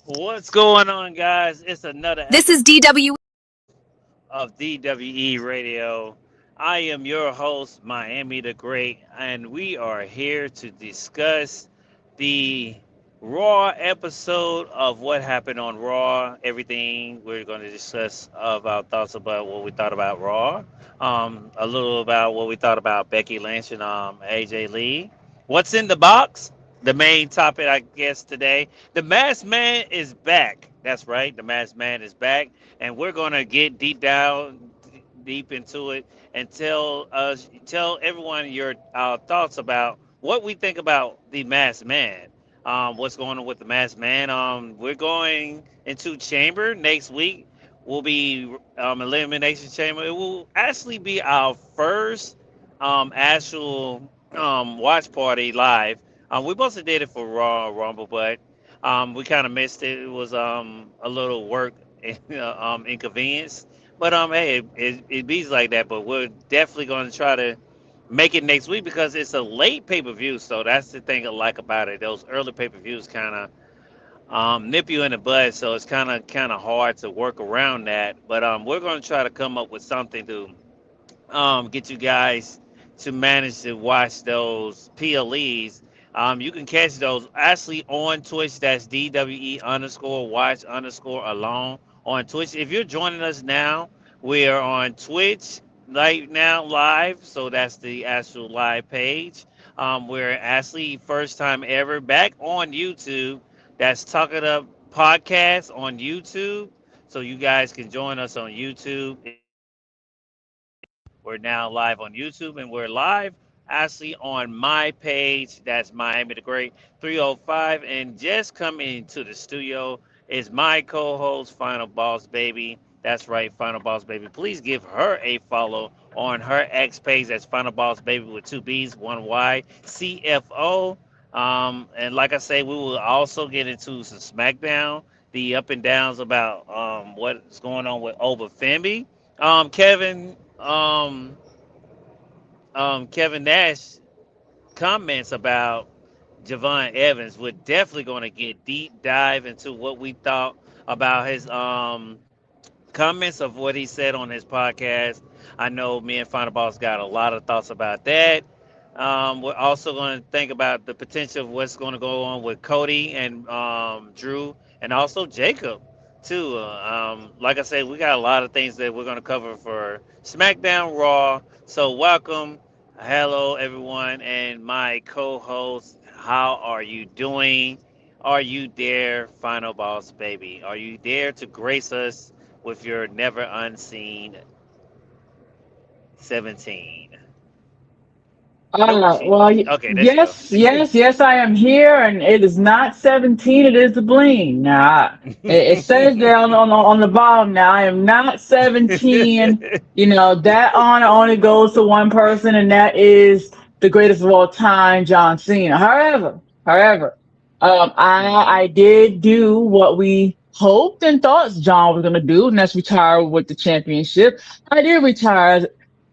What's going on, guys? It's another This is DW. of DWE Radio. I am your host, Miami the Great, and we are here to discuss the Raw episode of what happened on Raw. Everything we're going to discuss of our thoughts about what we thought about Raw, a little about what we thought about Becky Lynch and AJ Lee. What's in the box? The main topic, I guess, today. The Masked Man is back. That's right. The Masked Man is back, and we're gonna get deep into it, and tell everyone your our thoughts about what we think about the Masked Man. What's going on with the Masked Man? We're going into Chamber next week. Will be Elimination Chamber. It will actually be our first actual watch party live. We mostly did it for Raw Rumble, but we kind of missed it. It was a little work inconvenience. But hey, it beats like that. But we're definitely going to try to make it next week because it's a late pay per view. So that's the thing I like about it. Those early pay per views kind of nip you in the bud. So it's kind of hard to work around that. But we're going to try to come up with something to get you guys to manage to watch those PLEs. You can catch those actually on Twitch. That's DWE underscore watch underscore alone on Twitch. If you're joining us now, we are on Twitch right now live. So that's the actual live page. We're actually first time ever back on YouTube. That's Talk It Up podcast on YouTube. So you guys can join us on YouTube. We're now live on YouTube and we're live actually on my page. That's Miami the Great 305. And just coming into the studio is my co host, Final Boss Baby. That's right, Final Boss Baby. Please give her a follow on her X page. That's Final Boss Baby with two B's, one Y, CFO. And like I say, we will also get into some SmackDown, the up and downs about what's going on with Oba Femby. Kevin Nash comments about Javon Evans. We're definitely going to get deep dive into what we thought about his comments of what he said on his podcast. I know me and Final Boss got a lot of thoughts about that. We're also going to think about the potential of what's going to go on with Cody and Drew, and also Jacob too. Like I said, we got a lot of things that we're going to cover for SmackDown Raw. So welcome, hello everyone, and my co-host. How are you doing? Are you there, Final Boss Baby? Are you there to grace us with your never unseen 17? Nope. Okay, there she go. yes, I am here, and it is not 17, it is the bling. Now, it says there on the bottom now, I am not 17. You know, that honor only goes to one person, and that is the greatest of all time, John Cena. However, I did do what we hoped and thought John was going to do, and that's retire with the championship. I did retire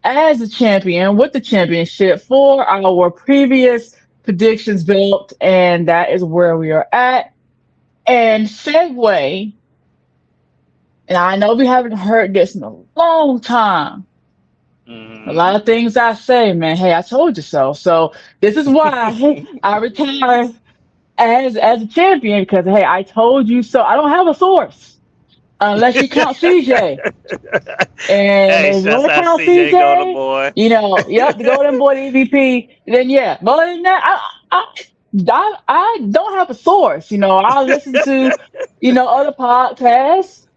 as a champion with the championship for our previous predictions belt, and that is where we are at. And segue, and I know we haven't heard this in a long time. A Hmm. lot of things I say, man. Hey, I told you so. So this is why I retired as a champion because hey, I told you so. I don't have a source unless you count CJ. And Hey, if you shouts want to out count CJ Golden CJ, Boy. you know, yep, the Golden Boy EVP, then yeah. But other than that, I don't have a source. You know, I listen to, other podcasts,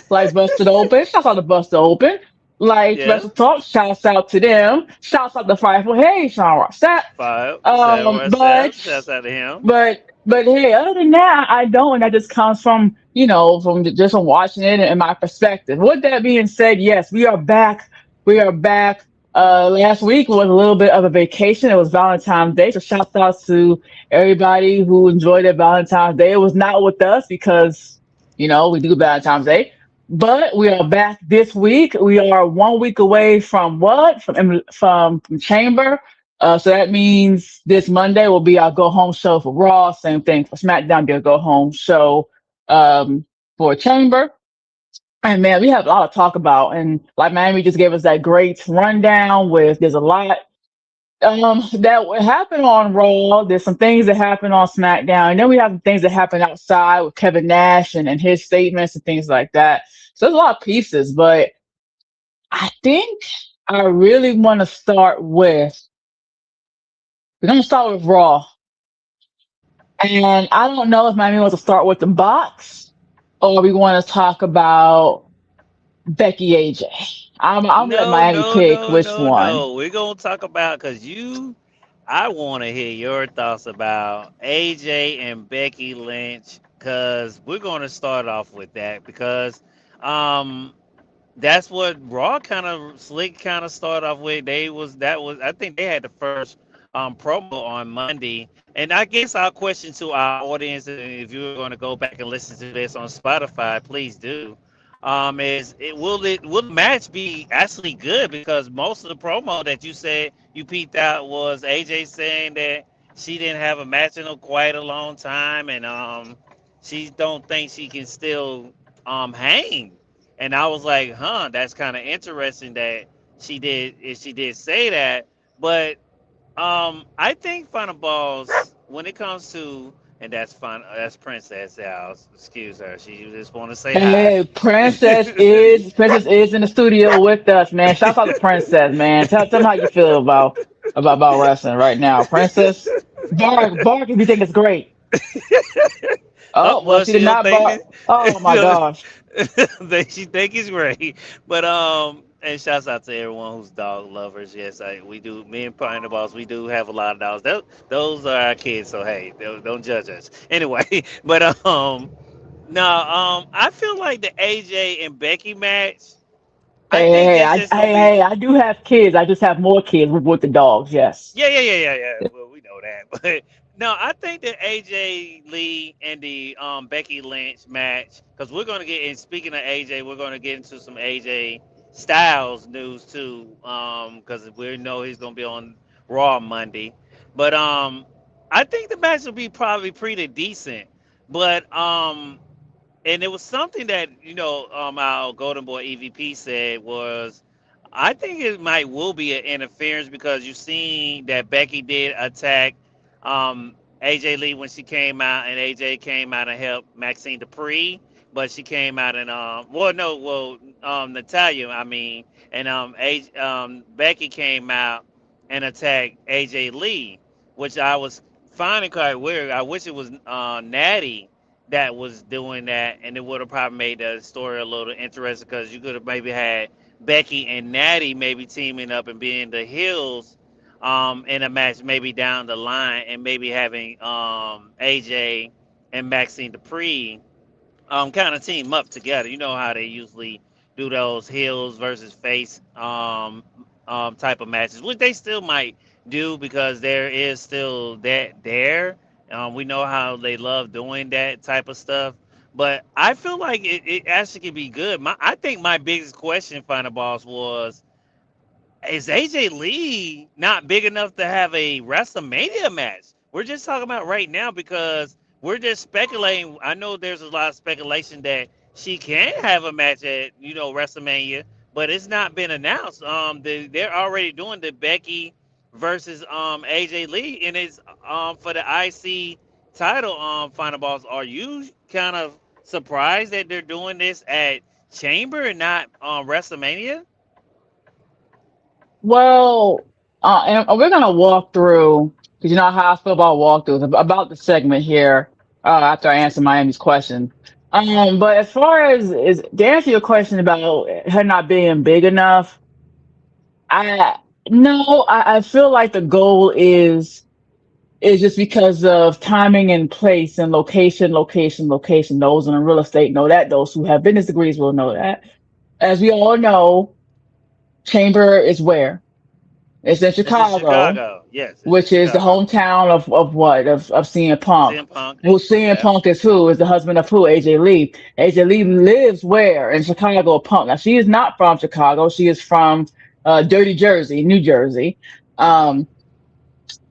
like Busted Open. Shouts out to Busted Open. Like Yeah. Special Talk, shouts out to them. Shouts out to Fireful. Hey, Sean Ross. Five, seven, Um, one, but seven. Shouts out to him. but hey, other than that, I don't, and that just comes from just from watching it and my perspective. With that being said, yes, we are back. We are back. Last week was a little bit of a vacation. It was Valentine's Day, so shout out to everybody who enjoyed their Valentine's Day. It was not with us because we do Valentine's Day. But we are back this week. We are 1 week away from what? From Chamber. So that means this Monday will be our go home show for Raw. Same thing for SmackDown, be a go home show. um, for Chamber. And man, we have a lot to talk about. And like Miami just gave us that great rundown with there's a lot that would happen on Raw. There's some things that happen on SmackDown, and then we have things that happen outside with Kevin Nash and his statements and things like that. So there's a lot of pieces, but I think I really want to start with. We're gonna start with Raw, and I don't know if Miami wants to start with the box or we want to talk about Becky AJ. I'm gonna let No, Miami no, pick no, which no, one. no. We're gonna talk about because I want to hear your thoughts about AJ and Becky Lynch because we're gonna start off with that because um that's what Raw kind of slick kind of started off with. That was I think they had the first promo on Monday, and I guess our question to our audience, and if you're going to go back and listen to this on Spotify, please do. Will the match be actually good? Because most of the promo that you said you peeped out was AJ saying that she didn't have a match in quite a long time, and she don't think she can still hang. And I was like, huh, that's kind of interesting that she did say that. But I think Final Balls, when it comes to, and that's fine, that's Princess. Yeah, excuse her. She just want to say hi. Hey, Princess is in the studio with us, man. Shout out to Princess, man. Tell them how you feel about wrestling right now. Princess, bark if you think it's great. Oh, Oh, well, well, she did she don't not think it. bark. Oh my gosh. She think it's great. But and shouts out to everyone who's dog lovers. Yes, we do. Me and Pine Balls, we do have a lot of dogs. Those are our kids. So hey, don't judge us. Anyway, but no, I feel like the AJ and Becky match. I think that's just gonna be. I do have kids. I just have more kids with the dogs. Yes. Yeah. Well, we know that, but no, I think the AJ Lee and the Becky Lynch match, because we're gonna get. And speaking of AJ, we're gonna get into some AJ Styles news too, because we know he's gonna be on Raw Monday. But I think the match will be probably pretty decent. But and it was something that our golden boy EVP said was, I think it might will be an interference because you seen that Becky did attack um AJ Lee when she came out, and AJ came out and helped Maxine Dupree, but she came out and Natalia, I mean, and Becky came out and attacked AJ Lee, which I was finding quite weird. I wish it was Natty that was doing that, and it would have probably made the story a little interesting because you could have maybe had Becky and Natty maybe teaming up and being the heels in a match maybe down the line, and maybe having AJ and Maxine Dupree kind of team up together. You know how they usually do those heels versus face type of matches, which they still might do because there is still that there. We know how they love doing that type of stuff. But I feel like it actually could be good. I think my biggest question, Final Boss, was, is AJ Lee not big enough to have a WrestleMania match? We're just talking about right now because we're just speculating. I know there's a lot of speculation that she can have a match at WrestleMania, but it's not been announced. They're already doing the Becky versus AJ Lee, and it's for the IC title. Final Boss, are you kind of surprised that they're doing this at Chamber and not WrestleMania? Well, and we're gonna walk through because you know how I feel about walkthroughs about the segment here. After I answer Miami's question, but as far as is to answer your question about her not being big enough, I no, I feel like the goal is just because of timing and place and location. Those in real estate know that. Those who have business degrees will know that. As we all know, Chamber is where? It's in It's in Chicago, Chicago. Yes, it's in which is the Chicago. hometown of what? Of CM Punk. CM Punk. Who CM Yeah. Punk is who? Is the husband of who? AJ Lee. AJ Lee lives where? In Chicago, Punk. Now she is not from Chicago. She is from Dirty Jersey, New Jersey. Um,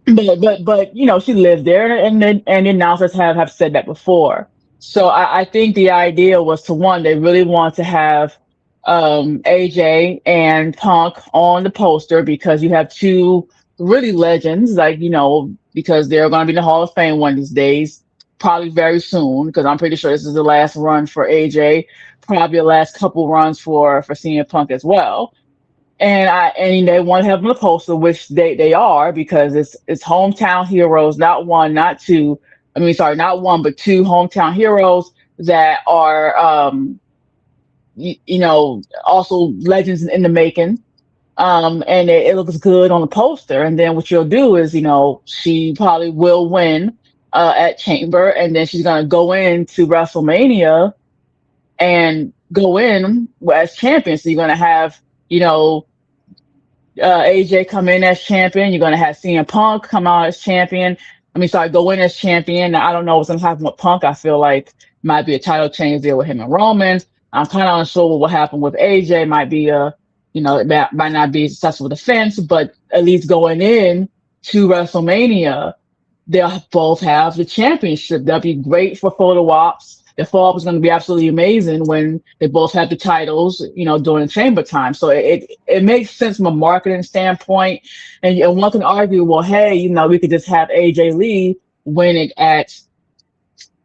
but she lives there, and the announcers have said that before. So I think the idea was to one, they really want to have AJ and Punk on the poster because you have two really legends, like, because they're going to be in the Hall of Fame one of these days, probably very soon, because I'm pretty sure this is the last run for AJ, probably the last couple runs for CM Punk as well. And they want to have them on the poster, which they are, because it's hometown heroes, not one, not two. I mean, sorry, not one, but two hometown heroes that are also legends in the making. And it looks good on the poster. And then what you'll do is, she probably will win at Chamber, and then she's gonna go into WrestleMania and go in as champion. So you're gonna have, you know, AJ come in as champion. You're going to have CM Punk come out as champion. I mean, sorry, go in as champion. Now, I don't know what's going to happen with Punk. I feel like might be a title change there with him and Roman. I'm kind of unsure what will happen with AJ. Might be it might not be a successful defense, but at least going in to WrestleMania, they'll both have the championship. That'll be great for photo ops. The photo op is going to be absolutely amazing when they both have the titles, during chamber time. So it makes sense from a marketing standpoint. And one can argue, well, hey, we could just have AJ Lee win it at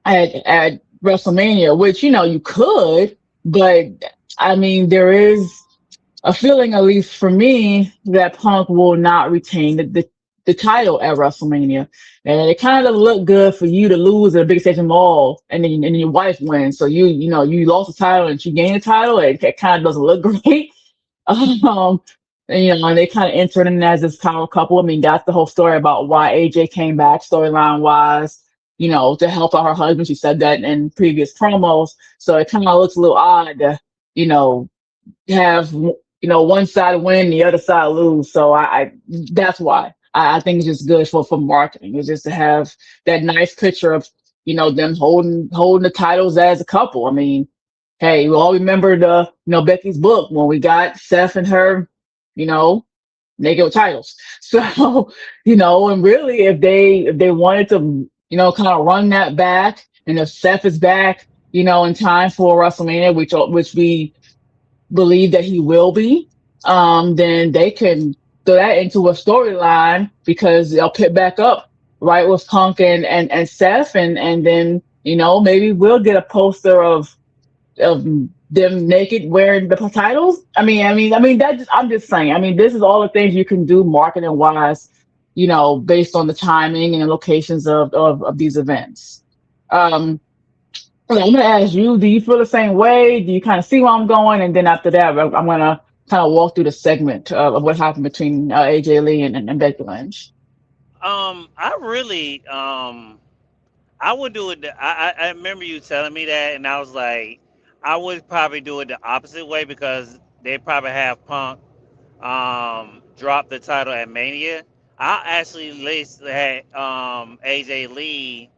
WrestleMania, which, you could, but I mean, there is a feeling, at least for me, that Punk will not retain the title at WrestleMania. And it kind of doesn't look good for you to lose at a big stage in all, and then your wife wins. So you lost the title and she gained the title. It kind of doesn't look great. Um, and they kind of entered in as this power couple. I mean, that's the whole story about why AJ came back storyline wise. To help out her husband. She said that in previous promos. So it kind of looks a little odd to, you know, have one side win, the other side lose. So I that's why I think it's just good for marketing. It's just to have that nice picture of them holding the titles as a couple. I mean, hey, we all remember the Becky's book when we got Seth and her, you know, naked with titles. So and really, if they wanted to kind of run that back, and if Seth is back, in time for WrestleMania, which we believe that he will be, then they can throw that into a storyline because they'll pick back up right with Punk and Seth, and then maybe we'll get a poster of them naked wearing the titles. I mean I'm just saying. I mean, this is all the things you can do marketing wise, based on the timing and the locations of these events. Um, Okay, I'm gonna ask you, do you feel the same way? Do you kind of see where I'm going? And then after that, I'm gonna kind of walk through the segment of what happened between AJ Lee and Becky Lynch. I really, I would do it. I remember you telling me that, and I was like, I would probably do it the opposite way because they probably have Punk drop the title at Mania. I actually had AJ Lee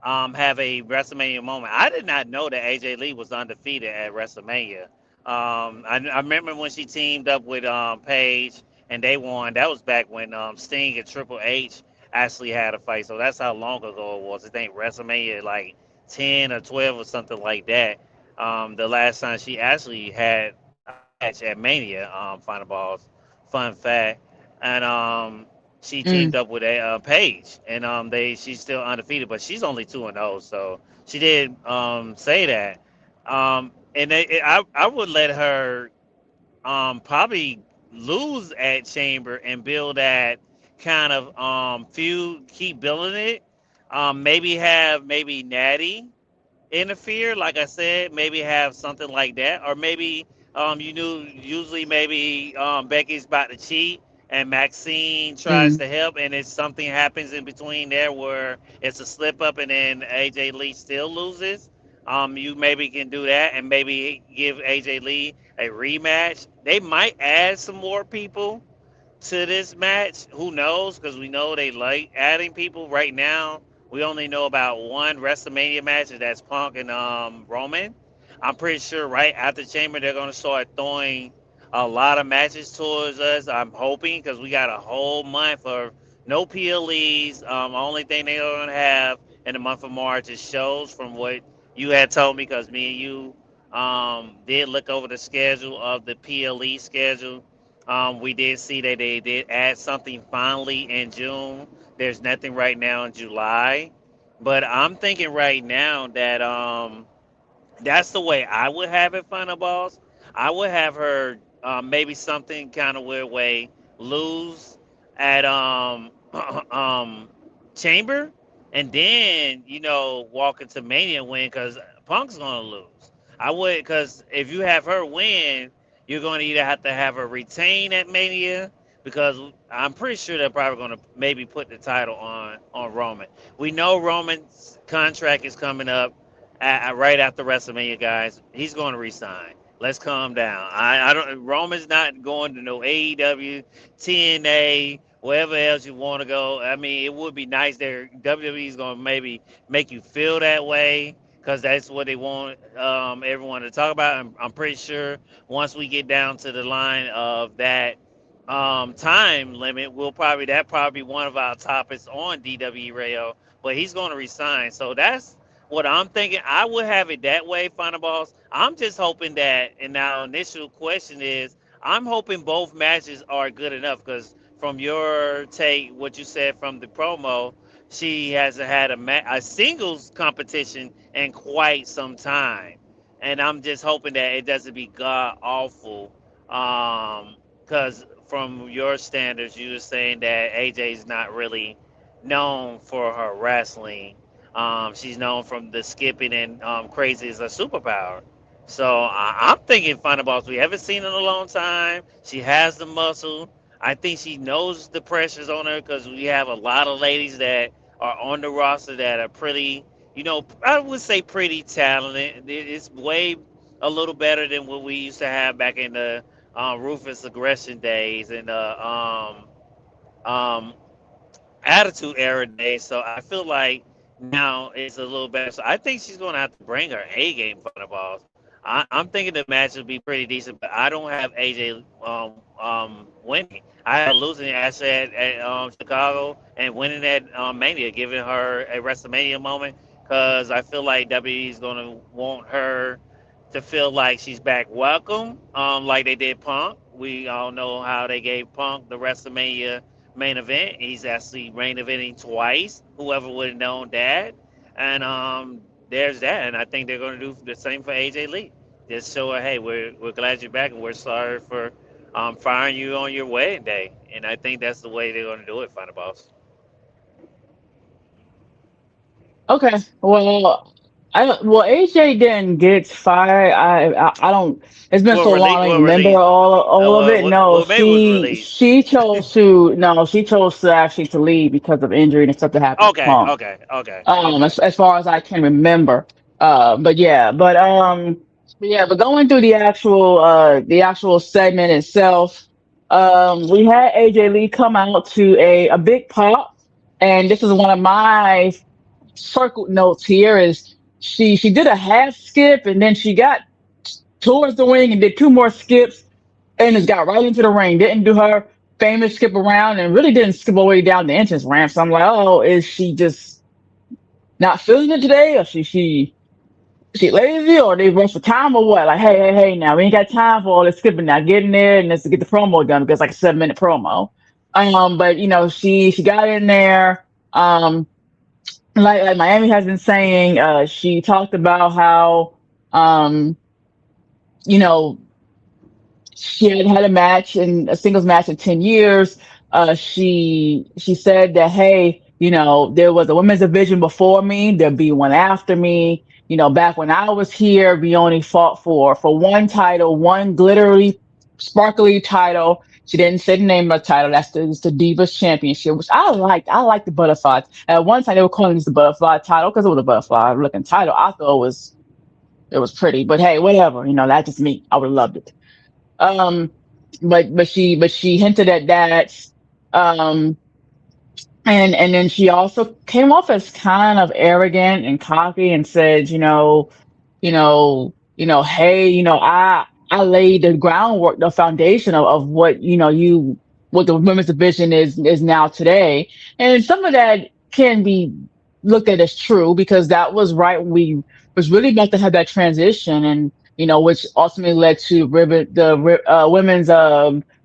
have a WrestleMania moment. I did not know that AJ Lee was undefeated at WrestleMania. I remember when she teamed up with Paige and they won. That was back when Sting and Triple H actually had a fight. So that's how long ago it was. I think WrestleMania like 10 or 12 or something like that. The last time she actually had a match at Mania, Final Balls. Fun fact. And she teamed Mm, up with a Paige, and she's still undefeated, but she's only 2-0. So she did say that, and I would let her probably lose at Chamber and build that kind of feud, keep building it. Maybe have maybe Natty interfere, like I said, maybe have something like that, or maybe you knew usually maybe Becky's about to cheat and Maxine tries mm, to help, and if something happens in between there where it's a slip up and then AJ Lee still loses. You maybe can do that and maybe give AJ Lee a rematch. They might add some more people to this match. Who knows? Because we know they like adding people. Right now, we only know about one WrestleMania match, and that's Punk and Roman. I'm pretty sure right after Chamber, they're going to start throwing a lot of matches towards us. I'm hoping because we got a whole month of no PLEs. Only thing they're going to have in the month of March is shows from what You had told me because me and you did look over the schedule of the PLE schedule. We did see that they did add something finally in June. There's nothing right now in July, but I'm thinking right now that that's the way I would have it, Final Boss. I would have her maybe something kind of weird way lose at Chamber, and then walk into Mania and win because Punk's gonna lose. I would because if you have her win, you're going to either have to have her retain at Mania because I'm pretty sure they're probably going to maybe put the title on Roman. We know Roman's contract is coming up right after WrestleMania, guys. He's going to resign. Let's calm down. I don't. Roman's not going to no AEW, TNA, wherever else you want to go. I mean, it would be nice there. WWE's going to maybe make you feel that way because that's what they want everyone to talk about. I'm pretty sure once we get down to the line of that time limit, we'll probably be one of our topics on DWE Radio. But he's going to resign, so that's what I'm thinking. I would have it that way, Final Boss. I'm just hoping that, and our initial question is, I'm hoping both matches are good enough because from your take, what you said from the promo, she hasn't had a singles competition in quite some time, and I'm just hoping that it doesn't be god awful. Because from your standards, you were saying that AJ's not really known for her wrestling. She's known from the skipping and crazy is a superpower. So I'm thinking Final Boss we haven't seen in a long time. She has the muscle. I think she knows the pressures on her because we have a lot of ladies that are on the roster that are pretty, I would say pretty talented. It's way a little better than what we used to have back in the Ruthless Aggression days and the um, Attitude Era days. So I feel like now it's a little better. So I think she's going to have to bring her A game for the balls. I'm thinking the match will be pretty decent, but I don't have AJ winning. I have losing actually at Chicago and winning at Mania, giving her a WrestleMania moment because I feel like WWE is going to want her to feel like she's back welcome, like they did Punk. We all know how they gave Punk the WrestleMania main event. He's actually main eventing twice. Whoever would have known that? And there's that. And I think they're going to do the same for AJ Lee. Just show her, hey, we're glad you're back, and we're sorry for firing you on your wedding day. And I think that's the way they're going to do it, Final Boss. Okay. Well, AJ didn't get fired. I don't. It's been so long. I don't even remember Released. all of it. No, Maybe it was she released. she chose to. No, she chose to actually to leave because of injury and stuff that happened to Okay, Punk. okay, okay, okay. As far as I can remember. But yeah, but going through the actual segment itself, we had AJ Lee come out to a big pop, and this is one of my circled notes here is she did a half skip and then she got towards the ring and did two more skips and just got right into the ring. Didn't do her famous skip around and really didn't skip all the way down the entrance ramp. So I'm like, oh, is she just not feeling it today, or she lazy, or they rush for time, or what? Like, hey, now we ain't got time for all this skipping. Now get in there and let's get the promo done because it's like a 7 minute promo. But she got in there. Like Miami has been saying, she talked about how um, you know she had had a match in a singles match in 10 years. She said that, hey, there was a women's division before me, there'll be one after me. Back when I was here, we only fought for one title, one glittery, sparkly title. She didn't say the name of the title. It's the Divas Championship, which I liked. I liked the butterflies. At one time, they were calling this the butterfly title because it was a butterfly looking title. I thought it was pretty, but hey, whatever. That's just me. I would have loved it. Um, but she hinted at that. Um, and then she also came off as kind of arrogant and cocky and said, hey, I laid the groundwork, the foundation of what what the women's division is now today, and some of that can be looked at as true because that was right when was really about to have that transition, and which ultimately led to women's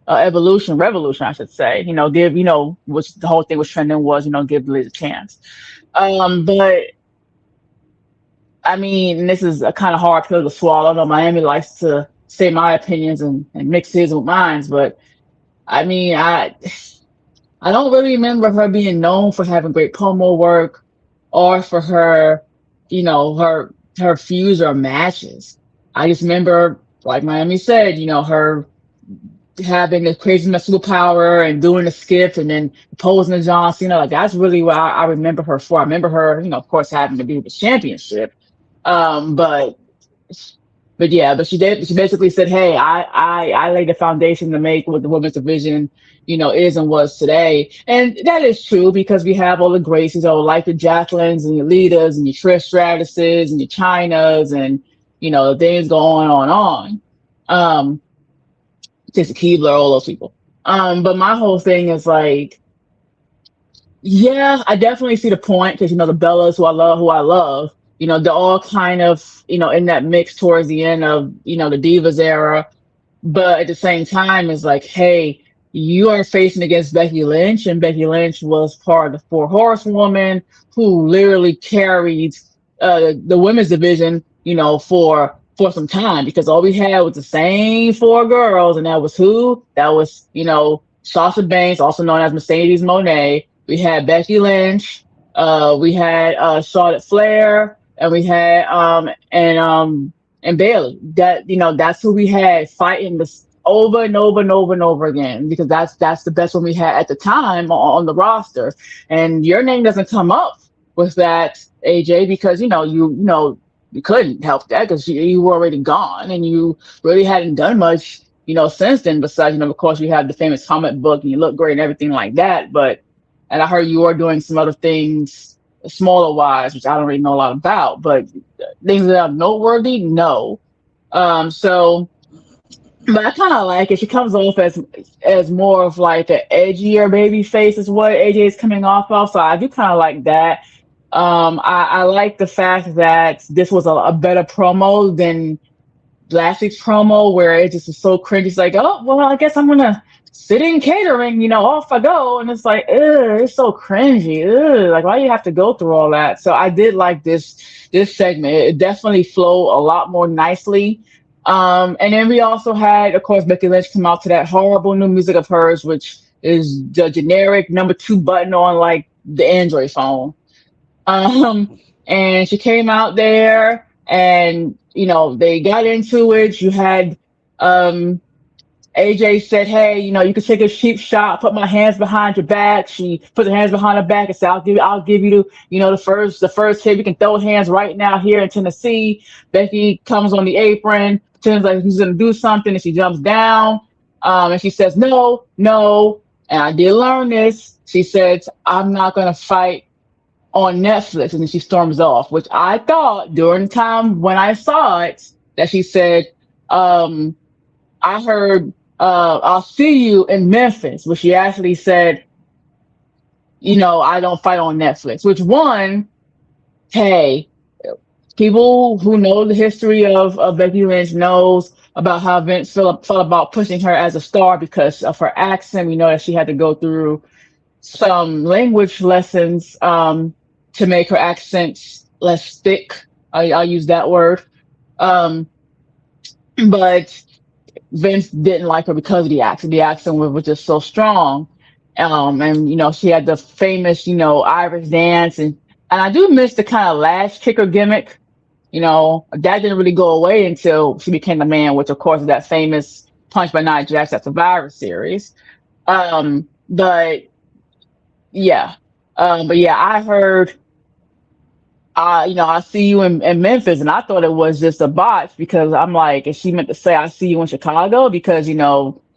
evolution, revolution, I should say. Give which the whole thing was trending was give Liz a chance. But I mean, and this is a kind of hard pill to swallow. I know Miami likes to say my opinions and mix his with mine, but I mean, I don't really remember her being known for having great promo work or for her, her feuds or matches. I just remember, like Miami said, her having the crazy superpower and doing the skip and then posing as John Cena. Like that's really what I remember her for. I remember her, of course, having to do the championship. Um, but but yeah, but she did. She basically said, "Hey, I laid the foundation to make what the women's division, is and was today." And that is true because we have all the Gracies, like the Jacquelines and your Litas and your Trish Stratuses and your Chinas and things go on. Um, just Keebler, all those people. But my whole thing is like, yeah, I definitely see the point because the Bellas who I love, they're all kind of in that mix towards the end of the Divas era, but at the same time, it's like, hey, you are facing against Becky Lynch, and Becky Lynch was part of the Four Horsewomen who literally carried the women's division, for some time because all we had was the same four girls, and that was who? That was, Sasha Banks, also known as Mercedes Moné. We had Becky Lynch, we had Charlotte Flair, and we had and Bailey. That's who we had fighting this over and over and over and over again because that's the best one we had at the time on the roster. And your name doesn't come up with that, AJ, because you couldn't help that because you were already gone and you really hadn't done much since then. Besides, of course, you have the famous comic book and you look great and everything like that. And I heard you are doing some other things smaller wise, which I don't really know a lot about, but things that are noteworthy, no. So, but I kind of like it. She comes off as more of like an edgier baby face is what AJ is coming off of. So I do kind of like that. I like the fact that this was a better promo than last week's promo where it just was so cringy. It's like, oh, well, I guess I'm going to sit in catering, off I go. And it's like, ugh, it's so cringy. Ugh, like, why do you have to go through all that? So I did like this segment. It definitely flowed a lot more nicely. And then we also had, of course, Becky Lynch come out to that horrible new music of hers, which is the generic number 2 button on like the Android phone. And she came out there and, they got into it. You had, AJ said, hey, you can take a cheap shot, put my hands behind your back. She put her hands behind her back and said, I'll give you the first hit. We can throw hands right now here in Tennessee. Becky comes on the apron, pretends like he's going to do something, and she jumps down. And she says, no. And I did learn this. She says, I'm not going to fight on Netflix, and then she storms off, which I thought during the time when I saw it that she said, I heard, I'll see you in Memphis, which she actually said, I don't fight on Netflix, which one, hey, people who know the history of Becky Lynch knows about how Vince felt about pushing her as a star because of her accent. We know that she had to go through some language lessons, to make her accent less thick. I'll use that word. But Vince didn't like her because of the accent. The accent was just so strong. And she had the famous, Irish dance, and I do miss the kind of lash kicker gimmick. That didn't really go away until she became the man, which of course is that famous punch by Nia Jax at Survivor Series. But yeah. I heard, I see you in Memphis, and I thought it was just a botch because I'm like, is she meant to say I see you in Chicago? Because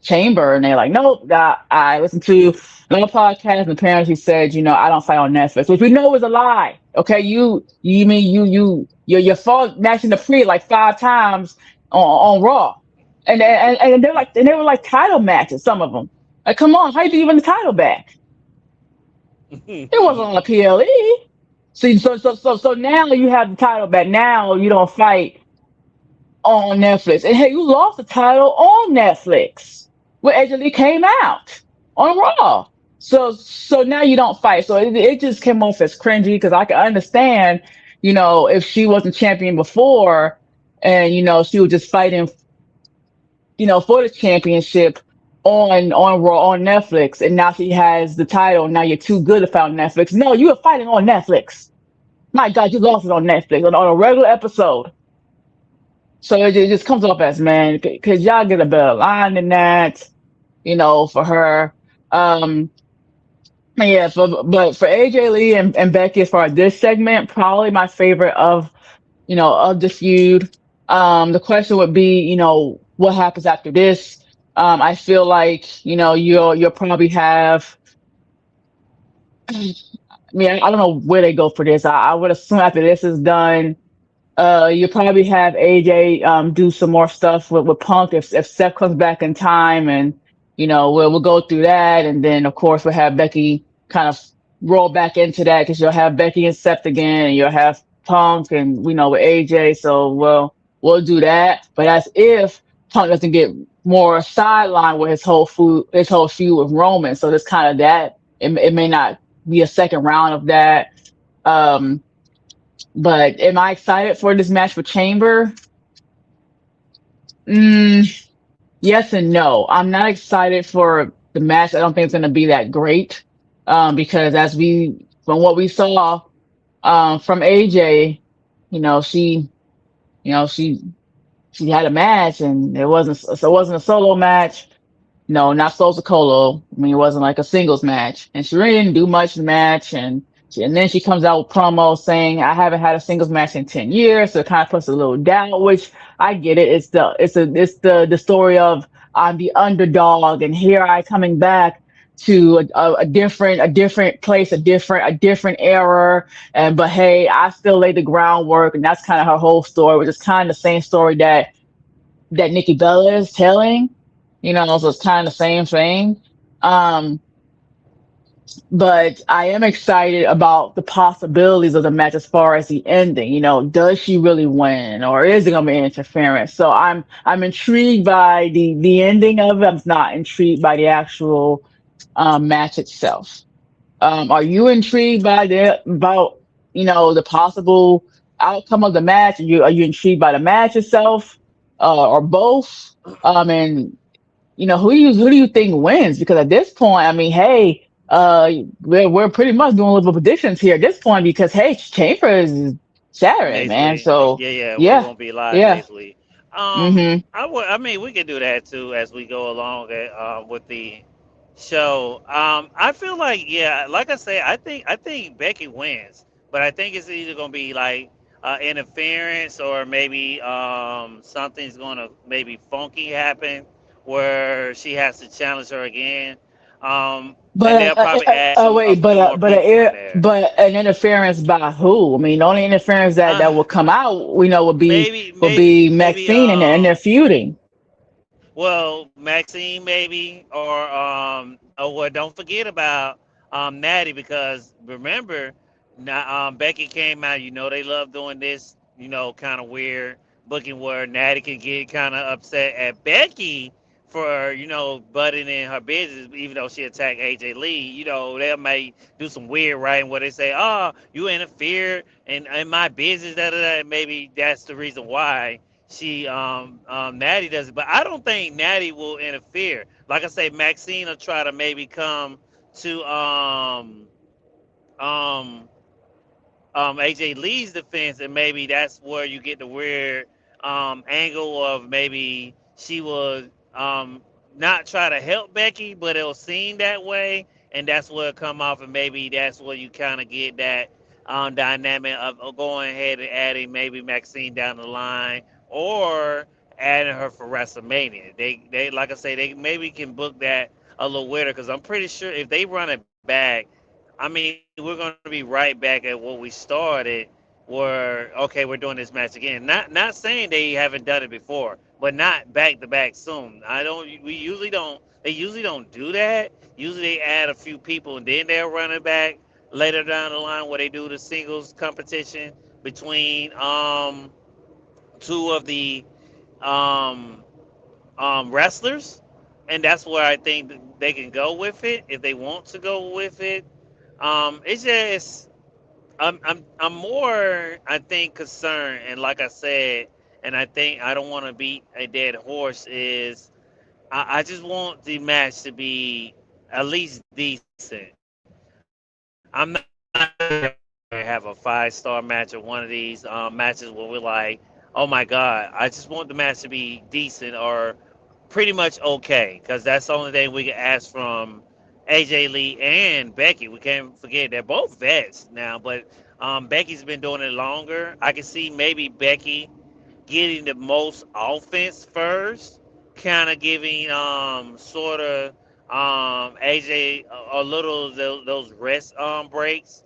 Chamber, and they're like, nope. I listened to another podcast, and apparently she said, I don't fight on Netflix, which we know is a lie. Okay, you mean your fault matching the pre like 5 times on Raw, and they were like title matches, some of them. Like, come on, how you do you win the title back? It wasn't on the PLE. See, so now you have the title back. Now you don't fight on Netflix. And hey, you lost the title on Netflix when AJ Lee came out on Raw. So now you don't fight. So it just came off as cringy because I can understand, if she wasn't champion before and she was just fighting, for the championship on Raw on Netflix, and now she has the title. Now you're too good to fight on Netflix. No, you were fighting on Netflix. My God, you lost it on Netflix on a regular episode. So it just comes off as, man, could y'all get a better line than that, for her. Um, yeah, but for AJ Lee and Becky, as far as this segment, probably my favorite of the feud. The question would be, what happens after this? I feel like, you'll probably have, I mean, I don't know where they go for this. I would assume after this is done, you probably have AJ do some more stuff with Punk if Seth comes back in time, and we'll go through that, and then of course we'll have Becky kind of roll back into that because you'll have Becky and Seth again, and you'll have Punk and with AJ. So we'll do that, but that's if Punk doesn't get more sidelined with his whole feud with Roman. So there's kind of that. It may not be a second round of that. Um, but am I excited for this match with Chamber? Mm, yes and no. I'm not excited for the match. I don't think it's going to be that great. Because from what we saw, from AJ, you know, she, you know, she had a match and it wasn't a solo match. No, not Sosa Colo. I mean, it wasn't like a singles match, and she really didn't do much in the match. And then she comes out with promo saying, "I haven't had a singles match in 10 years," so it kind of puts a little doubt. Which I get it. It's the story of I'm the underdog, and here I coming back to a different place, a different era. And but hey, I still laid the groundwork, and that's kind of her whole story, which is kind of the same story that Nikki Bella is telling, so it's kind of the same thing. Um, but I am excited about the possibilities of the match as far as the ending. Does she really win, or is it gonna be interference? So I'm intrigued by the ending of it. I'm not intrigued by the actual match itself. Are you intrigued by the possible outcome of the match? Are you intrigued by the match itself, or both? And who do you think wins? Because at this point, I mean, hey, we're pretty much doing a little bit of predictions here at this point because hey, Chamber is Saturday, man. Basically, So yeah, we yeah, won't be live yeah, basically. hmm I mean, we can do that too as we go along with the show. I feel like, yeah, like I say, I think Becky wins, but I think it's either gonna be like interference or maybe something's gonna maybe funky happen where she has to challenge her again. And but they'll probably add a wait, few more people in there. but an interference by who? I mean, the only interference that Uh, will come out, we know, would be maybe, would maybe, be maybe. Maxine and they're feuding. Well, Maxine maybe, or well, don't forget about Natty because remember, now Becky came out. They love doing this. Kind of weird booking where Natty can get kind of upset at Becky for butting in her business, even though she attacked AJ Lee. They may do some weird writing where they say, "Oh, you interfered in my business." Da, da, da. Maybe that's the reason why she Natty does it, but I don't think Natty will interfere. Like I say, Maxine will try to maybe come to um AJ Lee's defense, and maybe that's where you get the weird angle of maybe she will not try to help Becky, but it'll seem that way, and that's where it come off, and maybe that's where you kind of get that dynamic of going ahead and adding maybe Maxine down the line, or adding her for WrestleMania. They like I say, they maybe can book that a little weirder because I'm pretty sure if they run it back, I mean, we're going to be right back at what we started, where okay, we're doing this match again. Not saying they haven't done it before, but not back to back soon. I don't. We usually don't. They usually don't do that. Usually they add a few people and then they'll run it back. later down the line where they do the singles competition between two of the um, wrestlers, and that's where I think they can go with it if they want to go with it. It's just I'm more I think concerned, and like I said, and I think I don't want to beat a dead horse. I just want the match to be at least decent. I'm not saying have a 5-star match or one of these matches where we're like, oh my god. I just want the match to be decent or pretty much okay, because that's the only thing we can ask from AJ Lee and Becky. We can't forget they're both vets now, but Becky's been doing it longer. I can see maybe Becky getting the most offense first, kind of giving sort of AJ a little of those rest breaks.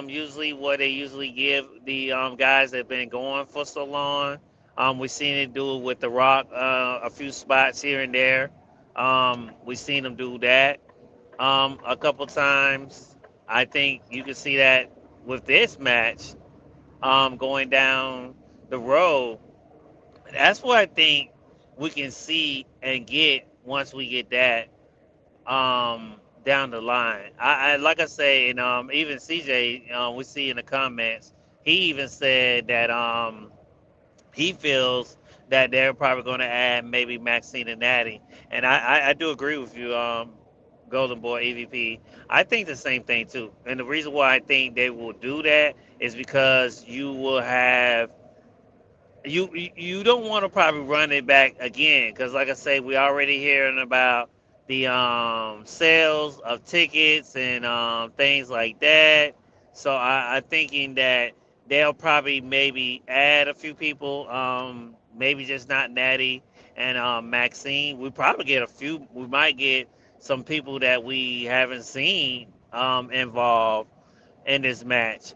Usually what they usually give the guys that have been going for so long. We've seen it do it with The Rock a few spots here and there. We've seen them do that a couple times. I think you can see that with this match going down the road. That's what I think we can see and get once we get that down the line. I like I say, and even CJ, we see in the comments, he even said that he feels that they're probably going to add maybe Maxine and Nattie, and I do agree with you, Golden Boy EVP. I think the same thing too, and the reason why I think they will do that is because you will have you don't want to probably run it back again because like I say we already hearing about the sales of tickets and things like that, so I thinking that they'll probably maybe add a few people, maybe just not Natty and Maxine. We probably get a few, we might get some people that we haven't seen involved in this match.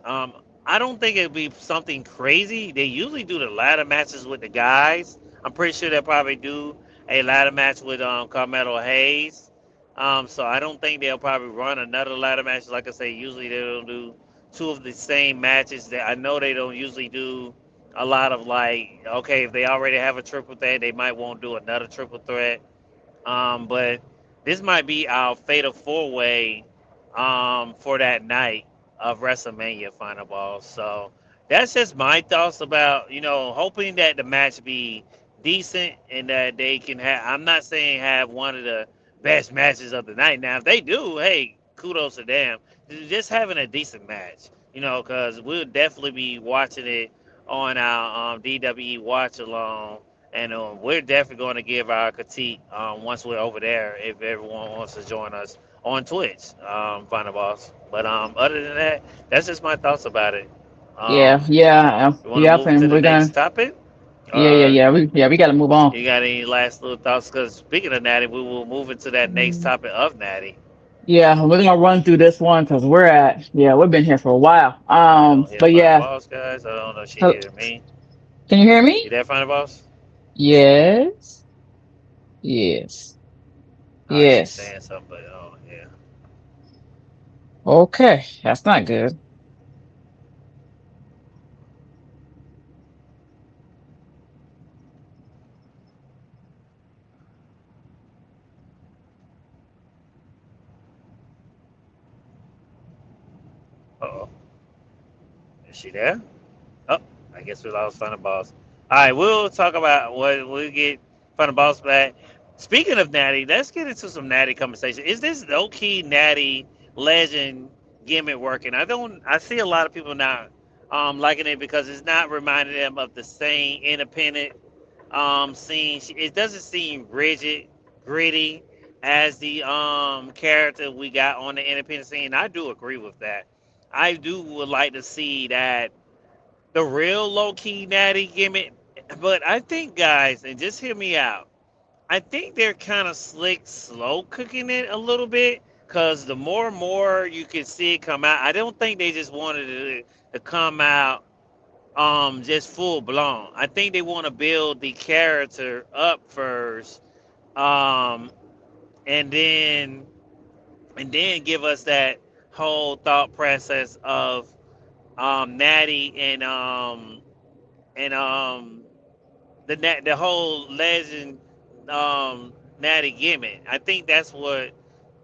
I don't think it'd be something crazy. They usually do the ladder matches with the guys. I'm pretty sure they'll probably do a ladder match with Carmelo Hayes. So I don't think they'll probably run another ladder match. Like I say, usually they don't do two of the same matches. That I know they don't usually do a lot of like, okay, if they already have a triple threat, they might won't do another triple threat. But this might be our fatal four way for that night of WrestleMania Final Boss. So that's just my thoughts about hoping that the match be decent and that they can have. I'm not saying have one of the best matches of the night. Now if they do, hey, kudos to them. Just having a decent match, because we'll definitely be watching it on our DWE watch along, and we're definitely going to give our critique once we're over there if everyone wants to join us on Twitch, Final Boss. But other than that, that's just my thoughts about it. Yeah, Um, yeah, you want to yep. move to And the we're next gonna, topic? yeah, Or we gotta move on. you got any last little thoughts? Because speaking of Natty, we will move into that next topic of Natty. Yeah, we're gonna run through this one because we've been here for a while. I don't hear But Final yeah, Boss, guys. I don't know if she so, hear me. can you hear You me? there, Final Boss? Yes, yes, Oh, she's yes. saying something, but oh, yeah. Okay, that's not good. Uh-oh. Is she there? Oh, I guess we lost Final Boss. All right, we'll talk about what we'll get Final Boss back. Speaking of Natty, let's get into some Natty conversation. Is this low key Natty legend gimmick working? I see a lot of people not liking it because it's not reminding them of the same independent scene. It doesn't seem rigid, gritty as the character we got on the independent scene. I do agree with that. I do would like to see that the real low key Natty gimmick. But I think, guys, and just hear me out. I think they're kind of slick, slow cooking it a little bit. Cause the more and more you can see it come out, I don't think they just wanted it to come out just full blown. I think they want to build the character up first, um, and then give us that whole thought process of Natty and the whole legend Natty gimmick. I think that's what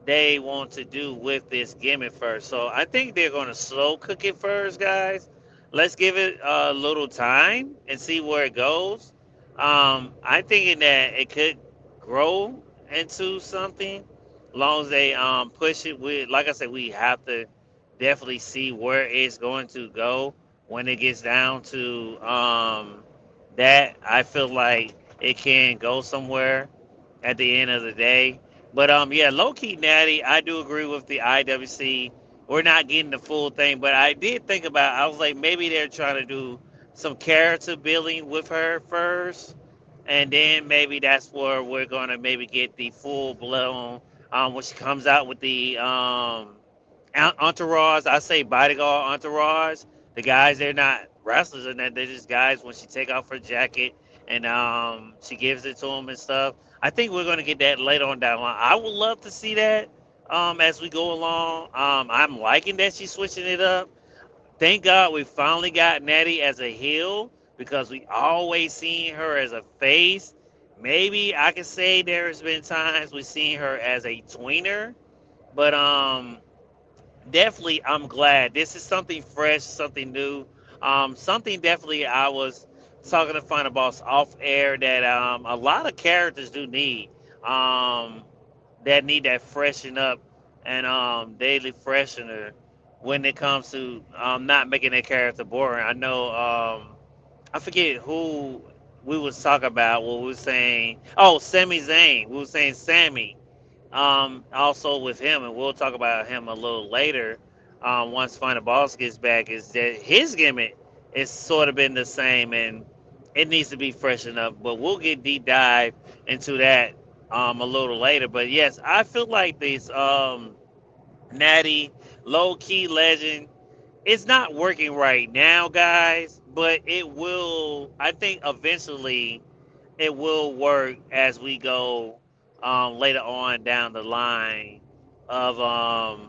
they want to do with this gimmick first. So I think they're going to slow cook it first, guys. Let's give it a little time and see where it goes. I'm thinking that it could grow into something, as long as they push it. With, like I said, we have to definitely see where it's going to go when it gets down to that. I feel like it can go somewhere at the end of the day. But yeah, low key Natty, I do agree with the IWC. We're not getting the full thing, but I did think about. I was like, maybe they're trying to do some character building with her first, and then maybe that's where we're gonna maybe get the full blown. When she comes out with the entourage, I say bodyguard entourage. The guys, they're not wrestlers and that, they're just guys. When she take off her jacket and she gives it to them and stuff, I think we're gonna get that later on down the line. I would love to see that as we go along. I'm liking that she's switching it up. Thank God we finally got Natty as a heel because we always seen her as a face. Maybe I can say there's been times we've seen her as a tweener, but definitely I'm glad this is something fresh, something new, something definitely I was talking to Final Boss off air that a lot of characters do need, um, that need that freshen up and daily freshener when it comes to not making their character boring. I know I forget who we was talking about. What we was saying? Oh, Sami Zayn. We was saying Sammy, also with him, and we'll talk about him a little later. Once Final Boss gets back, is that his gimmick is sort of been the same, and it needs to be freshened up. But we'll get deep dive into that a little later. But yes, I feel like this Natty low key legend, it's not working right now, guys. But it will. I think eventually it will work as we go later on down the line of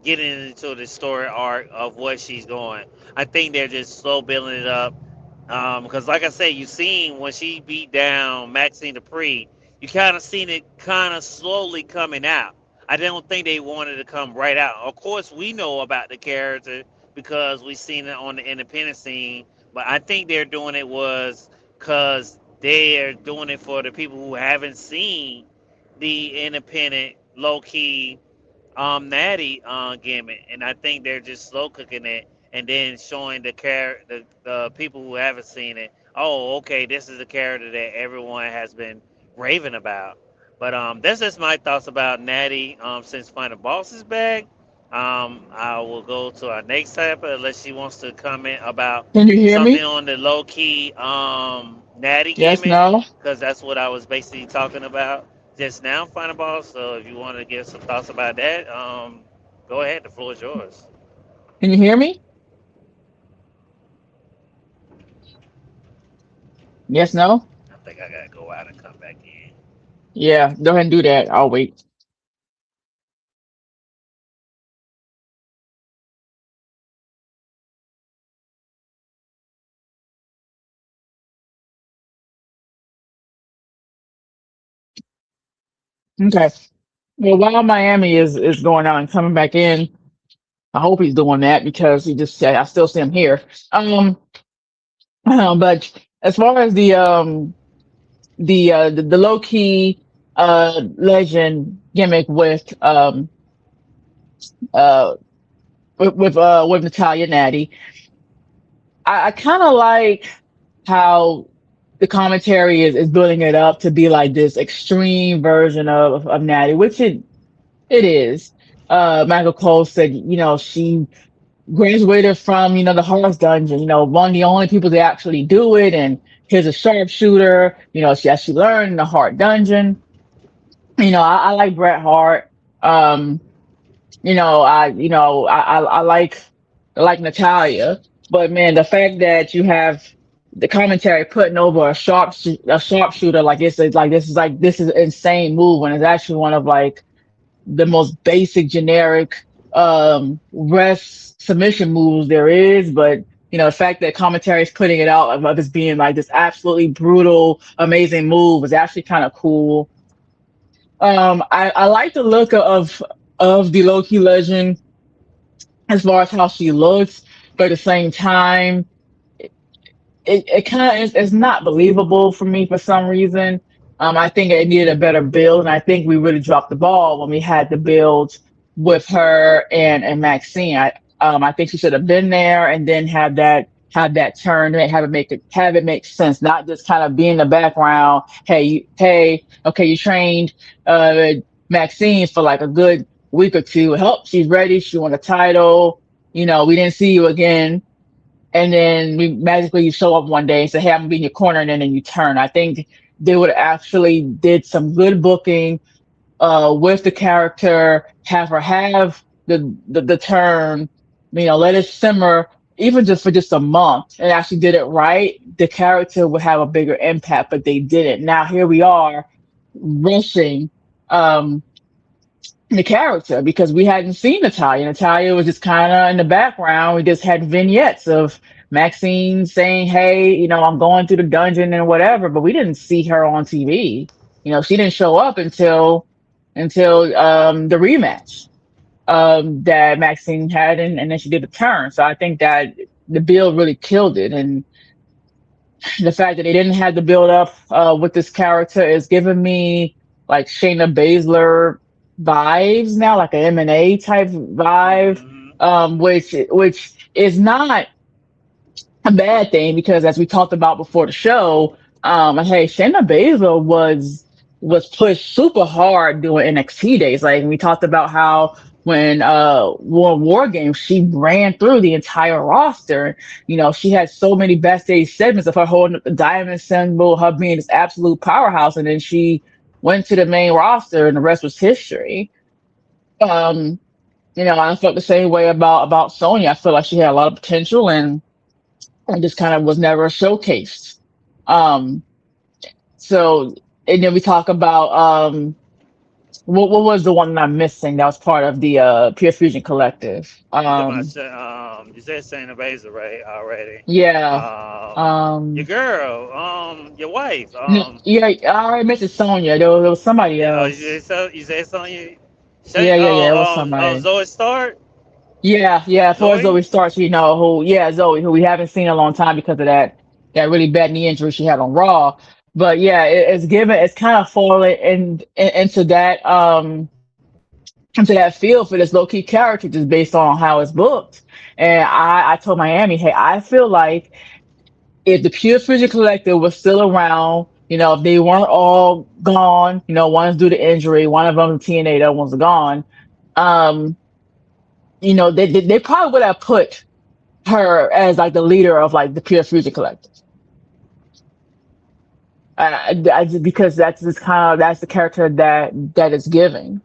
getting into the story arc of what she's going. I think they're just slow building it up because, like I said, you seen when she beat down Maxine Dupree, you kind of seen it kind of slowly coming out. I don't think they wanted to come right out. Of course, we know about the character because we seen it on the independent scene, but I think they're doing it was because they're doing it for the people who haven't seen the independent low key Natty gimmick, and I think they're just slow cooking it and then showing the people who haven't seen it. Oh, okay, this is a character that everyone has been raving about. But that's just my thoughts about Natty. Since Final Boss is back, I will go to our next type unless she wants to comment about Can you hear something me? on the low key Natty Yes, gimmick no. because that's what I was basically talking about just now, Final Boss. So if you want to give some thoughts about that, go ahead. The floor is yours. Can you hear me? Yes, no. I think I gotta go out and come back in. Yeah, go ahead and do that. I'll wait. Okay. Well, while Miami is going out and coming back in, I hope he's doing that because he just said I still see him here. Um, but as far as the low key legend gimmick uh with Natalia Natty, I kind of like how the commentary is building it up to be like this extreme version of Natty, which it is. Michael Cole said, she graduated from, the Horse Dungeon, one of the only people to actually do it. And here's a sharpshooter, she learned in the Heart Dungeon. I like Bret Hart. Um, I like Natalia, but man, the fact that you have the commentary putting over a sharpshooter like this is insane move when it's actually one of like the most basic generic rest submission moves there is, but the fact that commentary is putting it out of this being like this absolutely brutal, amazing move was actually kind of cool. I like the look of the Loki legend as far as how she looks, but at the same time, it kind of is it's not believable for me for some reason. I think it needed a better build, and I think we really dropped the ball when we had the build with her and Maxine. I think she should have been there and then have that turn and have it make sense, not just kind of be in the background. Hey, okay, you trained uh Maxine for like a good week or two. Help, she's ready. She won a title. We didn't see you again, and then magically you show up one day and say, "Hey, I'm gonna be in your corner," and then you turn. I think they would actually did some good booking with the character, have her have the turn, let it simmer, even just for just a month, and actually did it right. The character would have a bigger impact, but they didn't. Now here we are, rushing. Um, the character because we hadn't seen Natalia. Natalia was just kind of in the background. We just had vignettes of Maxine saying, "Hey, I'm going through the dungeon and whatever," but we didn't see her on TV. She didn't show up until the rematch that Maxine had, and then she did the turn. So I think that the build really killed it, and the fact that they didn't have the build up with this character is giving me like Shayna Baszler vibes now, like an M&A type vibe, Mm-hmm. which is not a bad thing because as we talked about before the show, hey, Shayna Baszler was pushed super hard doing NXT days. Like we talked about how when War Games she ran through the entire roster. She had so many backstage segments of her holding up the diamond symbol, her being this absolute powerhouse, and then she went to the main roster and the rest was history. Um, I felt the same way about Sonya. I feel like she had a lot of potential and just kind of was never showcased. Um, so and then we talk about what was the one that I'm missing that was part of the Pure Fusion Collective? You talking about you said Shayna Baszler right already. Yeah. Your Um, girl, your wife, no, yeah, I already mentioned Sonya. There was somebody yeah, else. you said Sonya. Yeah, it was Oh, somebody. Zoe Stark, Yeah. Before Zoe. Zoe starts, Zoe, who we haven't seen in a long time because of that really bad knee injury she had on Raw. But yeah, it's kind of falling into that feel for this low key character just based on how it's booked. And I told Miami, hey, I feel like if the Pure Fusion Collective was still around, if they weren't all gone, one's due to injury, one of them TNA, the other one's gone. Um, they probably would have put her as like the leader of like the Pure Fusion Collective. Because that's the character that is giving.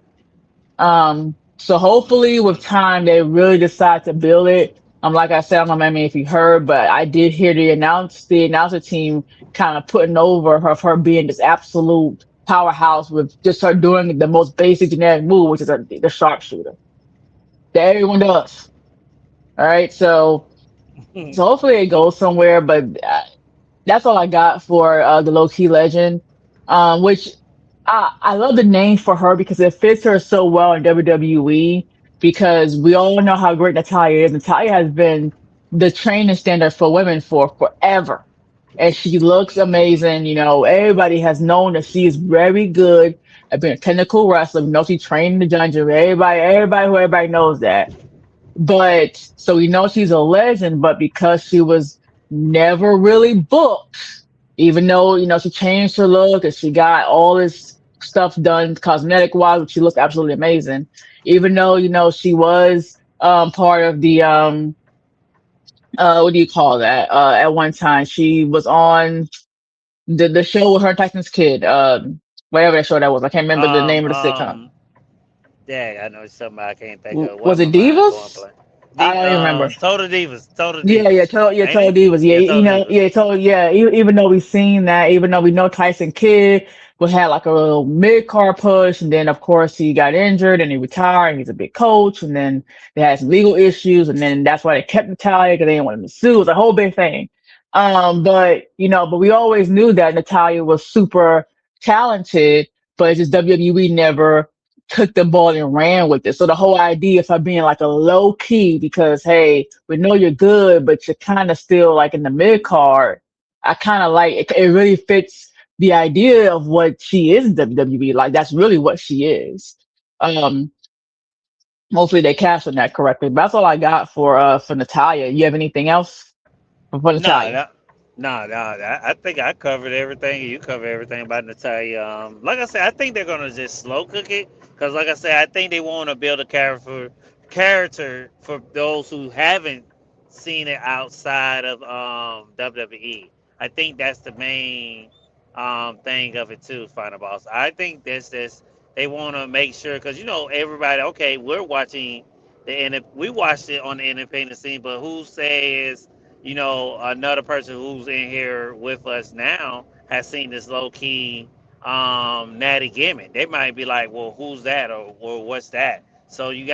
So hopefully with time they really decide to build it. Like I said, I don't know maybe if you heard, but I did hear the announcer team kind of putting over her being this absolute powerhouse with just her doing the most basic generic move, which is the sharpshooter that everyone does. All right, so hopefully it goes somewhere, but that's all I got for the low key legend. Which I love the name for her because it fits her so well in WWE. Because we all know how great Natalia is. Natalia has been the training standard for women for forever, and she looks amazing. Everybody has known that she is very good at being a technical wrestler. We know she trained in the dungeon. Everybody knows that. But so we know she's a legend, but because she was never really booked, even though, she changed her look and she got all this stuff done cosmetic wise, which she looked absolutely amazing. Even though, she was part of the what do you call that? At one time she was on the show with her and Tyson's kid, whatever that show that was. I can't remember the Um, name of the sitcom. um, Dang, I know something I can't think of. Why Was my it mind going Divas? blank? I don't even remember. Total Divas, Total Yeah, Divas, yeah, ain't told it? Divas. Yeah, Yeah, you Total know, Divas. yeah, told, yeah. Even though we've seen that, even though we know Tyson Kidd was had like a little mid card push, and then of course he got injured and he retired, and he's a big coach, and then they had some legal issues, and then that's why they kept Natalia because they didn't want him to sue. It was a whole big thing. But but we always knew that Natalia was super talented, but it's just WWE never took the ball and ran with it. So the whole idea of her being like a low key because hey, we know you're good, but you're kind of still like in the mid card. I kind of like it. It really fits the idea of what she is in WWE. Like that's really what she is. Um, Hopefully they cast on that correctly. But that's all I got for Natalia. You have anything else for Nah, Natalia? nah. I think I covered everything. You covered everything about Natalia. Like I said, I think they're gonna just slow cook it because, like I said, I think they want to build a character for those who haven't seen it outside of WWE. I think that's the main thing of it too, Final Boss. I think this they want to make sure because everybody. Okay, we're watching we watched it on the independent scene, but who says another person who's in here with us now has seen this low key Natty gimmick. They might be like, well, who's that or what's that? So we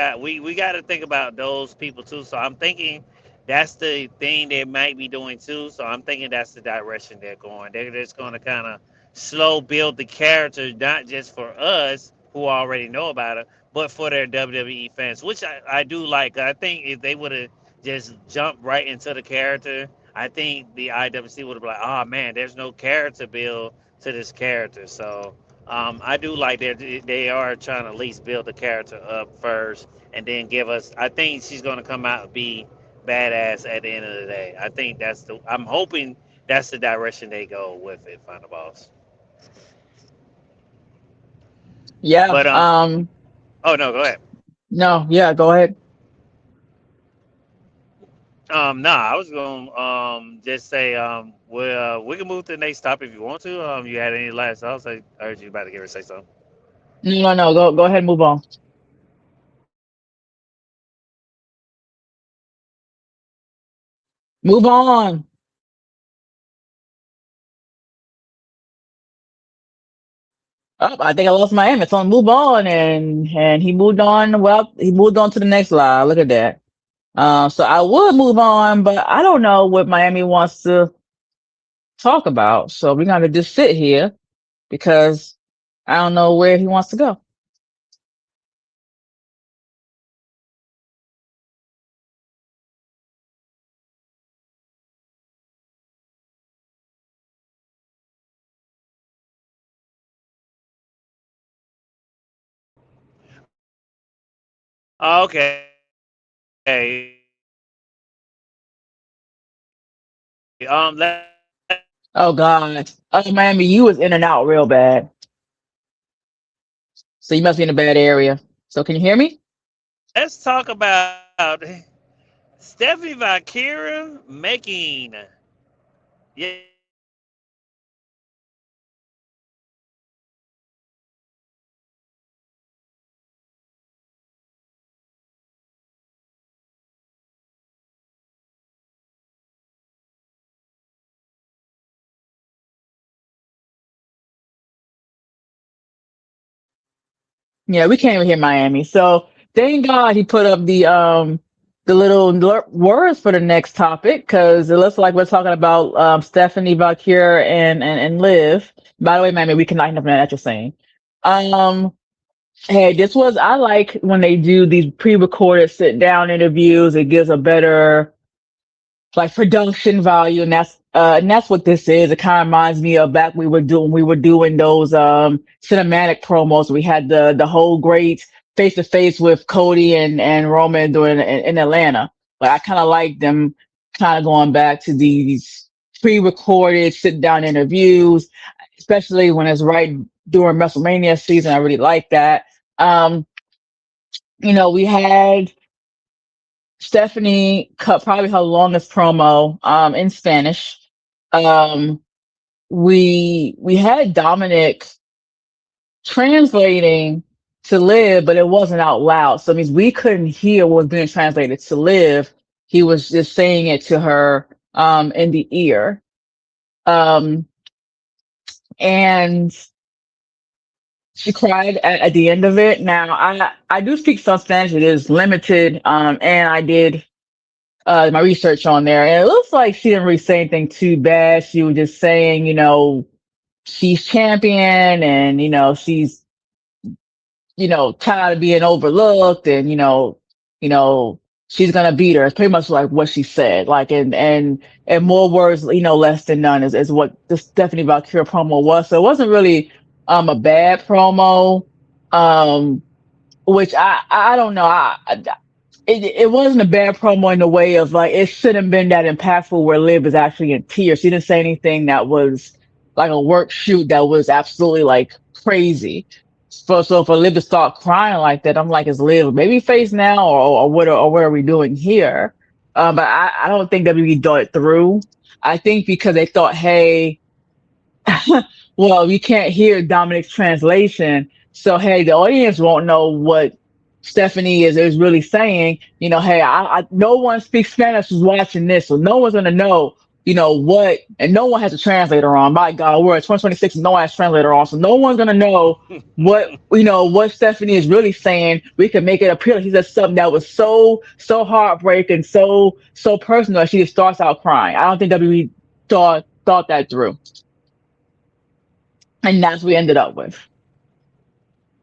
got to think about those people too. So I'm thinking that's the thing they might be doing too. So I'm thinking that's the direction they're going. They're just going to kind of slow build the character, not just for us who already know about it, but for their WWE fans, which I do like. I think if they would have just jump right into the character, I think the IWC would have been like, oh man, there's no character build to this character. So I do like that they are trying to at least build the character up first and then give us. I think she's going to come out and be badass at the end of the day. I think that's the. I'm hoping that's the direction they go with it, Final Boss. Yeah. But oh no, go ahead. No. Yeah. Go ahead. Nah, I was gonna just say we can move to the next topic if you want to. You had any last thoughts? I heard you about to get ready to say something. No. No. No. Go ahead. And move on. Move on. Oh, I think I lost my aim. It's on move on, and he moved on. Well, he moved on to the next live. Look at that. So I would move on, but I don't know what Miami wants to talk about. So we're gonna just sit here because I don't know where he wants to go. Okay. Let's Oh God. Miami, you was in and out real bad. So you must be in a bad area. So can you hear me? talk about Stephanie Valkyria making. Yes, let's talk about Yeah, we can't even hear Miami. So thank God he put up the little words for the next topic because it looks like we're talking about Stephanie Valkyr and Liv. By the way, Miami, we cannot hear that you're saying. Um, Hey, this was I like when they do these pre-recorded sit down interviews. It gives a better like production value, and that's what this is. It kind of reminds me of back we were doing those cinematic promos. We had the whole great face to face with Cody and Roman doing in Atlanta. But I kind of like them kind of going back to these pre-recorded sit down interviews, especially when it's right during WrestleMania season. I really like that. Um, we had Stephanie cut probably her longest promo in Spanish. Um, we had Dominic translating. to Liv, but it wasn't out loud. So it means we couldn't hear what was being translated to Liv. He was just saying it to her in the ear. Um and she cried at the end of it. Now I do speak some Spanish. It is limited. And I did my research on there, and it looks like she didn't really say anything too bad. She was just saying, she's champion, and she's tired of being overlooked, and you know, she's gonna beat her. It's pretty much like what she said. Like, and more words, less than none is what the Stephanie Valkyria promo was. So it wasn't really a bad promo. Um, which I don't know. It wasn't a bad promo in the way of like it shouldn't have been that impactful where Liv is actually in tears. She didn't say anything that was like a work shoot that was absolutely like crazy. So for Liv to start crying like that, I'm like, is Liv baby face now, or what are we doing here? But I don't think WWE thought it through. I think because they thought, hey, well, we can't hear Dominic's translation. So, hey, the audience won't know what Stephanie is really saying. Hey, no one speaks Spanish who's watching this, so no one's going to know, what, and no one has a translator on. My God, we're at 2026 and no one has a translator on. So no one's going to know what Stephanie is really saying. We can make it appear like he said something that was so heartbreaking, so personal. She just starts out crying. I don't think WWE thought that through. And that's what we ended up with.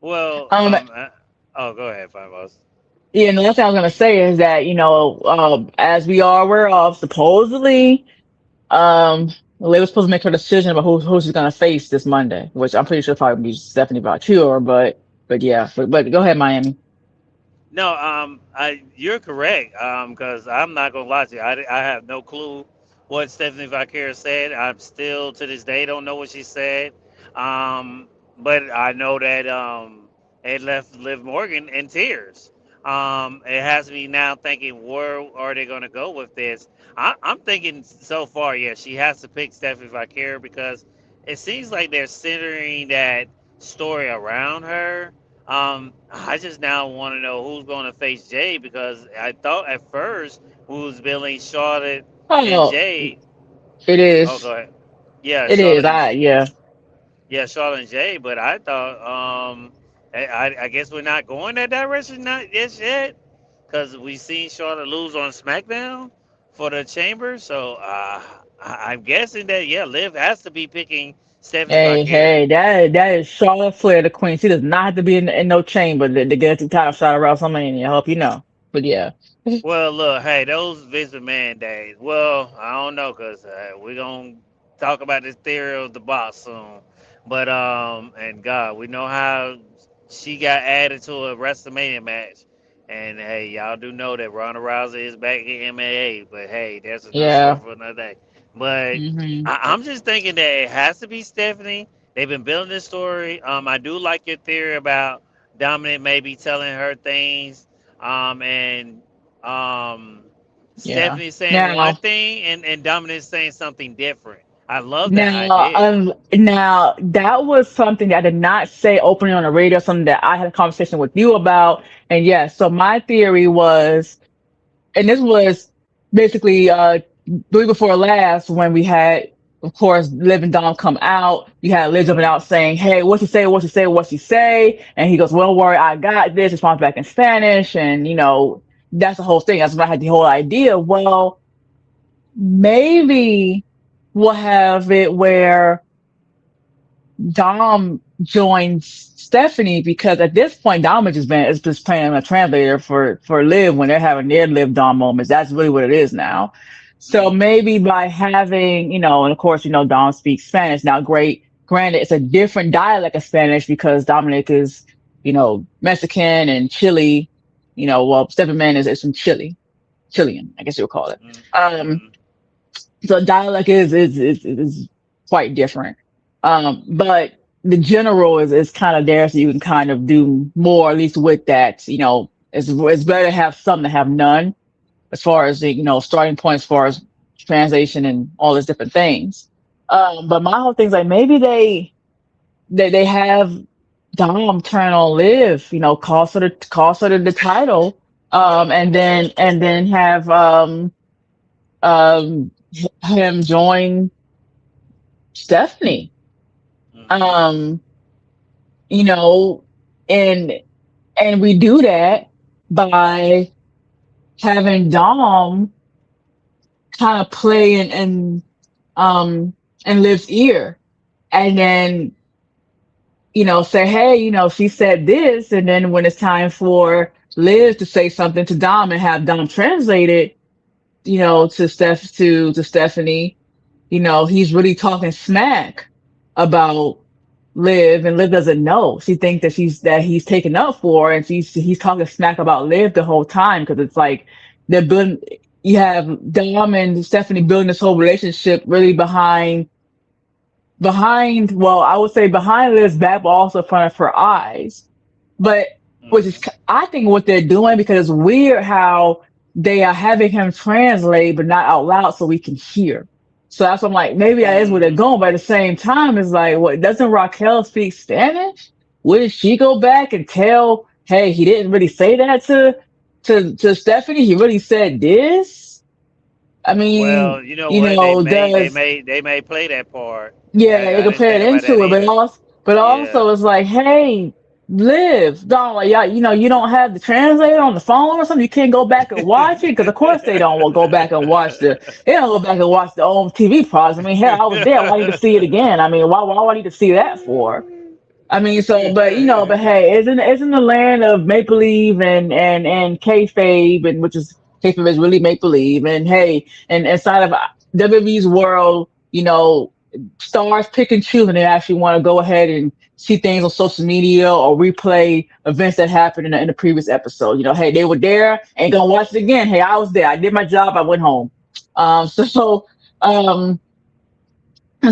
Well, Um, oh, go ahead, Five Boss. yeah, and the last thing I was gonna say is that as we are aware of, supposedly, Leigh was supposed to make her decision about who she's gonna face this Monday, which I'm pretty sure probably be Stephanie Valkyrie, but yeah, but go ahead, Miami. No, you're correct. Because I'm not gonna lie to you, I have no clue what Stephanie Valkyrie said. I'm still to this day don't know what she said. But I know that it left Liv Morgan in tears. It has me now thinking, where are they gonna go with this? I'm thinking so far, yeah, she has to pick Stephanie Valkyrie because it seems like they're centering that story around her. I just now want to know who's going to face Jade because I thought at first we was billing Charlotte and Oh, Jade. it Oh, go is. ahead. Yeah, It is. Charlotte and Yeah. yeah, Charlotte and Jade. But I thought, I guess we're not going that direction not just yet because we seen Charlotte lose on SmackDown for the Chamber. So I'm guessing that yeah, Liv has to be picking Stephanie Valkyrie. Hey, that is Charlotte Flair, the queen. She does not have to be in no chamber to get the title shot around somebody. I hope you know. But yeah. Well, look, hey, those Vince McMahon days. Well, I don't know, cause we're gonna talk about this theory of the box soon. But and God, we know how she got added to a WrestleMania match. And hey, y'all do know that Ronda Rousey is back in MMA. But hey, that's another story Yeah. for another day. But Hmm. I'm just thinking that it has to be Stephanie. They've been building this story. I do like your theory about Dominic maybe telling her things. And um, Yeah. Stephanie saying one Now, thing and Dominic saying something different. I love that now, idea. now that was something that I did not say openly on the radio. Something that I had a conversation with you about. And yes, so my theory was, and this was basically the week before last when we had, of course, Liv and Dom come out. You had Liv jumping Hmm. out saying, "Hey, what you say? What you say? What you say?" And he goes, "Well, don't worry, I got this." Responds back in Spanish, and that's the whole thing. That's when I had the whole idea. Well, maybe we'll have it where Dom joins Stephanie because at this point Dom is just playing a translator for Liv when they're having their Liv Dom moments. That's really what it is now. So Hmm. maybe by having, and of course, Dom speaks Spanish. Now, granted, it's a different dialect of Spanish because Dominic is, Mexican and Chile, well, Stephen Man is from Chilean, I guess you would call it. Um, Hmm. so dialect is quite different. But the general is kind of there, so you can kind of do more, at least with that. It's better to have some than have none, as far as the starting points, as far as translation and all these different things. But my whole thing's like maybe they have Dom turn on Liv, cost her the title, and then have him join Stephanie. Hmm. Um, you know, and and we do that by having Dom kind of play um in Liv's ear, and then say, hey, she said this, and then when it's time for Liv to say something to Dom and have Dom translate it, to Stephanie, he's really talking smack about Liv, and Liv doesn't know. She thinks that he's taken up for her, and he's talking smack about Liv the whole time because it's like they're building. You have Dom and Stephanie building this whole relationship really behind, well, I would say behind Liv's back, but also in front of her eyes. But which is, Hmm. I think, what they're doing, because it's weird how they are having him translate, but not out loud so we can hear. So that's what I'm like, maybe that is where they're Hmm. going. But at the same time, it's like, what, doesn't Raquel speak Spanish? Wouldn't she go back and tell, hey, he didn't really say that to Stephanie? He really said this. I mean, Well, you know what? does They may play that part. yeah, they I didn't compare think it about that into it, but either. also Yeah. it's like, hey, Liv, don't like, yeah, you don't have the translator on the phone or something. You can't go back and watch it because, of course, they don't will go back and they don't go back and watch the old TV products. I mean, hell, I was there. Why need to see it again? I mean, why would I need to see that for? I mean, so, but hey, isn't the land of make believe and kayfabe, and which is kayfabe is really make believe, and hey, and inside of WWE's world, stars pick and choose, and they actually want to go ahead and see things on social media or replay events that happened in the previous episode. Hey, they were there, ain't gonna watch it again. Hey, I was there, I did my job, I went home. So, um,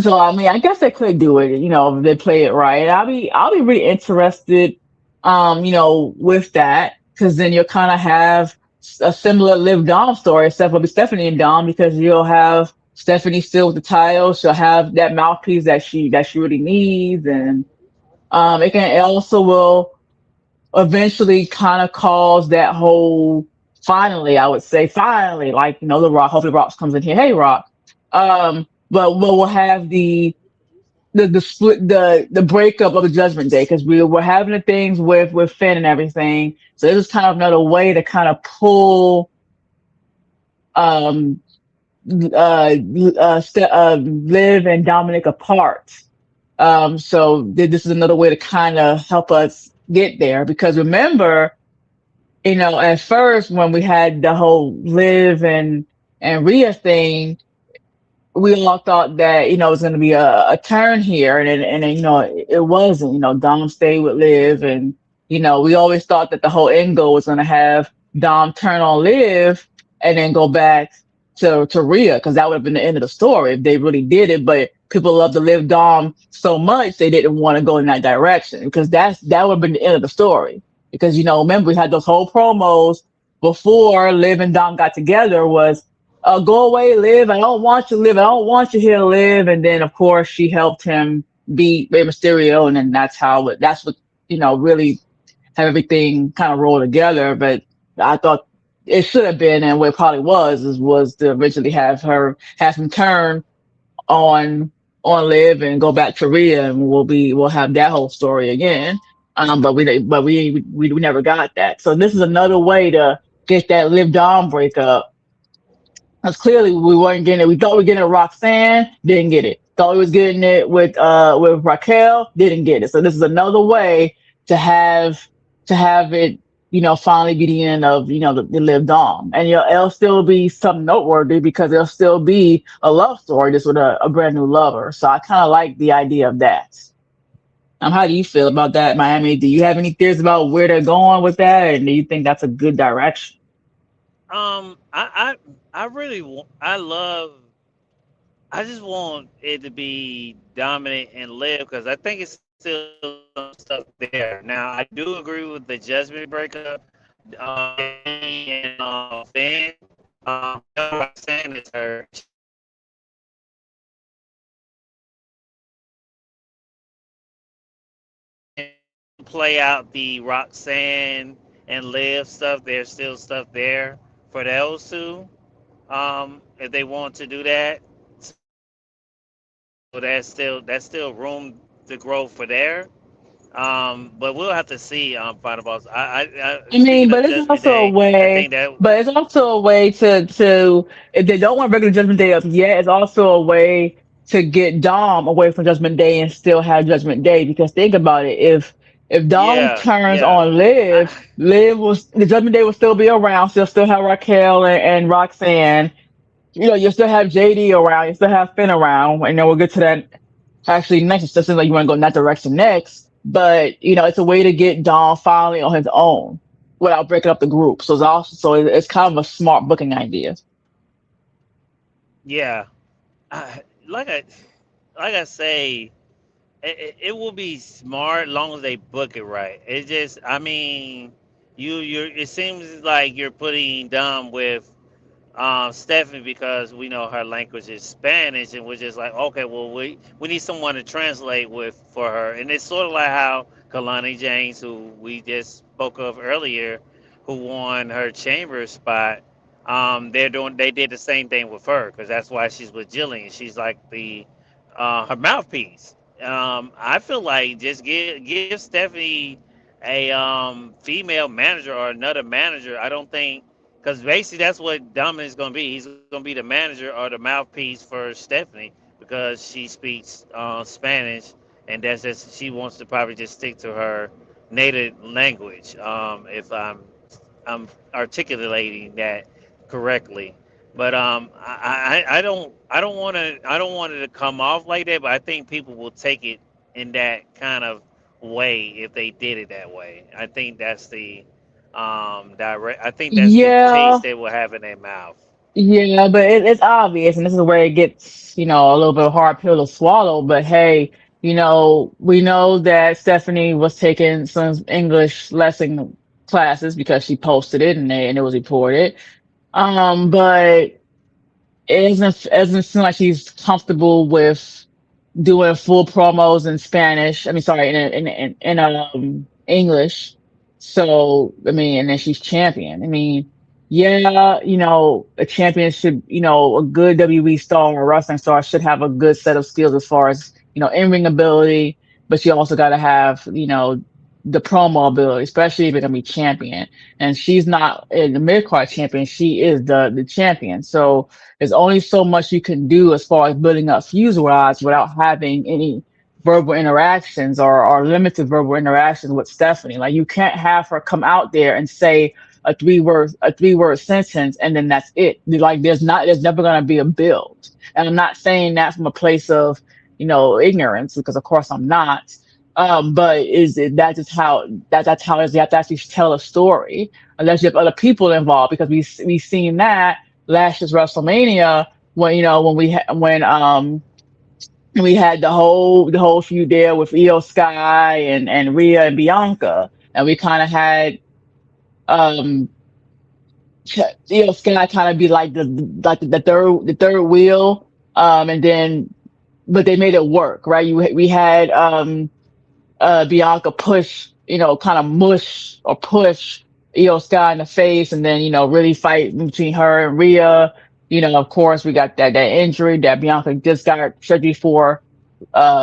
so I mean, I guess they could do it, if they play it right. I'll be really interested, with that, because then you'll kind of have a similar Liv Dom story, except it'll be Stephanie and Dom, because you'll have Stephanie still with the title. She'll have that mouthpiece that she really needs, and it also will eventually kind of cause that whole finally, I would say finally, like the Rock. Hopefully, Rock comes in here. Hey, Rock. But we'll have the split the breakup of the Judgment Day, because we were having the things with Finn and everything. So this is kind of another way to kind of pull um Liv and Dominic apart. So this is another way to kind of help us get there, because remember, at first when we had the whole Liv and Rhea thing, we all thought that it was going to be a turn here, and then, it wasn't. Dom stayed with Liv, and we always thought that the whole end goal was going to have Dom turn on Liv and then go back to Rhea, because that would have been the end of the story if they really did it. But people love to live Dom so much they didn't want to go in that direction, because that would have been the end of the story. Because remember, we had those whole promos before Liv and Dom got together, was go away, Liv. I don't want you, Liv. I don't want you here, Liv. And then, of course, she helped him beat Rey Mysterio, and then that's what really have everything kind of roll together. But I thought it should have been, and what it probably was to originally have him turn on Liv and go back to Rhea, and we'll have that whole story again. But we never got that. So this is another way to get that Liv Dom breakup, because clearly we weren't getting it. We thought we were getting it with Roxanne, didn't get it. Thought we was getting it with Raquel, didn't get it. So this is another way to have it, finally be the end of the Live Dom, and it'll still be something noteworthy, because it'll still be a love story just with a brand new lover. So I kind of like the idea of that. How do you feel about that, Miami? Do you have any theories about where they're going with that, and do you think that's a good direction? I really want. I love. I just want it to be dominant and live, because I think it's still some stuff there. Now I do agree with the Judgment breakup. Danny and Finn. You know what I'm saying is her. She was play out the Roxanne and Liv stuff. There's still stuff there for those two. If they want to do that, so that's still room to grow for there. But we'll have to see. Final boss. I mean, Speaking of but it's Judgment also a Day, I way, think that but it's also a way to if they don't want regular Judgment Day up yet, it's also a way to get Dom away from Judgment Day and still have Judgment Day. Because think about it, if Dom yeah, turns yeah. on I, Liv will the Judgment Day will still be around. Still have Raquel and Roxanne. You know, you'll still have JD around. You still have Finn around, and then we'll get to that actually next. It doesn't seem like you want to go in that direction next, but you know, it's a way to get Dom finally on his own without breaking up the group. So it's kind of a smart booking idea. yeah. I, like I like I say, it will be smart long as they book it right. It just, I mean, you it seems like you're putting Dom with Stephanie because we know her language is Spanish, and we're just like, okay, well, we need someone to translate with for her, and it's sort of like how Kalani James, who we just spoke of earlier, who won her chamber spot. They did the same thing with her because that's why she's with Jillian. She's like the her mouthpiece. I feel like just give Stephanie a female manager or another manager. I don't think because basically that's what Dominic's going to be. He's going to be the manager or the mouthpiece for Stephanie because she speaks Spanish, and that's just she wants to probably just stick to her native language. If I'm articulating that correctly. But I don't want it to come off like that. But I think people will take it in that kind of way if they did it that way. I think that's the direct. I think that's the Yeah, taste they will have in their mouth. yeah, but it's obvious, and this is where it gets, you know, a little bit hard pill to swallow. But hey, you know, we know that Stephanie was taking some English lesson classes because she posted it and it was reported. But it doesn't seem like she's comfortable with doing full promos in Spanish. I mean, sorry, in English. So I mean, and then she's champion. I mean, yeah, you know, a champion should, you know, a good WWE star or wrestling star should have a good set of skills as far as, you know, in ring ability, but you also got to have, you know, the promo ability, especially if you're gonna be champion. And she's not in the mid card champion; she is the champion. So there's only so much you can do as far as building up fuse rods without having any verbal interactions or limited verbal interactions with Stephanie. Like you can't have her come out there and say a 3 word sentence and then that's it. Like there's never gonna be a build. And I'm not saying that from a place of, you know, ignorance, because of course I'm not. But is it that just how that's how it is, you have to actually tell a story unless you have other people involved, because we seen that last year's WrestleMania when, you know, when we had the whole feud there with Io Sky and Rhea and Bianca, and we kind of had um Io Sky kind of be like the third wheel, and then but they made it work, right? We had Bianca push, you know, kind of mush or push Io Sky in the face, and then, you know, really fight between her and Rhea. You know, of course, we got that injury that Bianca just got surgery for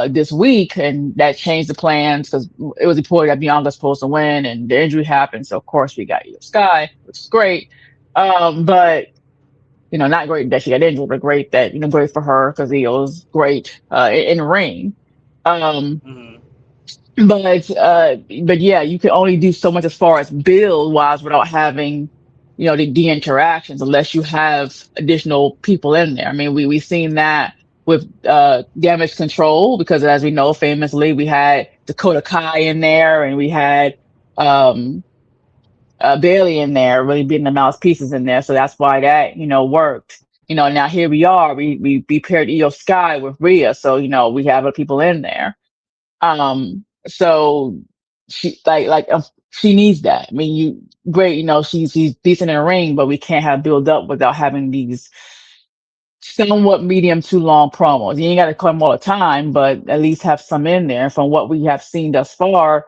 this week, and that changed the plans because it was reported that Bianca's supposed to win, and the injury happened. So of course, we got Io Sky, which is great. But you know, not great that she got injured, but great that, you know, great for her because Io's great in the ring. Um, Hmm. but yeah, you can only do so much as far as build wise without having, you know, the interactions unless you have additional people in there. I mean, we seen that with damage control, because as we know, famously we had Dakota Kai in there, and we had um Bailey in there really beating the mouthpieces in there. So that's why that, you know, worked. You know, now here we are, we paired Io Sky with Rhea, so you know we have other people in there. So she needs that. I mean, you great, you know, she's decent in the ring, but we can't have build up without having these somewhat medium to long promos. You ain't got to come all the time, but at least have some in there. From what we have seen thus far,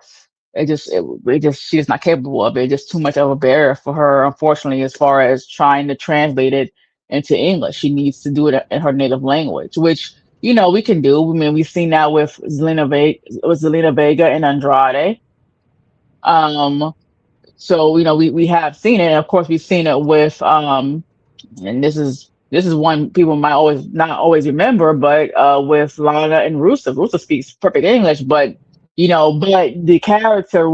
she's not capable of it. It's just too much of a barrier for her, unfortunately, as far as trying to translate it into English. She needs to do it in her native language, which, we can do. I mean, we've seen that with Zelina Vega and Andrade. Um, so, we have seen it. And of course, we've seen it with, and this is one people might always not always remember, but with Lana and Rusev. Rusev speaks perfect English, but the character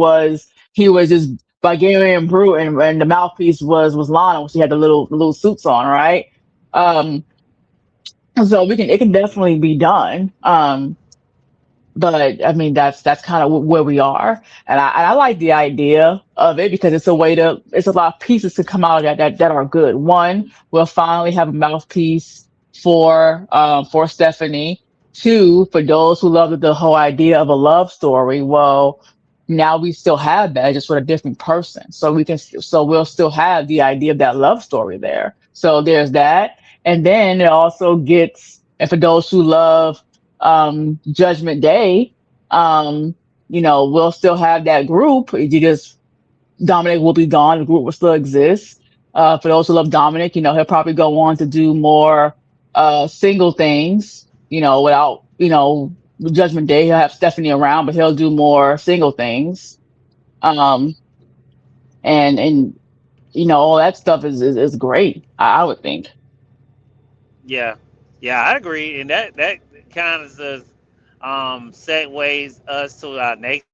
he was just Bulgarian brute, and the mouthpiece was Lana when she had the little suits on, right? Um, so it can definitely be done. But I mean, that's kind of where we are, and I like the idea of it because it's a lot of pieces to come out of that are good. One, we'll finally have a mouthpiece for Stephanie. Two, for those who love the whole idea of a love story, well, now we still have that just with a different person, so we'll still have the idea of that love story there. So there's that, and then it also gets, and for those who love Judgment Day, we'll still have that group. You just Dominic will be gone. The group will still exist. For those who love Dominic, he'll probably go on to do more single things. Without Judgment Day, he'll have Stephanie around, but he'll do more single things. Um, and all that stuff is great. I would think. Yeah, yeah, I agree, and that kind of segues us to our next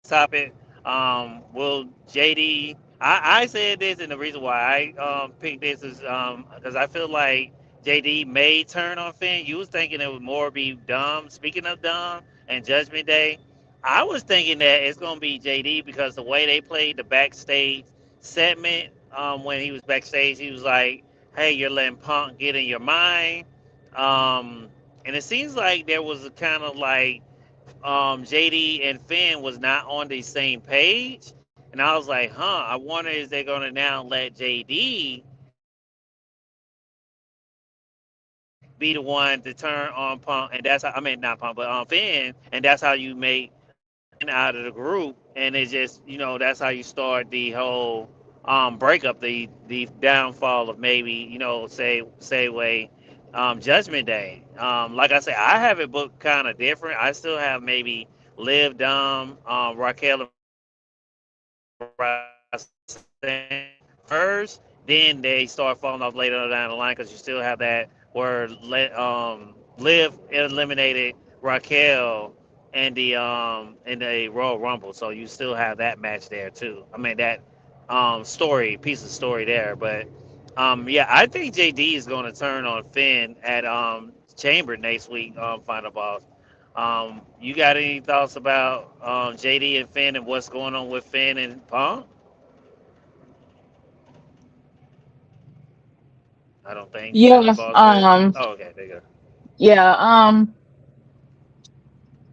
topic. Will JD? I said this, and the reason why I picked this is because I feel like JD may turn on Finn. You was thinking it would more be dumb. Speaking of dumb and Judgment Day, I was thinking that it's gonna be JD because the way they played the backstage segment, when he was backstage, he was like, "Hey, you're letting Punk get in your mind," and it seems like there was a kind of like JD and Finn was not on the same page, and I was like, "Huh? I wonder is they gonna now let JD be the one to turn on Punk, and that's how I mean not Punk, but Finn, and that's how you make Finn out of the group, and it's just that's how you start the whole breakup, the downfall of maybe say Judgment Day. Like I said, I have it booked kind of different. I still have maybe Liv, Dom, Raquel, and Rousey first. Then they start falling off later down the line because you still have that where Liv eliminated Raquel in the Royal Rumble. So you still have that match there too. I mean that story piece of story there. But yeah, I think JD is going to turn on Finn at Chamber next week. Final boss. You got any thoughts about JD and Finn and what's going on with Finn and Punk? I don't think Final Yeah. Boss there. Oh, okay, there you go. Yeah.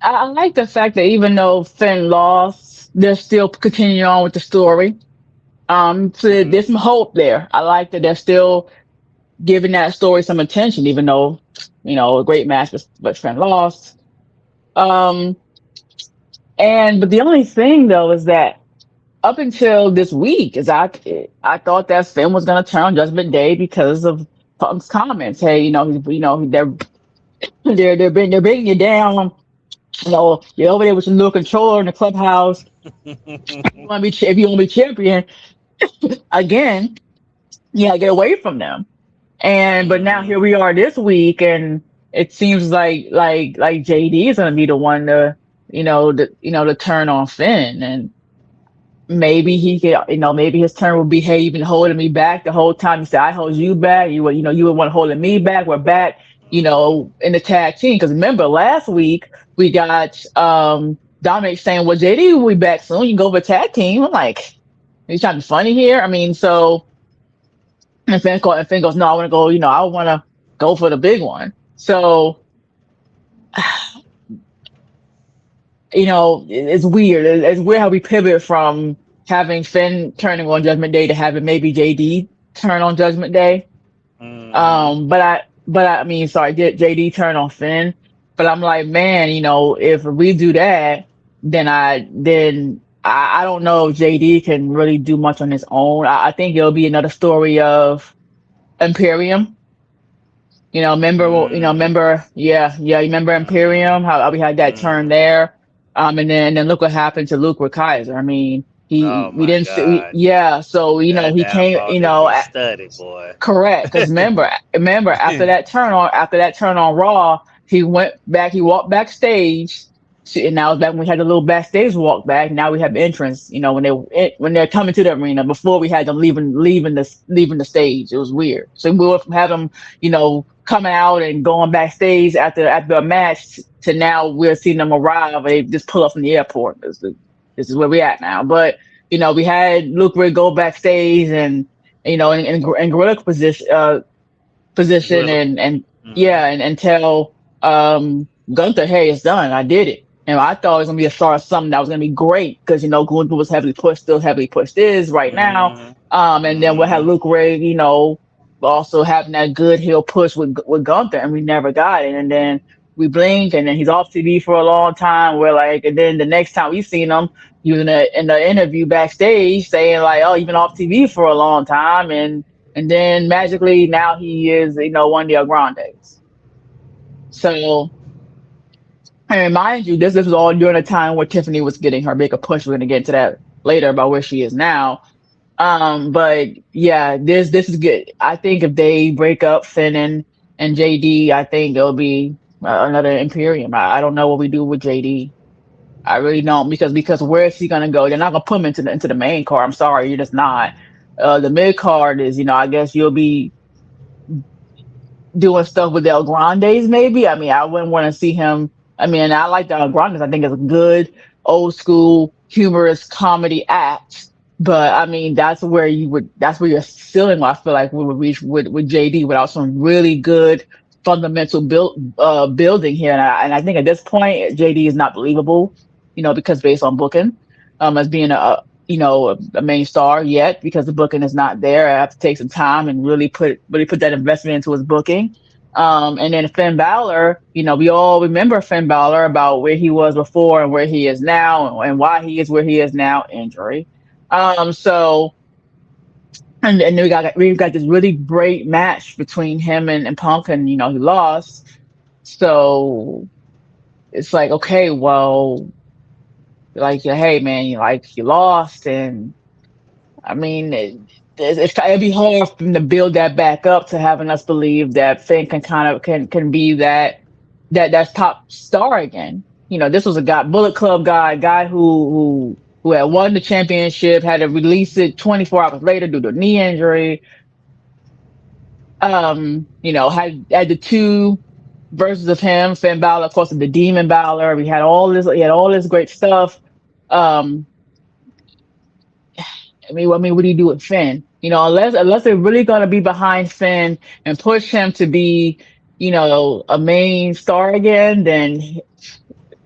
I like the fact that even though Finn lost, they're still continuing on with the story. So Hmm. there's some hope there. I like that they're still giving that story some attention, even though, a great match, but Finn lost. Um, but the only thing though is that up until this week, I thought that Finn was gonna turn on Judgment Day because of Punk's comments. Hey, they're bringing you down. You're over there with your little controller in the clubhouse. If you want to be champion again, yeah, get away from them. But now Hmm. here we are this week, and it seems like JD is gonna be the one to turn on Finn, and maybe he could, maybe his turn will be, hey, you've been holding me back the whole time. You said I hold you back. You were one holding me back. We're back, in the tag team. Because remember last week we got Dominic saying, "Well, JD will be back soon. You can go for a tag team." I'm like, are you trying to be funny here? I mean, so and Finn goes, "No, I want to go. I want to go for the big one." So it's weird. It's weird how we pivot from having Finn turning on Judgment Day to having maybe JD turn on Judgment Day. Hmm. I mean, sorry, JD turn on Finn. But I'm like, man, if we do that, I don't know if JD can really do much on his own. I think it'll be another story of Imperium. Mm, Yeah, you remember mm, Imperium? How we had that turn mm. there, and then look what happened to Luke with Kaiser. I mean, Oh we my didn't see, God. yeah. So That he came, downfall need to be studied, boy. correct. Because remember after that turn on Raw, he walked backstage. And now it's back when we had the little backstage walk back. Now we have entrance. When they're coming to the arena. Before we had them leaving the stage. It was weird. So we went from having them, coming out and going backstage after a match to now we're seeing them arrive. And they just pull up from the airport. This is where we at now. But we had Luke Ray go backstage and in gorilla position Gorilla. and Hmm. yeah, and tell Gunther, hey, it's done. I did it. And I thought it was gonna be a start of something that was gonna be great because Gunther was heavily pushed, still heavily pushed is right now. Hmm. And then we had Hmm. Luke Ray, also having that good heel push with Gunther, and we never got it. And then we blink, and then he's off TV for a long time. We're like, and then the next time we seen him, he was in the interview backstage saying like, "Oh, you've been off TV for a long time," and then magically now he is, one of the Grandes. So, and mind you, this was all during a time where Tiffany was getting her bigger push. We're gonna get into that later about where she is now. But yeah, this is good. I think if they break up Finn and JD, I think it'll be another Imperium. I don't know what we do with JD. I really don't because where is he gonna go? They're not gonna put him into the main card. I'm sorry, you're just not. The mid card is, I guess you'll be doing stuff with the El Grandes, maybe. I mean, I wouldn't want to see him. I mean, I like the El Grandes. I think it's a good old school humorous comedy act. But I mean, that's where your ceiling, I feel like, we would reach with JD without some really good fundamental building here. And I think at this point, JD is not believable, because based on booking, as being a main star yet, because the booking is not there. I have to take some time and really put that investment into his booking. And then Finn Balor, we all remember Finn Balor about where he was before and where he is now and why he is where he is now, injury. So and then we got this really great match between him and Punk, and he lost. So it's like, okay, well, like, hey man, you lost, and I mean, it'd be hard for them to build that back up to having us believe that Finn can kind of can be that's top star again. This was a guy, Bullet Club guy who had won the championship, had to release it 24 hours later due to a knee injury. Had the two versions of him, Finn Balor, of course, the Demon Balor. He had all this great stuff. Um, I mean, what do you do with Finn? Unless they're really gonna be behind Finn and push him to be, a main star again, then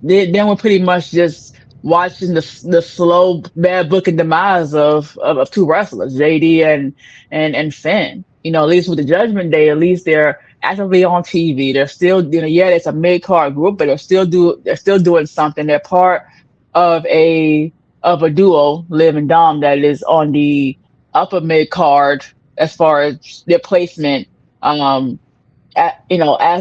we're pretty much just watching the slow bad book and demise of two wrestlers, JD and Finn. At least with the Judgment Day, at least they're actively on TV. They're still, yeah, it's a mid card group, but they're still doing something. They're part of a duo, Liv and Dom, that is on the upper mid card as far as their placement. As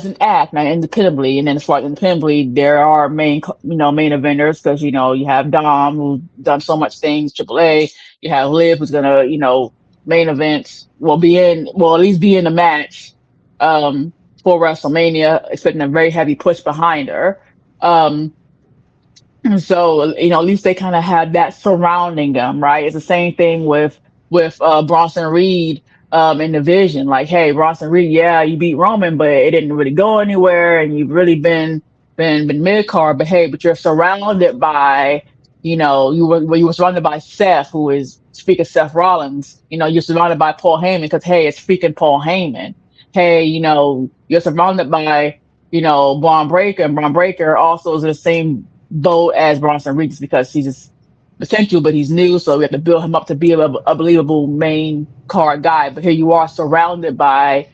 an act, not independently, and then as far as independently, there are main eventers because you have Dom who's done so much things, AAA. You have Liv who's gonna, main events, well at least be in the match, for WrestleMania, expecting a very heavy push behind her. Um, so, at least they kind of had that surrounding them, right? It's the same thing with Bronson Reed in the Vision. Like, hey, Bronson Reed, yeah, you beat Roman, but it didn't really go anywhere, and you've really been mid card. But hey, but you're surrounded by, you were surrounded by Seth, who is, speaking of Seth Rollins, you're surrounded by Paul Heyman because hey, it's freaking Paul Heyman. Hey, you're surrounded by Braun Breaker, and Braun Breaker also is in the same boat as Bronson Reed because he's just potential, but he's new, so we have to build him up to be a believable main card guy. But here you are surrounded by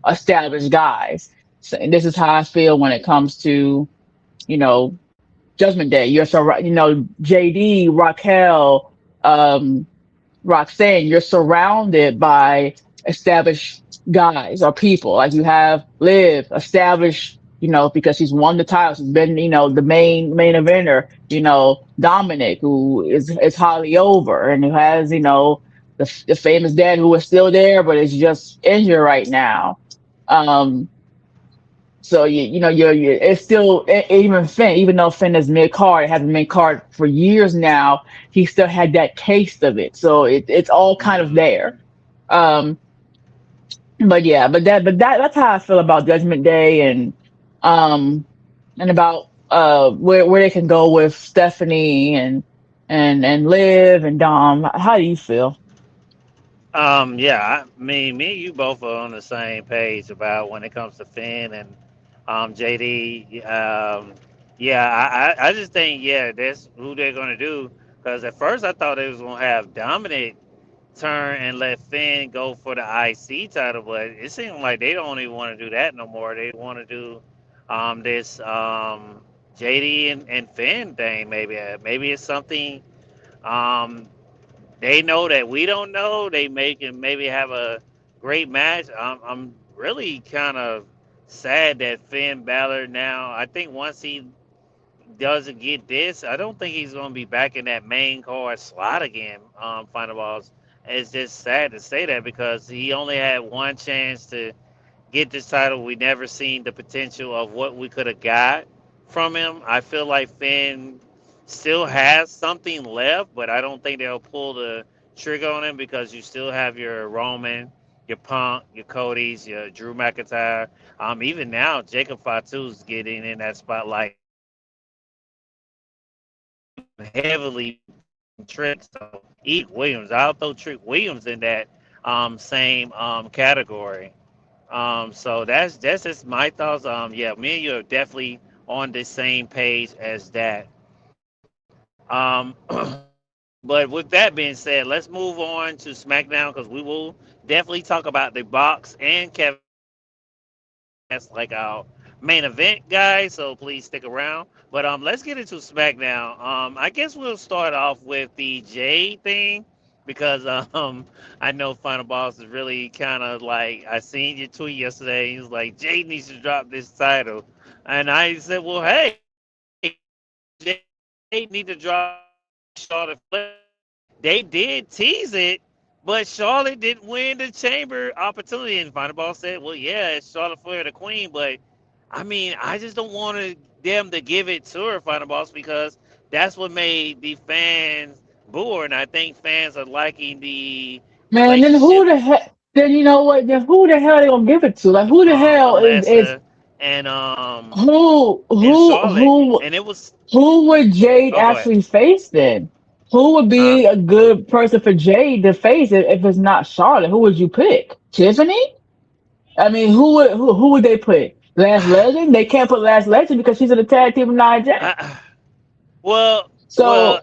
established guys. So, and this is how I feel when it comes to, you know, Judgment Day. JD, Raquel, um, Roxanne, you're surrounded by established guys or people. Like you have Liv, established, because she's won the titles. She's been, the main eventer. Dominic, who is highly over, and who has, the famous dad who is still there, but is just injured right now. Um, so it's still even Finn, even though Finn is mid card, has been mid card for years now, he still had that taste of it. So it's all kind of there. Mm-hmm. Um, but yeah, that's how I feel about Judgment Day, um and about where they can go with Stephanie and Liv and Dom. How do you feel? Yeah, me and you both are on the same page about when it comes to Finn and JD. Yeah, I just think that's who they're gonna do. Because at first I thought they was gonna have Dominic turn and let Finn go for the IC title, but it seems like they don't even want to do that no more. They want to do this JD and Finn thing. Maybe it's something um, they know that we don't know. They can maybe have a great match. I'm really kind of sad that Finn Balor now. I think once he doesn't get this, I don't think he's going to be back in that main card slot again. Final balls. It's just sad to say that because he only had one chance to get this title. We never seen the potential of what we could have got from him. I feel like Finn still has something left, but I don't think they'll pull the trigger on him because you still have your Roman, your Punk, your Cody's, your Drew McIntyre. Even now, Jacob Fatu's getting in that spotlight heavily beating Trick. So eat Williams. I'll throw Trick Williams in that same category. So that's just my thoughts. Yeah, me and you are definitely on the same page as that. But with that being said, let's move on to SmackDown because we will definitely talk about the Box and Kevin that's like our main event, guys. So please stick around. But let's get into SmackDown. I guess we'll start off with the Jade thing because I know Final Boss is really kind of like I seen your tweet yesterday. He was like Jade needs to drop this title, and I said, well, hey, Jade need to drop Charlotte Flair. They did tease it, but Charlotte didn't win the chamber opportunity. And Final Ball said, well, yeah, it's Charlotte Flair, the queen, but I mean, I just don't want them to give it to her, Final Boss, because that's what made the fans boo her. And I think fans are liking the Man, then who relationship the heck? Then you know what? Then who the hell they gonna give it to? Like who the hell is Alexa and and who Charlotte. who And it was who would Jade oh, go ahead, actually face then? Who would huh? be a good person for Jade to face it if it's not Charlotte? Who would you pick? Tiffany? I mean, who would they put? Last Legend? They can't put Last Legend because she's in the tag team with Nia Jax. I, So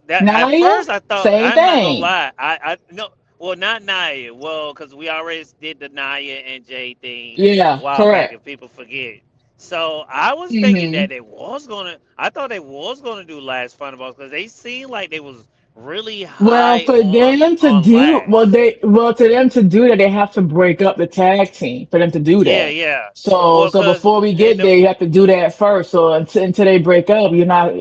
that at Nia, first I thought same I'm not gonna thing. lie. I no, well, not Naya. Well, because we already did the Naya and Jay thing a Yeah, while back, correct. and people forget. So I was thinking Hmm. that they was gonna. I thought they was gonna do Last Final Boss because they seemed like they was really Well, high for them to on do Last. to them to do that, they have to break up the tag team for them to do Yeah, that. yeah. So Well, so cause before we and get there, you have to do that first. So until they break up, you're not,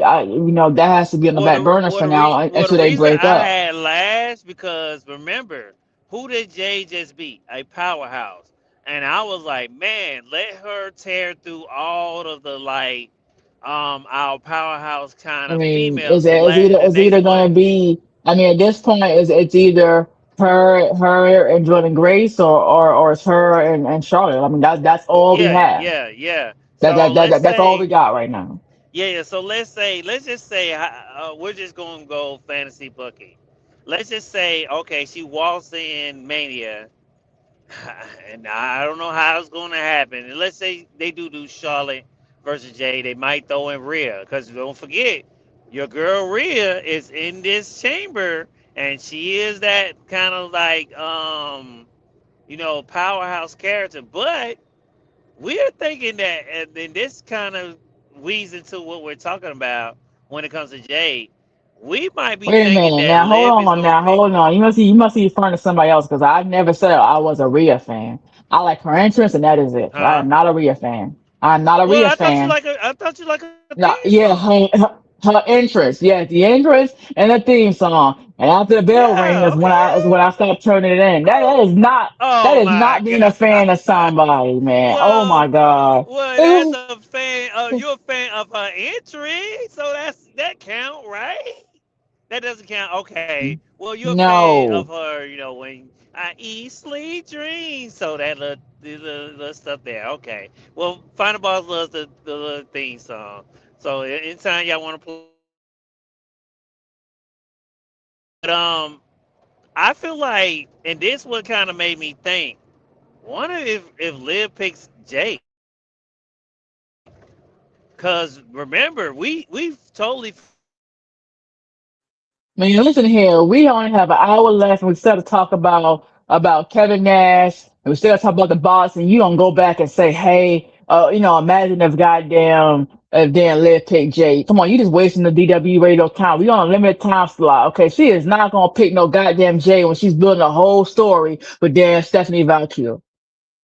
that has to be on the back burner for now the until they reason break I up. had last because remember who did Jay just beat? A powerhouse, and I was like, man, let her tear through all of the like our powerhouse kind I of mean, females. So the it's next either one, gonna be. I mean, at this point, it's either her and Jordan Grace or it's her and Charlotte. I mean, that's all we have. yeah. So let's That's all we say got right now. yeah. So let's just say we're just gonna go fantasy booking. Let's just say okay, she walks in Mania and I don't know how it's going to happen. And let's say they do Charlotte versus Jay, they might throw in Rhea because don't forget your girl Rhea is in this chamber and she is that kind of like powerhouse character. But we're thinking that and then this kind of weaves into what we're talking about when it comes to Jade, we might be Wait a thinking minute. that Now hold Liv is on. gonna Now be, hold on. You must be referring to somebody else because I never said I was a Rhea fan. I like her entrance and that is it. I huh? am not a Rhea fan. I'm not a Well, Rhea fan. I thought you like a theme No, song. yeah, her entrance. Yeah, the entrance and the theme song. And after the bell ring Yeah, is when I okay. stopped turning it in. That Oh is my not being a god. fan of somebody, man. Oh my Well, God. well, It that's was- a fan. You're a fan of her entry, so that count, right? That doesn't count. Okay. Well, you're a fan of no. her. When I eat, sleep, dream. So that little stuff there. Okay. Well, Final Boss loves the little theme song. So anytime y'all want to play it, but I feel like, and this what kind of made me think. Wonder if Liv picks Jake, cause remember we've totally forgot about Jade. Man, listen here. We only have an hour left, and we still have to talk about Kevin Nash, and we still have to talk about the boss. And you don't go back and say, "Hey, imagine if Dan Liv picked Jay." Come on, you just wasting the DW radio time. We on a limited time slot. Okay, she is not gonna pick no goddamn Jay when she's building a whole story with Dan Stephanie Valkyrie.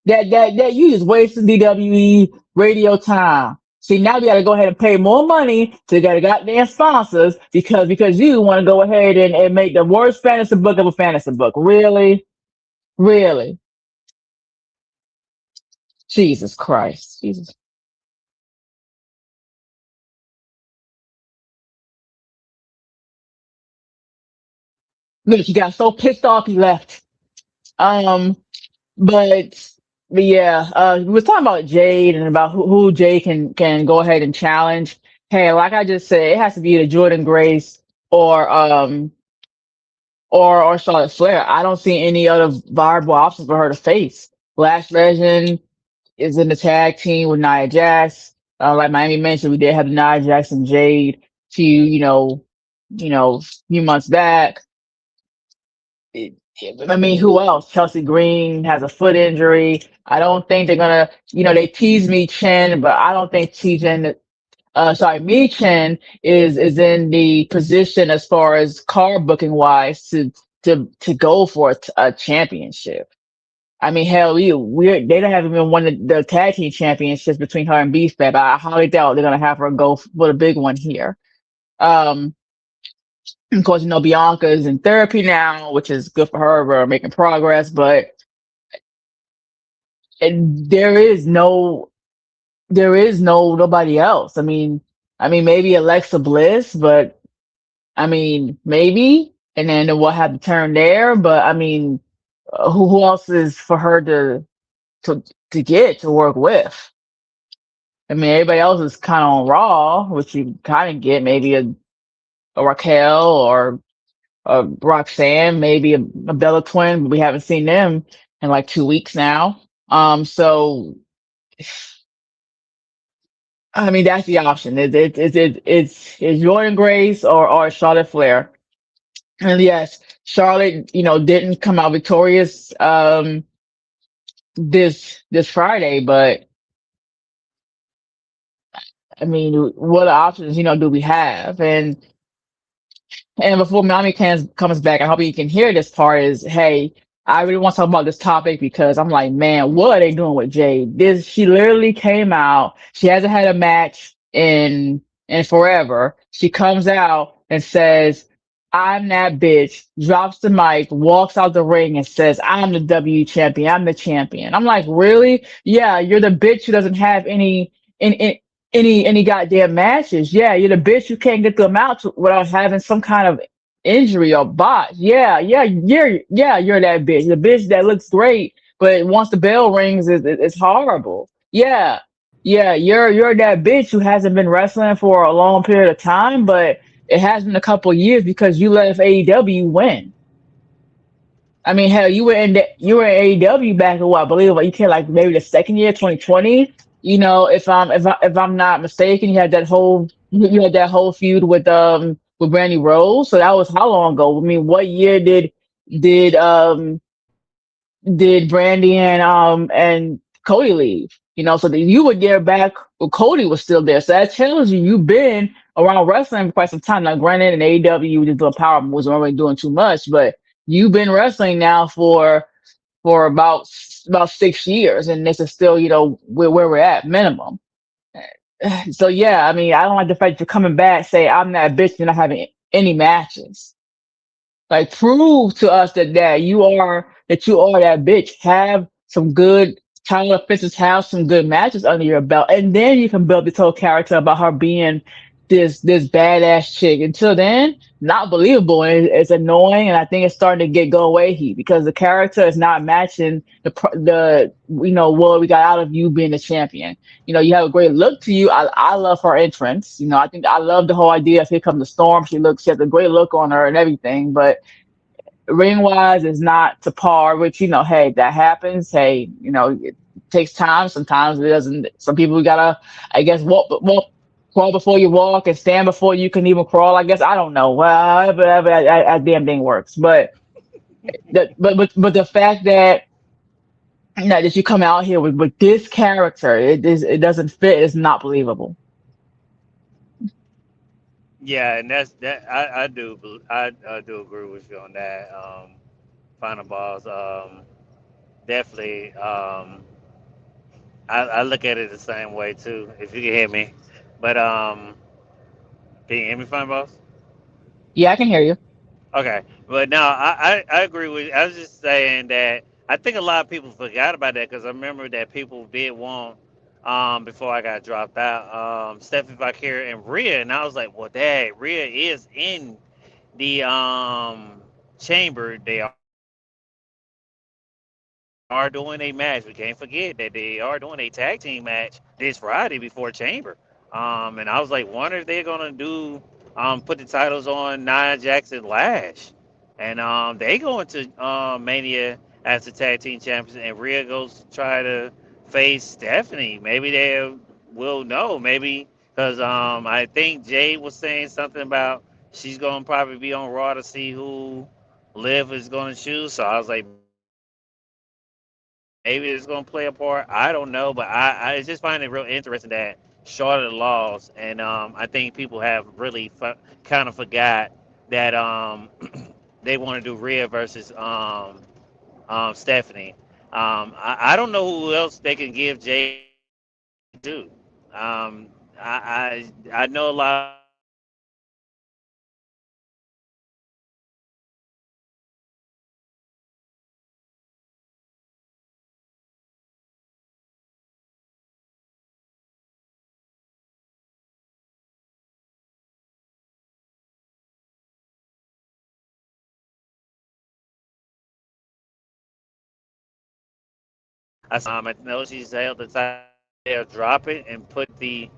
That you just wasting DWE radio time. See, now we got to go ahead and pay more money to get a goddamn sponsors because you want to go ahead and make the worst fantasy book of a fantasy book. Really, really, Jesus Christ, Jesus. Look, you got so pissed off he left. Um, but but yeah, we was talking about Jade and about who Jade can go ahead and challenge. Hey, like I just said, it has to be either Jordan Grace or or Charlotte Flair. I don't see any other viable options for her to face. Last Legend is in the tag team with Nia Jax. Like Miami mentioned, we did have the Nia Jax and Jade few, few months back. It- I mean, who else? Chelsea Green has a foot injury. I don't think they're gonna, they tease me Chin, but I don't think Chin, Mi Chen is in the position as far as car booking wise to go for a championship. I mean, hell, they don't have even won the tag team championships between her and Beef Fab. I highly doubt they're gonna have her go for the big one here. Um, of course, Bianca's in therapy now, which is good for her. We're making progress, but there is nobody else. I mean, maybe Alexa Bliss, but I mean, maybe, and then we'll have to turn there. But I mean, who else is for her to get to work with? I mean, everybody else is kind of on Raw, which you kind of get maybe a Raquel or a Roxanne, maybe a Bella Twin, but we haven't seen them in like 2 weeks now. So I mean, that's the option. It's Jordan Grace or Charlotte Flair. And yes, Charlotte, didn't come out victorious this Friday, but I mean, what options, do we have? And before Miami comes back, I hope you can hear this part is, hey, I really want to talk about this topic because I'm like, man, what are they doing with Jade? She literally came out. She hasn't had a match in forever. She comes out and says, I'm that bitch, drops the mic, walks out the ring and says, I'm the W champion. I'm the champion. I'm like, really? Yeah, you're the bitch who doesn't have any goddamn matches. Yeah, you're the bitch who can't get them out without having some kind of injury or bot. Yeah, you're that bitch. The bitch that looks great, but once the bell rings, it's horrible. Yeah, you're that bitch who hasn't been wrestling for a long period of time, but it has been a couple of years because you left AEW when. I mean, hell, you were in AEW back in what I believe like you came like maybe the second year, 2020. If I'm not mistaken, you had that whole feud with Brandy Rose. So that was how long ago? I mean, what year did Brandy and Cody leave? So that you were there back when Cody was still there. So that tells you you've been around wrestling for quite some time. Now, granted, in AEW, just doing power moves, weren't really doing too much, but you've been wrestling now for about 6 years, and this is still, where we're at minimum. So yeah, I mean, I don't like the fact you're coming back, say I'm that bitch, you're not having any matches. Like, prove to us that you are that bitch. Have some good title defenses, have some good matches under your belt, and then you can build this whole character about her being this badass chick. Until then, not believable, and it's annoying, and I think it's starting to get go away heat because the character is not matching what we got out of you being the champion. You have a great look to you. I love her entrance. I think I love the whole idea of here comes the storm. She has a great look on her and everything, but ring wise is not to par, which, hey, that happens. Hey, it takes time. Sometimes it doesn't. Some people gotta, I guess, walk, crawl before you walk and stand before you can even crawl. I guess, I don't know. Well, however that damn thing works. But the fact that that you come out here with this character, it doesn't fit. It's not believable. Yeah, and that's that. I do agree with you on that. Final balls. Definitely. I look at it the same way too. If you can hear me, but can you hear me, Final balls? Yeah, I can hear you. Okay, but no, I agree with you. I was just saying that I think a lot of people forgot about that because I remember that people did want, before I got dropped out, Stephanie Vakir and Rhea, and I was like, well, dang, Rhea is in the chamber. They are doing a match. We can't forget that they are doing a tag team match this Friday before Chamber. And I was like, wonder if they're gonna put the titles on Nia Jackson Lash. And they go into Mania as the tag team champions, and Rhea goes to try to face Stephanie. Maybe they will know. Maybe because I think Jade was saying something about she's gonna probably be on Raw to see who Liv is gonna choose. So I was like, maybe it's gonna play a part. I don't know, but I just find it real interesting that Charlotte lost, and I think people have really kind of forgot that they want to do Rhea versus Stephanie. I don't know who else they can give Jade to do. I know a lot of people are saying I know she's held the title. Maybe they'll drop it and put the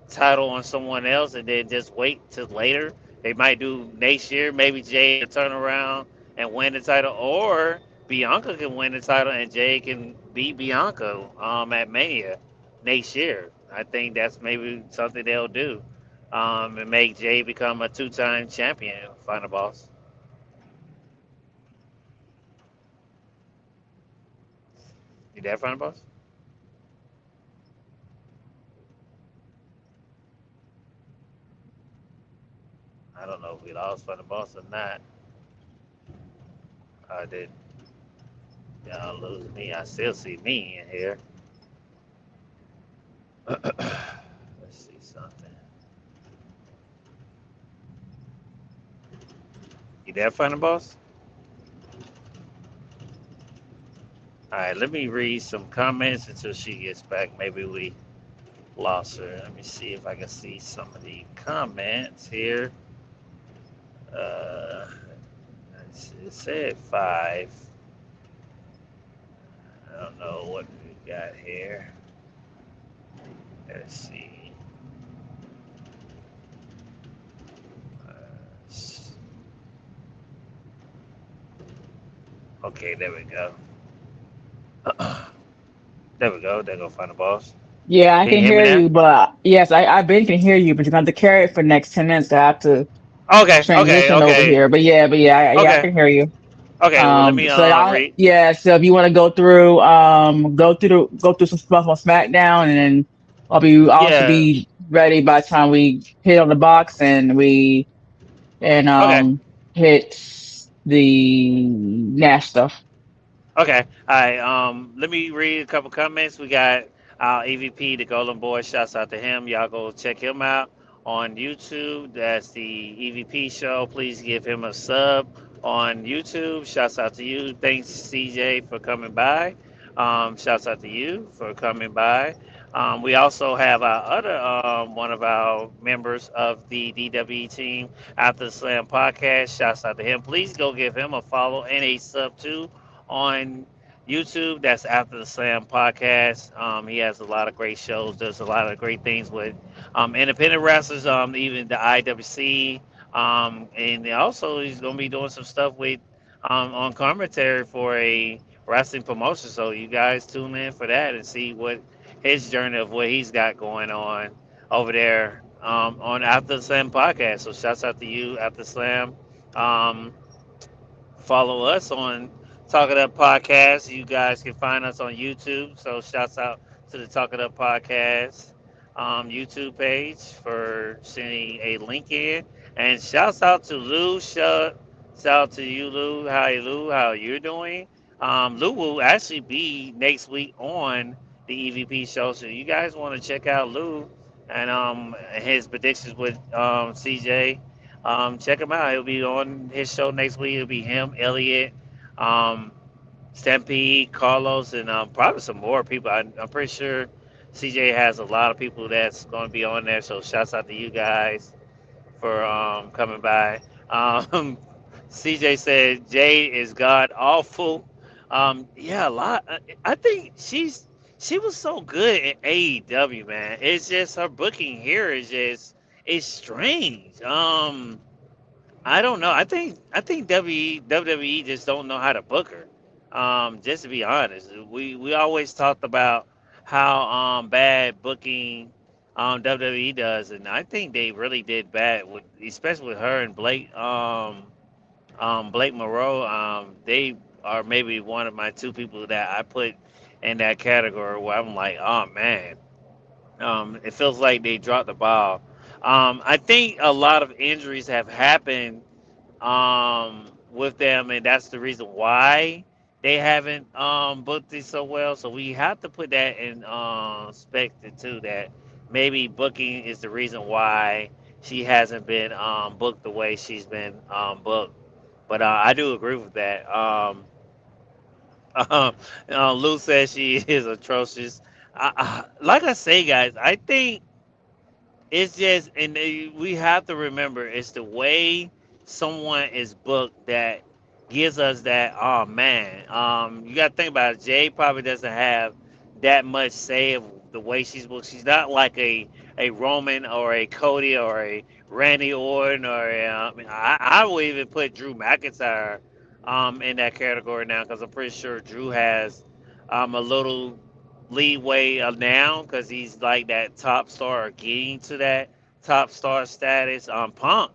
title on someone else, and then just wait till later. They might do next year. Maybe Jade can turn around and win the title, or Bianca can win the title and Jade can beat Bianca at Mania next year. I think that's maybe something they'll do, and make Jade become a two-time champion. Final boss. You there, final boss? I don't know if we lost final boss or not. Did y'all lose me? I still see me in here. Let's see something. You there, final boss? All right, let me read some comments until she gets back. Maybe we lost her. Let me see if I can see some of the comments here. Uh, it said five. I don't know what we got here. Let's see. Uh, okay, there we go. There we go. There go final boss. Yeah, I Can you can hear me hear now? you, but yes, I been can hear you, but you're going to carry it for the next 10 minutes. I have to Okay, okay, transition over okay, here. But yeah, I okay. can hear you. Okay, well let me So I read. yeah, so if you want to go through some stuff on SmackDown, and then I'll also Yeah. be ready by the time we hit on the box and we and Okay. hit the Nash stuff. Okay. All right. Let me read a couple comments. We got our EVP, the Golden Boy. Shouts out to him. Y'all go check him out on YouTube. That's the EVP show. Please give him a sub on YouTube. Shouts out to you. Thanks, CJ, for coming by. Shouts out to you for coming by. We also have our other one of our members of the DWE team, After the Slam podcast. Shouts out to him. Please go give him a follow and a sub too on YouTube. That's After the Slam podcast. He has a lot of great shows. Does a lot of great things with independent wrestlers. Even the IWC. And also he's gonna be doing some stuff with on commentary for a wrestling promotion. So you guys tune in for that and see what his journey of what he's got going on over there on After the Slam podcast. So shouts out to you, After Slam. Um, Follow us on Talk It Up Podcast. You guys can find us on YouTube. So shouts out to the Talk It Up Podcast YouTube page for sending a link in. And shouts out to Lou. Shout out to you, Lou. Hi, Lou. How you doing? Lou will actually be next week on the EVP show. So you guys want to check out Lou and his predictions with CJ. Check him out. He'll be on his show next week. It'll be him, Elliot, um, Stampede, Carlos, and probably some more people. I'm pretty sure CJ has a lot of people that's going to be on there. So shouts out to you guys for coming by. Um, CJ said Jade is god awful. Yeah, a lot. I think she was so good in AEW, man. It's just her booking here is just it's strange. I don't know. I think WWE just don't know how to book her. Just to be honest, we always talked about how bad booking WWE does, and I think they really did bad with, especially with her and Blake Moreau. They are maybe one of my two people that I put in that category where I'm like, oh man, it feels like they dropped the ball. I think a lot of injuries have happened with them, and that's the reason why they haven't booked it so well. So we have to put that in perspective too. That maybe booking is the reason why she hasn't been booked the way she's been booked. But I do agree with that. Lou says she is atrocious. Like I say, guys, I think it's just, and we have to remember, it's the way someone is booked that gives us that. Oh man, you got to think about it. Jay probably doesn't have that much say of the way she's booked. She's not like a Roman or a Cody or a Randy Orton or I mean, I will even put Drew McIntyre in that category now because I'm pretty sure Drew has a little leeway now because he's like that top star or getting to that top star status. Punk,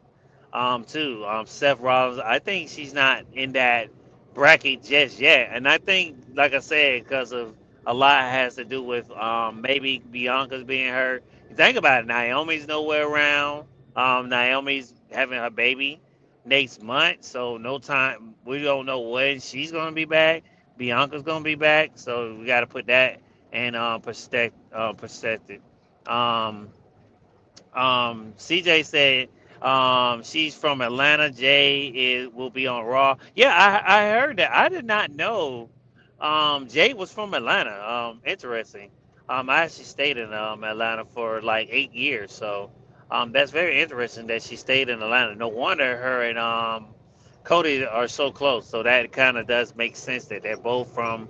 too. Seth Rollins. I think she's not in that bracket just yet, and I think, like I said, because of a lot has to do with maybe Bianca's being hurt. Think about it. Naomi's nowhere around. Naomi's having her baby next month, so no time. We don't know when she's gonna be back. Bianca's gonna be back, so we got to put that and perspective. Um, CJ said she's from Atlanta. Jay will be on Raw. Yeah, I heard that. I did not know Jay was from Atlanta. Interesting. I actually stayed in Atlanta for like 8 years, so that's very interesting that she stayed in Atlanta. No wonder her and Cody are so close. So that kind of does make sense that they're both from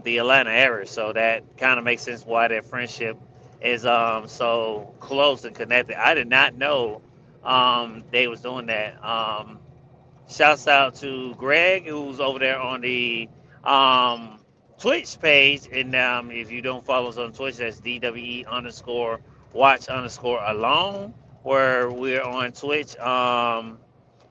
the Atlanta area. So that kind of makes sense why their friendship is so close and connected. I did not know they was doing that. Shouts out to Greg who's over there on the um, Twitch page, and if you don't follow us on Twitch, that's DWE underscore watch underscore alone, where we're on Twitch.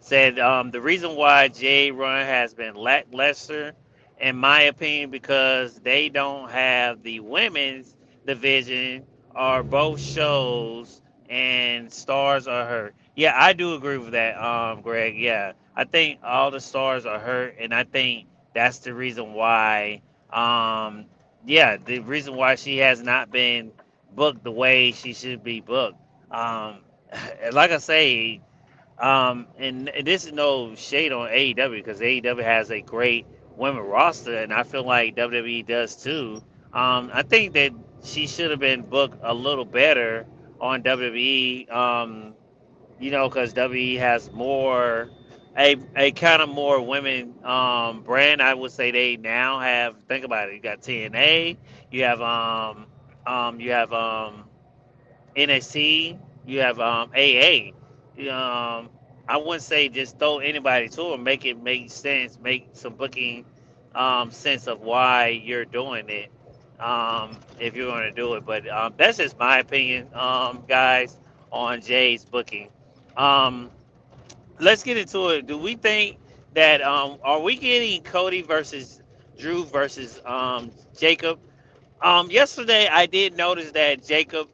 said the reason why J Run has been lackluster, in my opinion, because they don't have the women's division or both shows and stars are hurt. Yeah, I do agree with that, Greg. Yeah, I think all the stars are hurt, and I think that's the reason why. Um, yeah, the reason why she has not been booked the way she should be booked. Um, like I say, and this is no shade on AEW because AEW has a great women roster, and I feel like WWE does too. I think that she should have been booked a little better on WWE. Because WWE has more, a kind of more women brand. I would say they now have. Think about it. You got TNA. You have you have NXT, you have AA. I wouldn't say just throw anybody to them. Make it make sense. Make some booking sense of why you're doing it. If you're going to do it, but that's just my opinion, guys, on Jay's booking. Um, let's get into it. Do we think that are we getting Cody versus Drew versus Jacob? Yesterday I did notice that Jacob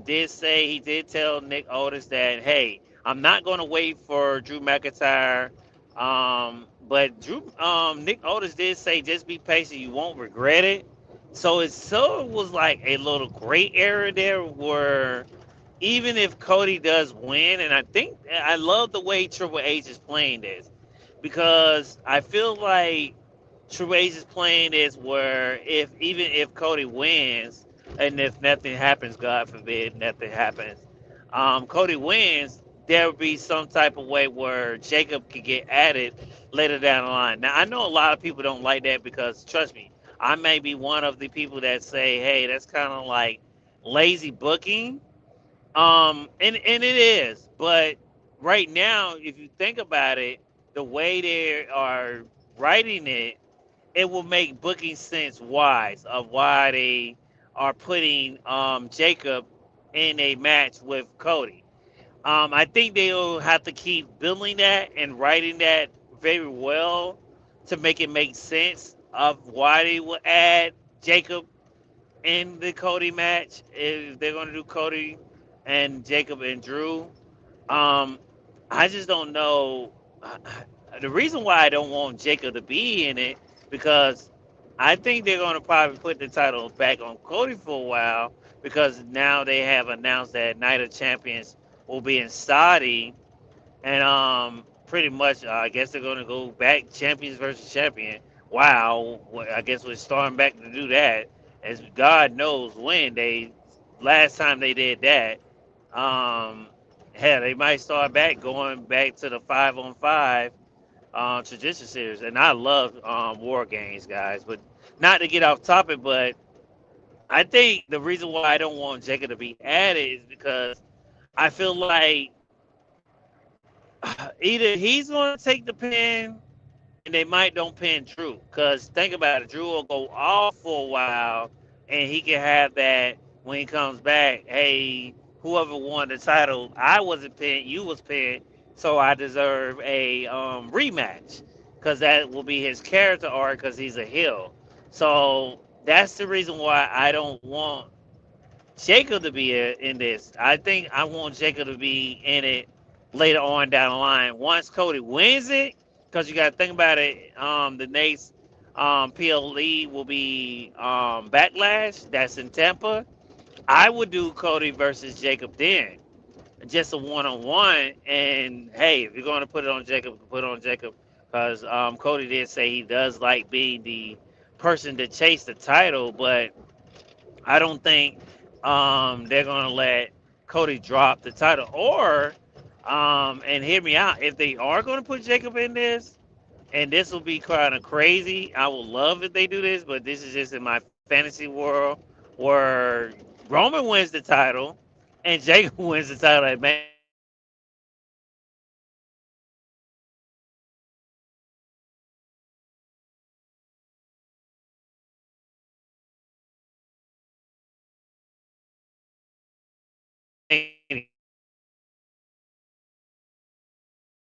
did say he did tell Nick Otis that hey, I'm not going to wait for Drew McIntyre. But Nick Otis did say just be patient, you won't regret it. So it sort of was like a little gray area there where even if Cody does win, and I think I love the way Triple H is playing this because I feel like Triple H is playing this where if even if Cody wins and if nothing happens, God forbid nothing happens, Cody wins, there will be some type of way where Jacob could get added later down the line. Now I know a lot of people don't like that because trust me, I may be one of the people that say, hey, that's kind of like lazy booking. And it is, but right now, if you think about it, the way they are writing it, it will make booking sense wise of why they are putting Jacob in a match with Cody. I think they'll have to keep building that and writing that very well to make it make sense of why they will add Jacob in the Cody match if they're going to do Cody and Jacob and Drew. Um, I just don't know. The reason why I don't want Jacob to be in it because I think they're going to probably put the title back on Cody for a while because now they have announced that Night of Champions will be in Saudi and pretty much I guess they're going to go back champions versus champion. Wow, well, I guess we're starting back to do that as God knows when they last time they did that. Um, Hell, they might start back going back to the 5-on-5 tradition series, and I love war games, guys. But not to get off topic, but I think the reason why I don't want Jacob to be added is because I feel like either he's going to take the pin and they might don't pin Drew. Because think about it, Drew will go off for a while, and he can have that when he comes back. Hey, whoever won the title, I wasn't pinned, you was pinned, so I deserve a rematch. Because that will be his character arc. Because he's a heel. So that's the reason why I don't want Jacob to be in this. I think I want Jacob to be in it later on down the line. Once Cody wins it, because you got to think about it. The next PLE will be Backlash. That's in Tampa. I would do Cody versus Jacob then, just a one-on-one. And hey, if you're going to put it on Jacob, put it on Jacob, because Cody did say he does like being the person to chase the title, but I don't think they're gonna let Cody drop the title. Or, and hear me out, if they are gonna put Jacob in this, and this will be kind of crazy. I would love if they do this, but this is just in my fantasy world where Roman wins the title and Jacob wins the title at Mania. And then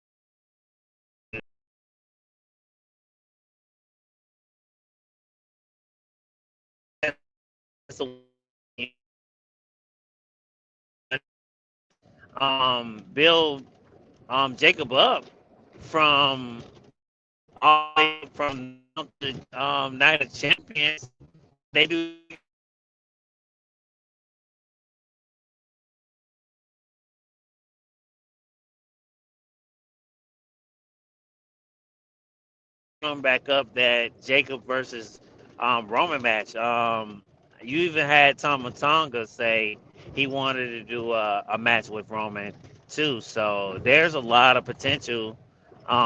Cody build Jacob up from all the way from now to Night of Champions. They do come back up that Jacob versus Roman match. You even had Tom Matonga say he wanted to do a match with Roman too. So there's a lot of potential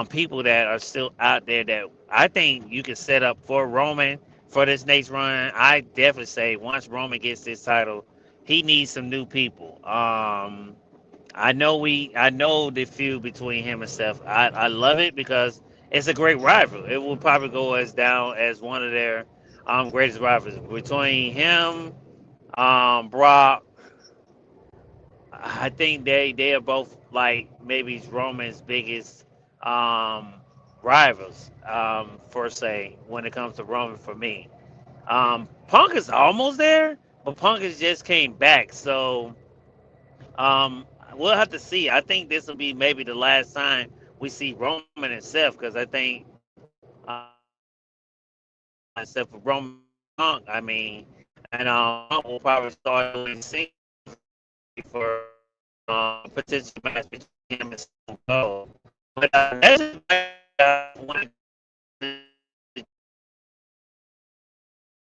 people that are still out there that I think you can set up for Roman for this next run. I definitely say once Roman gets this title, he needs some new people. I know the feud between him and Steph. I love it because it's a great rival. It will probably go as down as one of their greatest rivals between him, Brock. I think they are both like maybe Roman's biggest um, rivals for say when it comes to Roman for me. Punk is almost there, but Punk has just came back, so we'll have to see. I think this will be maybe the last time we see Roman himself because I think except for Roman Punk, I mean, and Punk will probably start doing singles for potential match between him and Stone Cold. But that's just when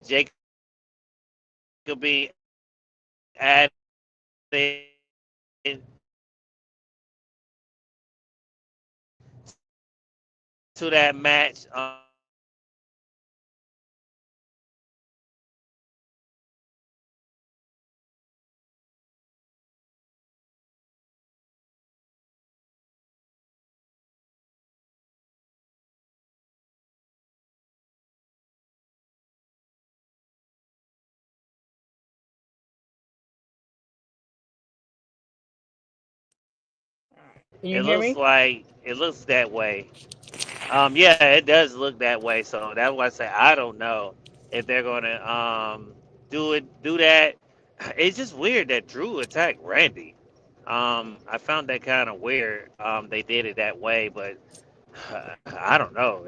Jacob be added to that match. Can you It hear looks me? like it looks that way. Yeah, it does look that way. So that's why I say I don't know if they're gonna do that. It's just weird that Drew attacked Randy. I found that kind of weird. They did it that way, but I don't know.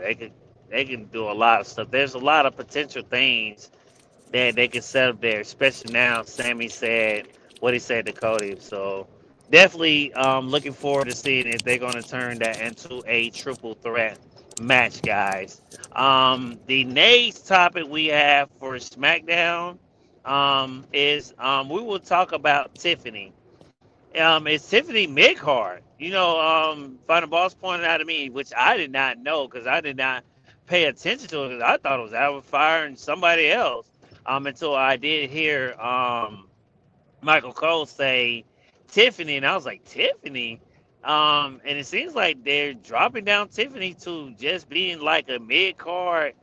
They can do a lot of stuff. There's a lot of potential things that they can set up there, especially now. Sammy said what he said to Cody, so definitely looking forward to seeing if they're going to turn that into a triple threat match, guys. The next topic we have for SmackDown is we will talk about Tiffany. It's Tiffany mid card. Final Boss pointed out to me, which I did not know because I did not pay attention to it because I thought it was Alpha Fire and somebody else. Until I did hear Michael Cole say Tiffany, and I was like Tiffany. And it seems like they're dropping down Tiffany to just being like a mid card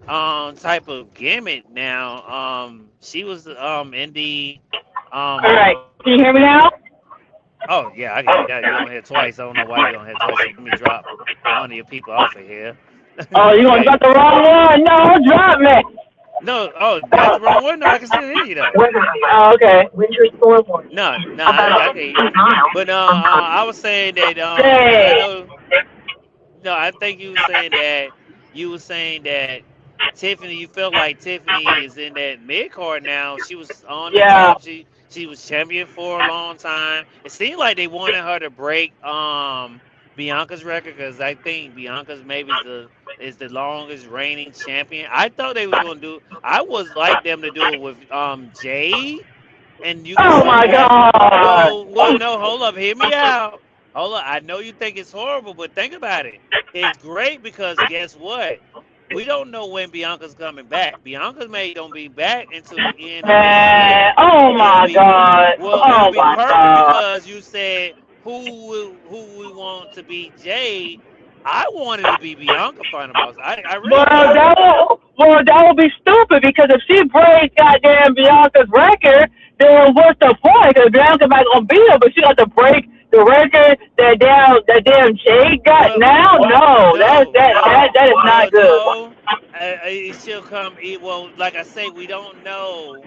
type of gimmick now. She was in the All um right. Can you hear me now? Oh yeah, I got you on here twice. I don't know why you're on here twice. So let me drop one of your people off of here. Oh, you want Okay. got the wrong one? No, drop me. No, oh, that's the wrong one. No, I can still hear you though. Oh, okay. No, no, I can hear you. But I was saying that because I Hey. know. No, I think you were saying that Tiffany. You felt like Tiffany is in that mid card now. She was on the Yeah. top. She was champion for a long time. It seemed like they wanted her to break Bianca's record because I think Bianca's maybe is the longest reigning champion. I thought they was gonna do. I was like them to do it with Jade, and you can Oh see my that. God. Well, no, hold up, hear me out. Hold up, I know you think it's horrible, but think about it. It's great because guess what? We don't know when Bianca's coming back. Bianca may don't be back until the end of this year. Man. Oh It'll my be God. well, it'll Oh be my perfect God. because you said who we want to be Jade. I wanted to be Bianca final boss. I really Well, did. that will be stupid because if she breaks goddamn Bianca's record, then what's the point? Because Bianca might gonna beat her, but she got to break the record that damn Jade got Well, now. No, that no, that that no. that is not Well, good. no. It still come. Well, like I say, we don't know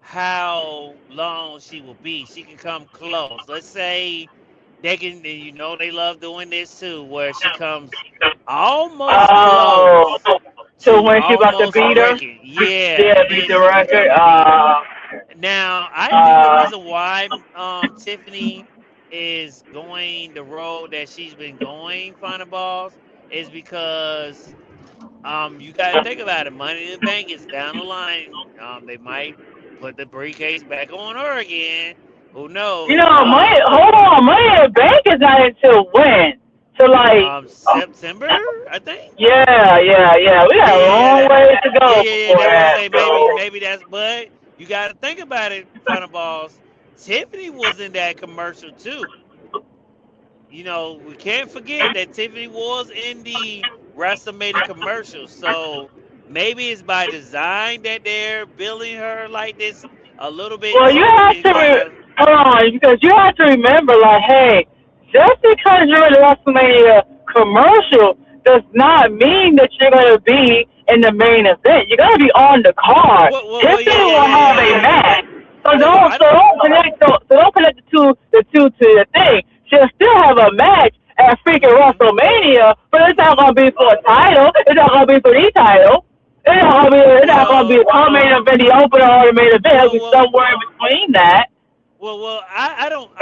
how long she will be. She can come close. Let's say they can, they love doing this too, where she comes almost Oh, close so to when she about to almost beat her, breaking. Yeah, yeah, and beat then the she can record. come and beat her. Now, I think the Uh, reason why Tiffany is going the road that she's been going, Final Balls, is because you got to think about it. Money in the Bank is down the line. They might put the briefcase back on her again. Who knows? money. Hold on, Money in the Bank is not until when? So like, September, I think. yeah. We got a Yeah, long way to yeah, go yeah, yeah. before That's what I that. say. Maybe, So maybe that's. But you got to think about it, Final Balls. Tiffany was in that commercial too. We can't forget that Tiffany was in the WrestleMania commercial. So maybe it's by design that they're billing her like this a little bit well, you so they have can to kind of. hold on because you have to remember, like, hey, just because you're in a WrestleMania commercial does not mean that you're gonna be in the main event. You're gonna be on the card. Well, yeah, Tiffany yeah, will yeah, have yeah, a yeah. match. So Well, I don't. don't connect the two to the thing. She'll still have a match at freaking Hmm. WrestleMania, but it's not gonna be for a title. It's not gonna be for the title. It's not gonna be a Well, co-main event, the opener, or the main event. It'll well, be well, somewhere in between that.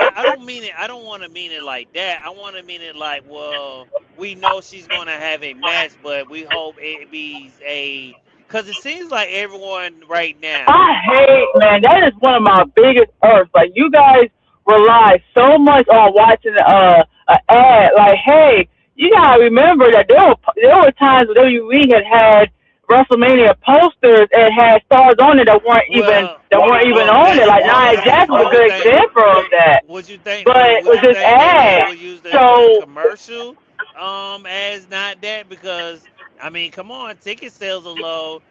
I don't mean it. I don't want to mean it like that. I want to mean it like, well, we know she's going to have a match, but we hope it be a. Because it seems like everyone right now. I hate, man. That is one of my biggest irks. Like you guys rely so much on watching a ad. Like, hey, you gotta remember that there were times when WWE had WrestleMania posters and had stars on it that weren't even Well, on it. that's Like one Nia thing. Jax was a good example of that. But Would with you this think that they ad, would use the so commercial as not that? Because I mean, come on, ticket sales are low.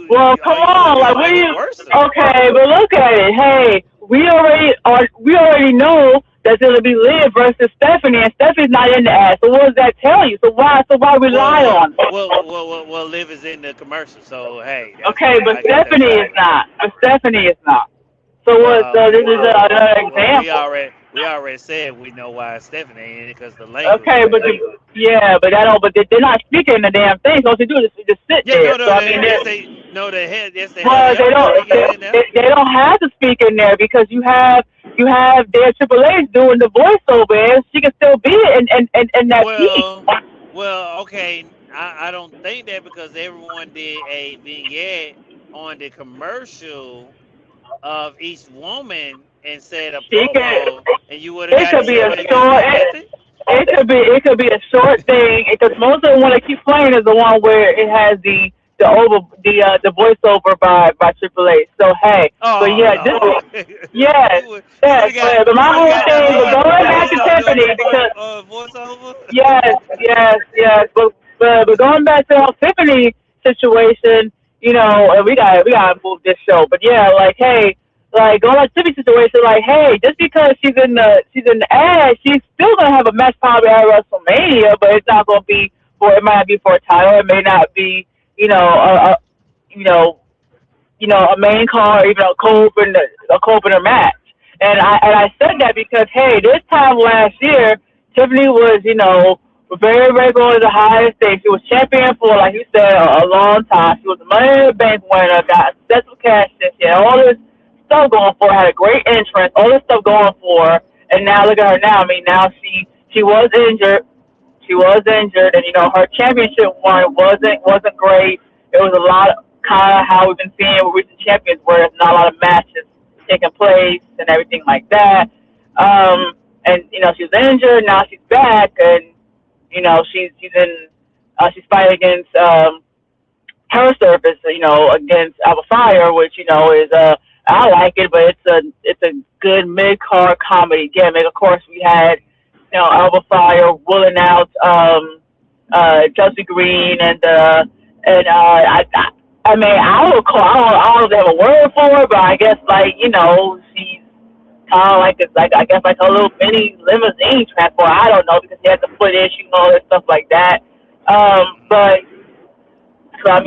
well, All come you got to on, do like is what do make it you? worse. Okay, but look at it. Hey, we already know that's gonna be Liv versus Stephanie, and Stephanie's not in the ad. So what does that tell you? So why rely on it? Liv is in the commercial, so hey, that's Okay, but I guess that's Stephanie is valid. not. But Stephanie is not. So what? So this is another We example. already said we know why Stephanie ain't in it because the language Okay, is bad. yeah, but they're not speaking the damn thing. So what they do is just sit Yeah, there. no, So I mean, yes they no the hell well, they are. They speaking it in there. they don't have to speak in there because you have their Triple H doing the voiceover, and she can still be in that piece. Well, okay. I don't think that because everyone did a vignette on the commercial of each woman and said a She can. promo, and you would have It got to could be see a her. You didn't short. see nothing. It could be a short thing because most of the one that keep playing is the one where it has the voiceover by Triple H. So hey, but Oh yeah, Lord, yes, you would have got but my whole the thing, but hard going when they back to start doing Tiffany the because voiceover. yes, but going back to the Tiffany situation, we gotta move this show. But yeah, like hey, like going back to Tiffany situation, like hey, just because she's in the ad, she's still gonna have a match probably at WrestleMania, but it's not gonna be for it might not be for a title, it may not be you know a you know a main card, or even a co-opener match. And I said that because hey, this time last year, Tiffany was very very going to the highest thing. She was champion for like you said a long time. She was a Money in the Bank winner, got successful cash in. She had all this stuff going for her, had a great entrance, all this stuff going for her. And now look at her now. I mean, now she was injured. She was injured, and her championship run wasn't great. It was a lot of kind of how we've been seeing with recent champions, where there's not a lot of matches taking place and everything like that. And she's injured. Now she's back, and she's fighting against her surface. Against Alpha Fire, which is I like it, but it's a good mid card comedy gimmick. Of course, we had Alpha Fire willing out Chelsea Green and I mean I don't know if they have a word for her, but I guess like she's kind of like it's like I guess like a little mini limousine transport. I don't know because she has the foot issue and all that stuff like that. But So I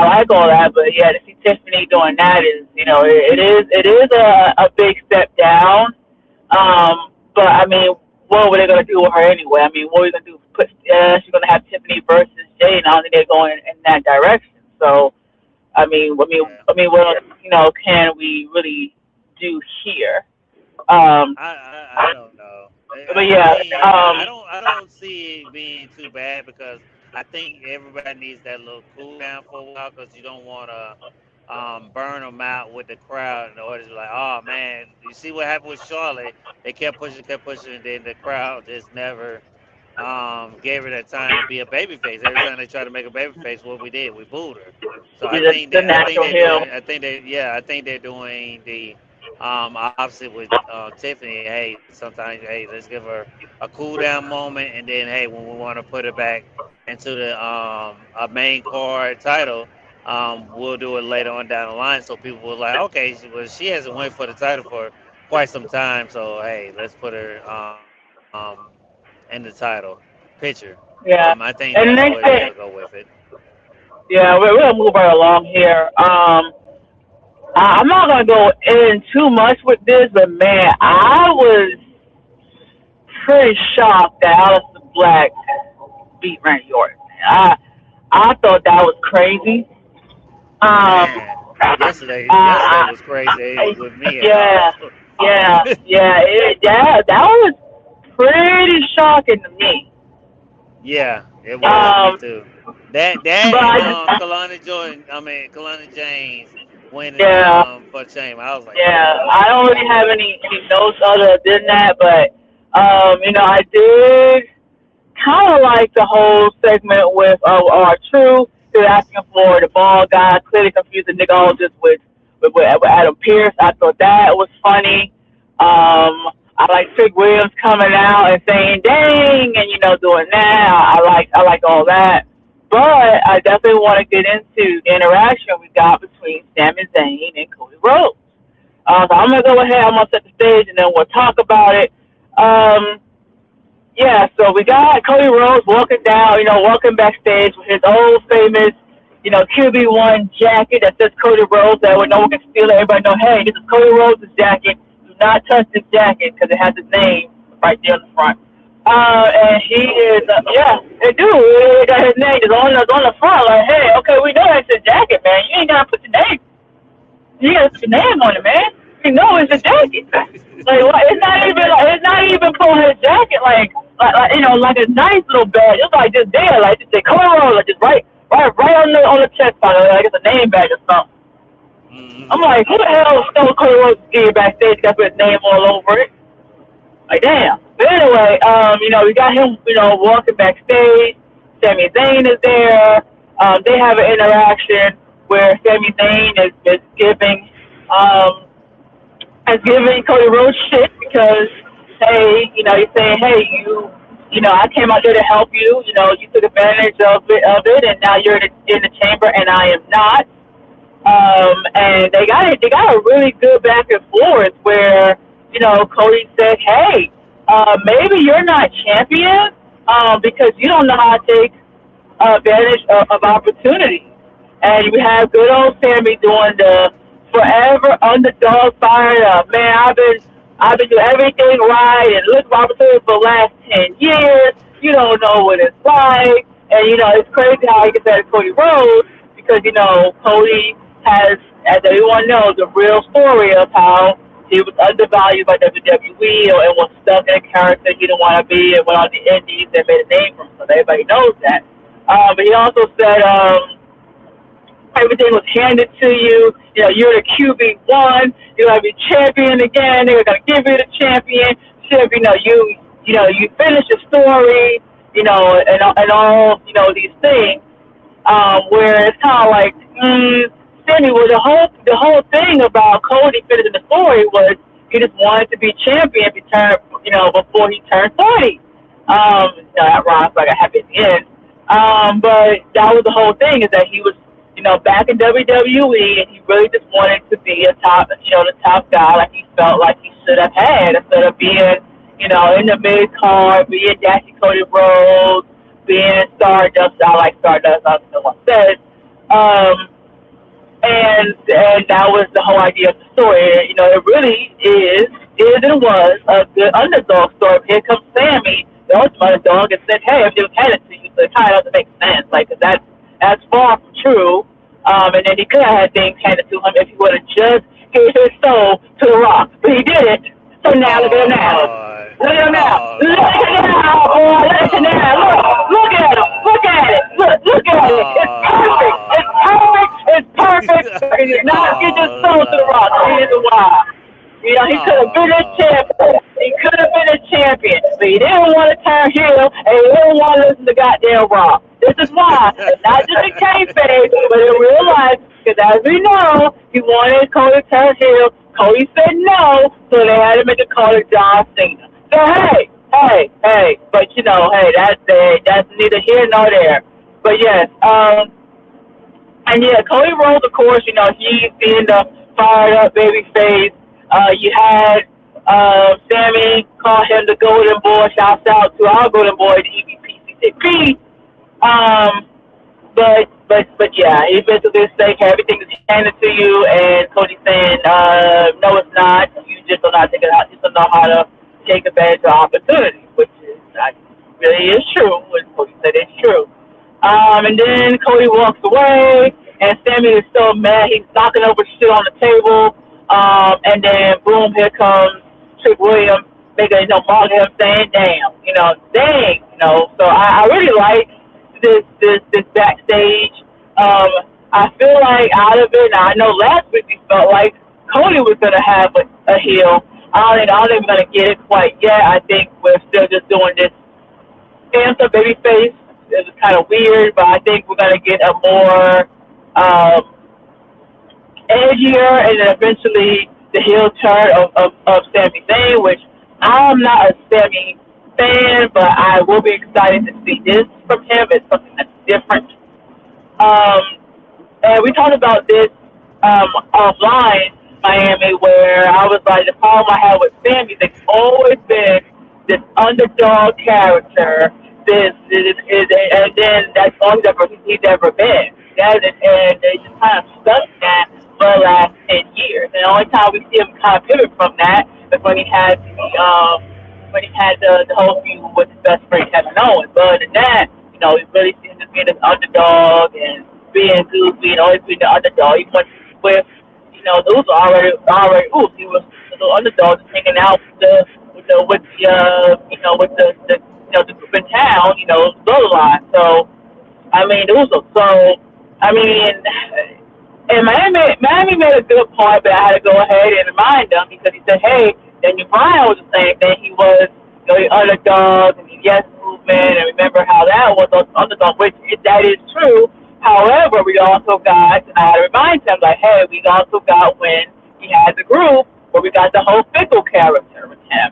like all that, but yeah, to see Tiffany doing that is, it is a big step down. But I mean, what were they gonna do with her anyway? I mean, what were they gonna do? She's gonna have Tiffany versus Jade, and I don't think they're going in that direction. So what else, can we really do here? Um, I don't know. but I yeah, mean, I don't see it being too bad because I think everybody needs that little cool down for a while because you don't want to burn them out with the crowd in order to be like, oh man, you see what happened with Charlotte? They kept pushing, and then the crowd just never gave her that time to be a babyface. Every time they tried to make a babyface, what we did, we booed her. So be the I think natural they're heel. doing. I think they're doing the opposite with Tiffany. Hey, sometimes, hey, let's give her a cool down moment, and then, hey, when we want to put her back into the a main card title, we'll do it later on down the line. So people will like, okay, she hasn't won for the title for quite some time. So hey, let's put her in the title picture. I Yeah. think that's the And way the they're next gonna go thing, with it. yeah, we're gonna move right along here. I'm not gonna go in too much with this, but man, I was pretty shocked that Aleister Black beat Randy Orton. I thought that was crazy. Man, Um, yesterday I, was crazy with me and yeah, all. that was pretty shocking to me. Yeah, it was me Um, too. That but and I, Kalani Jordan, I mean Kalani James winning yeah, for shame. I was like, yeah, man, I don't really have any notes other than that, but I did kind of like the whole segment with our True. They're asking for the ball guy, clearly confused the nigga with Adam Pierce. I thought that was funny. I like Trick Williams coming out and saying "dang" and doing that. I like all that. But I definitely want to get into the interaction we got between Sami Zayn and Cody Rhodes. So I'm gonna go ahead. I'm gonna set the stage and then we'll talk about it. Um, yeah, so we got Cody Rhodes walking backstage with his old famous, QB1 jacket that says Cody Rhodes, that way no one can steal it. Everybody know, hey, this is Cody Rhodes' jacket. Do not touch this jacket because it has his name right there on the front. And he is, yeah, it do. It got his name. It's on the front. Like, hey, okay, we know that's your jacket, man. You ain't got to put your name. You got to put your name on it, man. You know it's a jacket. Like what? It's not even pulling his jacket like a nice little badge. It's like just there, like just come on, like just right on the chest part, like it's a name badge or something. I'm hmm like, who the hell stole Cody Rhodes' gear backstage? Got his name all over it. Like damn. But anyway, we got him, walking backstage. Sami Zayn is there. They have an interaction where Sami Zayn is um giving Cody Rhodes shit because, hey, he's saying, hey, I came out here to help you. You took advantage of it, and now you're in the chamber, and I am not. And they got a really good back and forth where, Cody said, hey, maybe you're not champion, because you don't know how to take advantage of opportunity. And we have good old Sammy doing the forever underdog fired up. Man, I've been doing everything right and look for opportunity for the last 10 years. You don't know what it's like. And it's crazy how he gets that Cody Rhodes because Cody has, as everyone knows, the real story of how he was undervalued by WWE and was stuck in a character he didn't want to be and went on the indies and made a name for himself. Everybody knows that. But he also said everything was handed to you. You're the QB1. You're gonna be champion again. They're gonna give you the championship. You finish your story. And all these things. Where it's kind of like, Sammy, well, the whole thing about Cody finishing the story was he just wanted to be champion before he turned 40. That rhymes like a happy at the end. But that was the whole thing is that he was, back in WWE and he really just wanted to be the top guy like he felt like he should have had instead of being, in the mid card, being Dashy Cody Rhodes, being Stardust. I like Stardust, I don't know what I said. Um, and that was the whole idea of the story. You know, it really is and was a good underdog story. Here comes Sammy, the ultimate underdog, and said, "Hey, I'm doing handed to you." So it kind of doesn't make sense, like, 'cause that's far from true. And then he could have had things handed to him if he would have just gave his soul to the Rock, but he didn't. So now look at him Oh now. Lord. Look at him now. Oh Look at him Lord. now, boy. Look at him now. Look Oh at him. Look at it. Look at it. It's perfect. It's Lord. perfect. It's perfect. He did not get this Oh soul to the Rock. Here's why. You know, he could have been a Lord. champion. He could have been a champion, but he didn't want to turn heel, and he didn't want to listen to goddamn Raw. This is why. It's not just in kayfabe, but in real life, because as we know, he wanted Cody to turn heel. Cody said no, so they had to make a call to John Cena. So hey, but you know, hey, that's neither here nor there. But yes, and yeah, Cody Rhodes, of course, you know, he's being the fired up baby face. You had Sammy call him the Golden Boy. Shouts out to our Golden Boy, the EVP Um, but yeah, he basically saying everything is handed to you, and Cody saying, no, it's not. You just don't know how to take it out. You just don't know how to take advantage of opportunity, which is really is true. What Cody said is true. And then Cody walks away, and Sammy is so mad. He's knocking over shit on the table. And then boom, here comes Trick Williams, making mocking him, saying, "Damn, dang, So I really like this backstage. Um, I feel like out of it. Now I know last week we felt like Cody was gonna have a heel. I don't think we're gonna get it quite yet. I think we're still just doing this Panther babyface. It was kind of weird, but I think we're gonna get a more um, edgier, and then eventually the heel turn of Sami Zayn, which I'm not a Sami fan, but I will be excited to see this from him. It's something that's different. Um, and we talked about this offline, Miami, where I was like, the problem I had with Sam is it's always been this underdog character. And then that's all he's ever been. And they just kind of stuck in that for the last 10 years. And the only time we see him kind of pivot from that is when he had the whole feud with his best friend Kevin Owens. But other than that, he really seems to be an underdog and being goofy and always being the underdog. Even with those were already he was the underdog just hanging out with the group in town, storyline. So I mean, those are so. I mean, and Miami made a good point, but I had to go ahead and remind them because he said, "Hey, Daniel Bryan was the same thing. He was, the underdog and the yes movement, and remember how that was the underdog, which that is true. However, we also got, and I had to remind them, like, hey, we also got when he had the group where we got the whole Fickle character with him,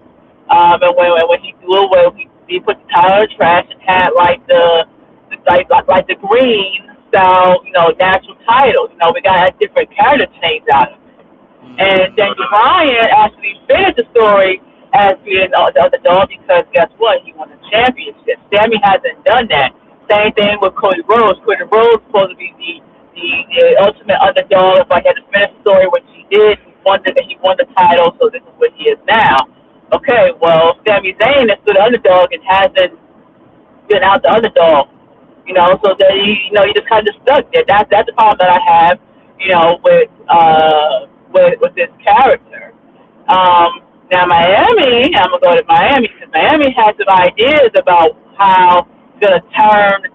and when he threw away, he put the tire in the trash and had like the green style, national titles. We got a different character change out of it. And then Mm-hmm. Bryan actually finished the story as being the underdog because guess what? He won the championship. Sammy hasn't done that. Same thing with Cody Rhodes. Cody Rhodes is supposed to be the ultimate underdog. If I had to finish the story, which he did, he won the title, so this is what he is now. Okay, well, Sami Zayn is still the underdog and hasn't been out the underdog. So that he just kind of stuck there. That's the problem that I have, with this character. Now Miami, I'm gonna go to Miami because Miami has some ideas about how gonna turn,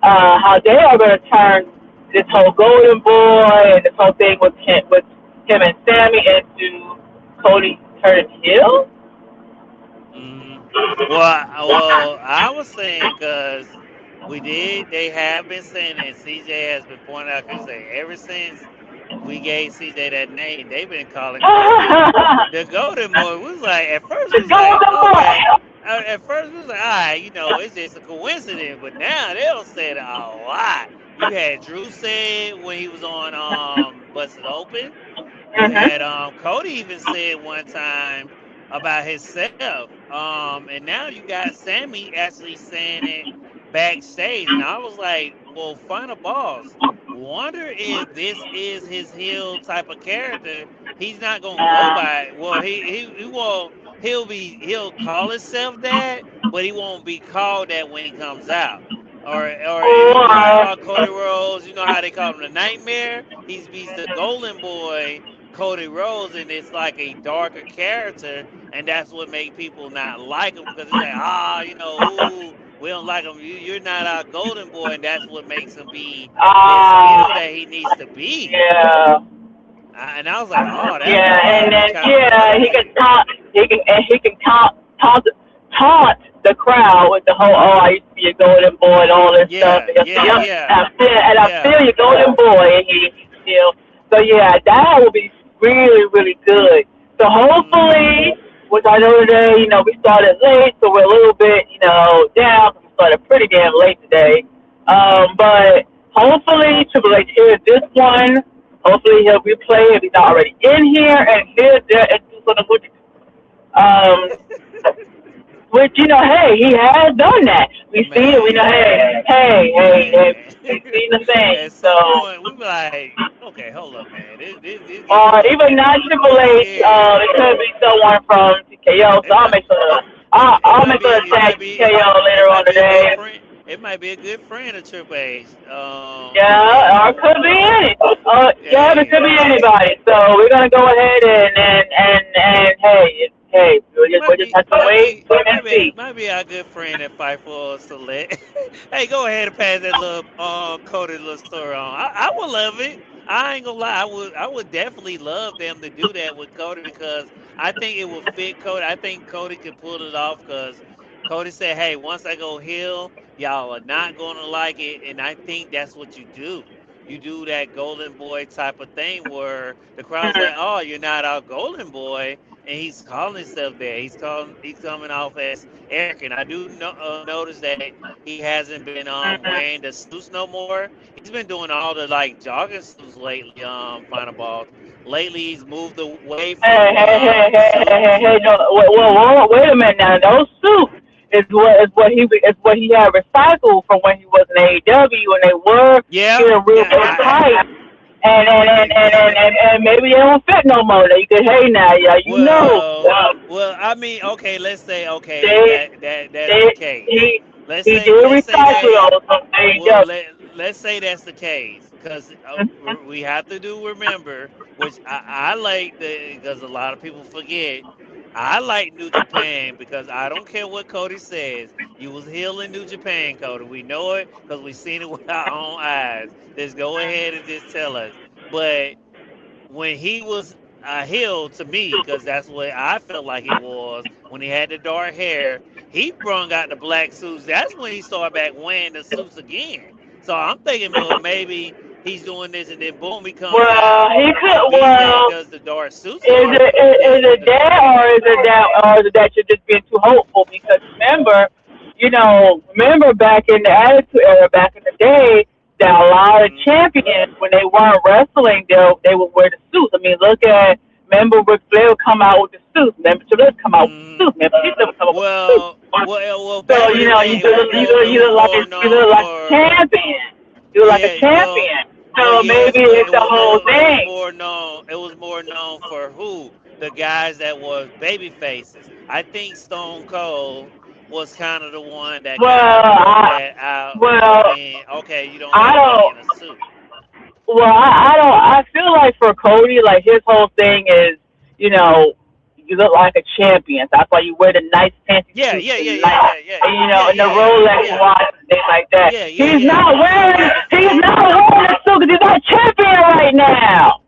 how they are gonna turn this whole Golden Boy and this whole thing with him and Sammy into Cody turning heel. Mm-hmm. Well, I was saying because they have been saying that CJ has been pointing out, because say ever since we gave CJ that name, they've been calling Cody the Golden Boy. We was like, at first, we The was like, Golden okay. Boy. At first, we was like, all right, it's just a coincidence. But now they don't say it a lot. You had Drew say it when he was on Busted Open. You had Mhm. Cody even said one time about himself. And now you got Sammy actually saying it backstage. And I was like, well, Final Boss. Wonder if this is his heel type of character. He's not gonna go by. Well, he won't. He'll call himself that, but he won't be called that when he comes out. Or when you Or saw Cody Rhodes, you know how they call him the Nightmare. He's the Golden Boy, Cody Rhodes, and it's like a darker character, and that's what make people not like him because it's like ooh, we don't like him. You're not our Golden Boy, and that's what makes him be this heel uh, that he needs to be. yeah. And I was like, oh, Yeah, that and would be then kind of yeah, he can crazy. taunt, he can taunt the crowd with the whole I used to be a golden boy and all this stuff. Yeah, And, yeah, yeah, I yeah. feel your golden boy, and he still. So yeah, that will be really really good. So Hmm. hopefully, which I know today, we started late, so we're a little bit down. We started pretty damn late today. But hopefully Triple H hears this one. Hopefully he'll replay if he's not already in here and hear that and do something with it. Um, which hey, he has done that. We see it. We know, Man, hey, man. we've seen the thing. At some So, point, we be like, okay, hold up, man. This getting a or little even not Triple little H. scary. It could be someone from TKO. So It might, it I'll might make be, sure to tag TKO it later on might be a good today. friend. It might be a good friend of Triple H. Yeah, or it could be any. Yeah, it Hey, could be anybody. So we're gonna go ahead and hey, we'll just have to wait and see. might be our good friend at Fight for Select. Hey, go ahead and pass that little Cody little story on. I would love it. I ain't gonna lie. I would definitely love them to do that with Cody because I think it would fit Cody. I think Cody could pull it off because Cody said, "Hey, once I go heel, y'all are not gonna like it," and I think that's what you do. You do that golden boy type of thing where the crowd's like, "Oh, you're not our golden boy," and he's calling himself that. He's coming off as arrogant. I do notice that he hasn't been wearing the suits no more. He's been doing all the like jogging suits lately. Final balls. Lately, he's moved away from the suits. No, wait a minute now. Those suits is what he had recycled from when he was in AEW, and they were Yeah, getting real yeah. big tight. And maybe they don't fit no more. Now you could, hey now, yeah, Well, well. I mean, okay. Let's say okay they that's the they case. he Let's he say did let's say recycle that those from Well, AEW. let's say that's the case, because we have to do remember, which I like because a lot of people forget. I like New Japan because I don't care what Cody says. You was heel in New Japan, Cody. We know it because we seen it with our own eyes. Just go ahead and just tell us. But when he was a heel to me, because that's what I felt like it was when he had the dark hair. He brung out the black suits. That's when he started back wearing the suits again. So I'm thinking, well, maybe he's doing this, and then boom, he comes Well, out he and could. Well, does the dark suits is again. it that, or is it that you're just being too hopeful? Because remember back in the Attitude Era, back in the day, that a lot of Hmm. champions, when they weren't wrestling, they would wear the suits. I mean, remember Ric Flair would come out with the suits. Remember Triple H come out with the Hmm. suits. Remember Keith would come out with the suits. Well, So back in the day, you it was look like more you known look like a for champion. You look like a yeah, champion. well, So yes, maybe but it's the whole it was thing. more known. It was more known for who the guys that was baby faces. I think Stone Cold was kind of the one that Well, kind of brought that out of well, being okay. You don't I got to be in don't. a suit. I don't. I feel like for Cody, like his whole thing is, you know, you look like a champion. So that's why you wear the nice fancy Yeah, suits yeah, yeah, and yeah, yeah, yeah, yeah, and the yeah, yeah, Rolex yeah, watch and things like that. yeah, yeah, yeah. He's not wearing a suit because he's not champion right now.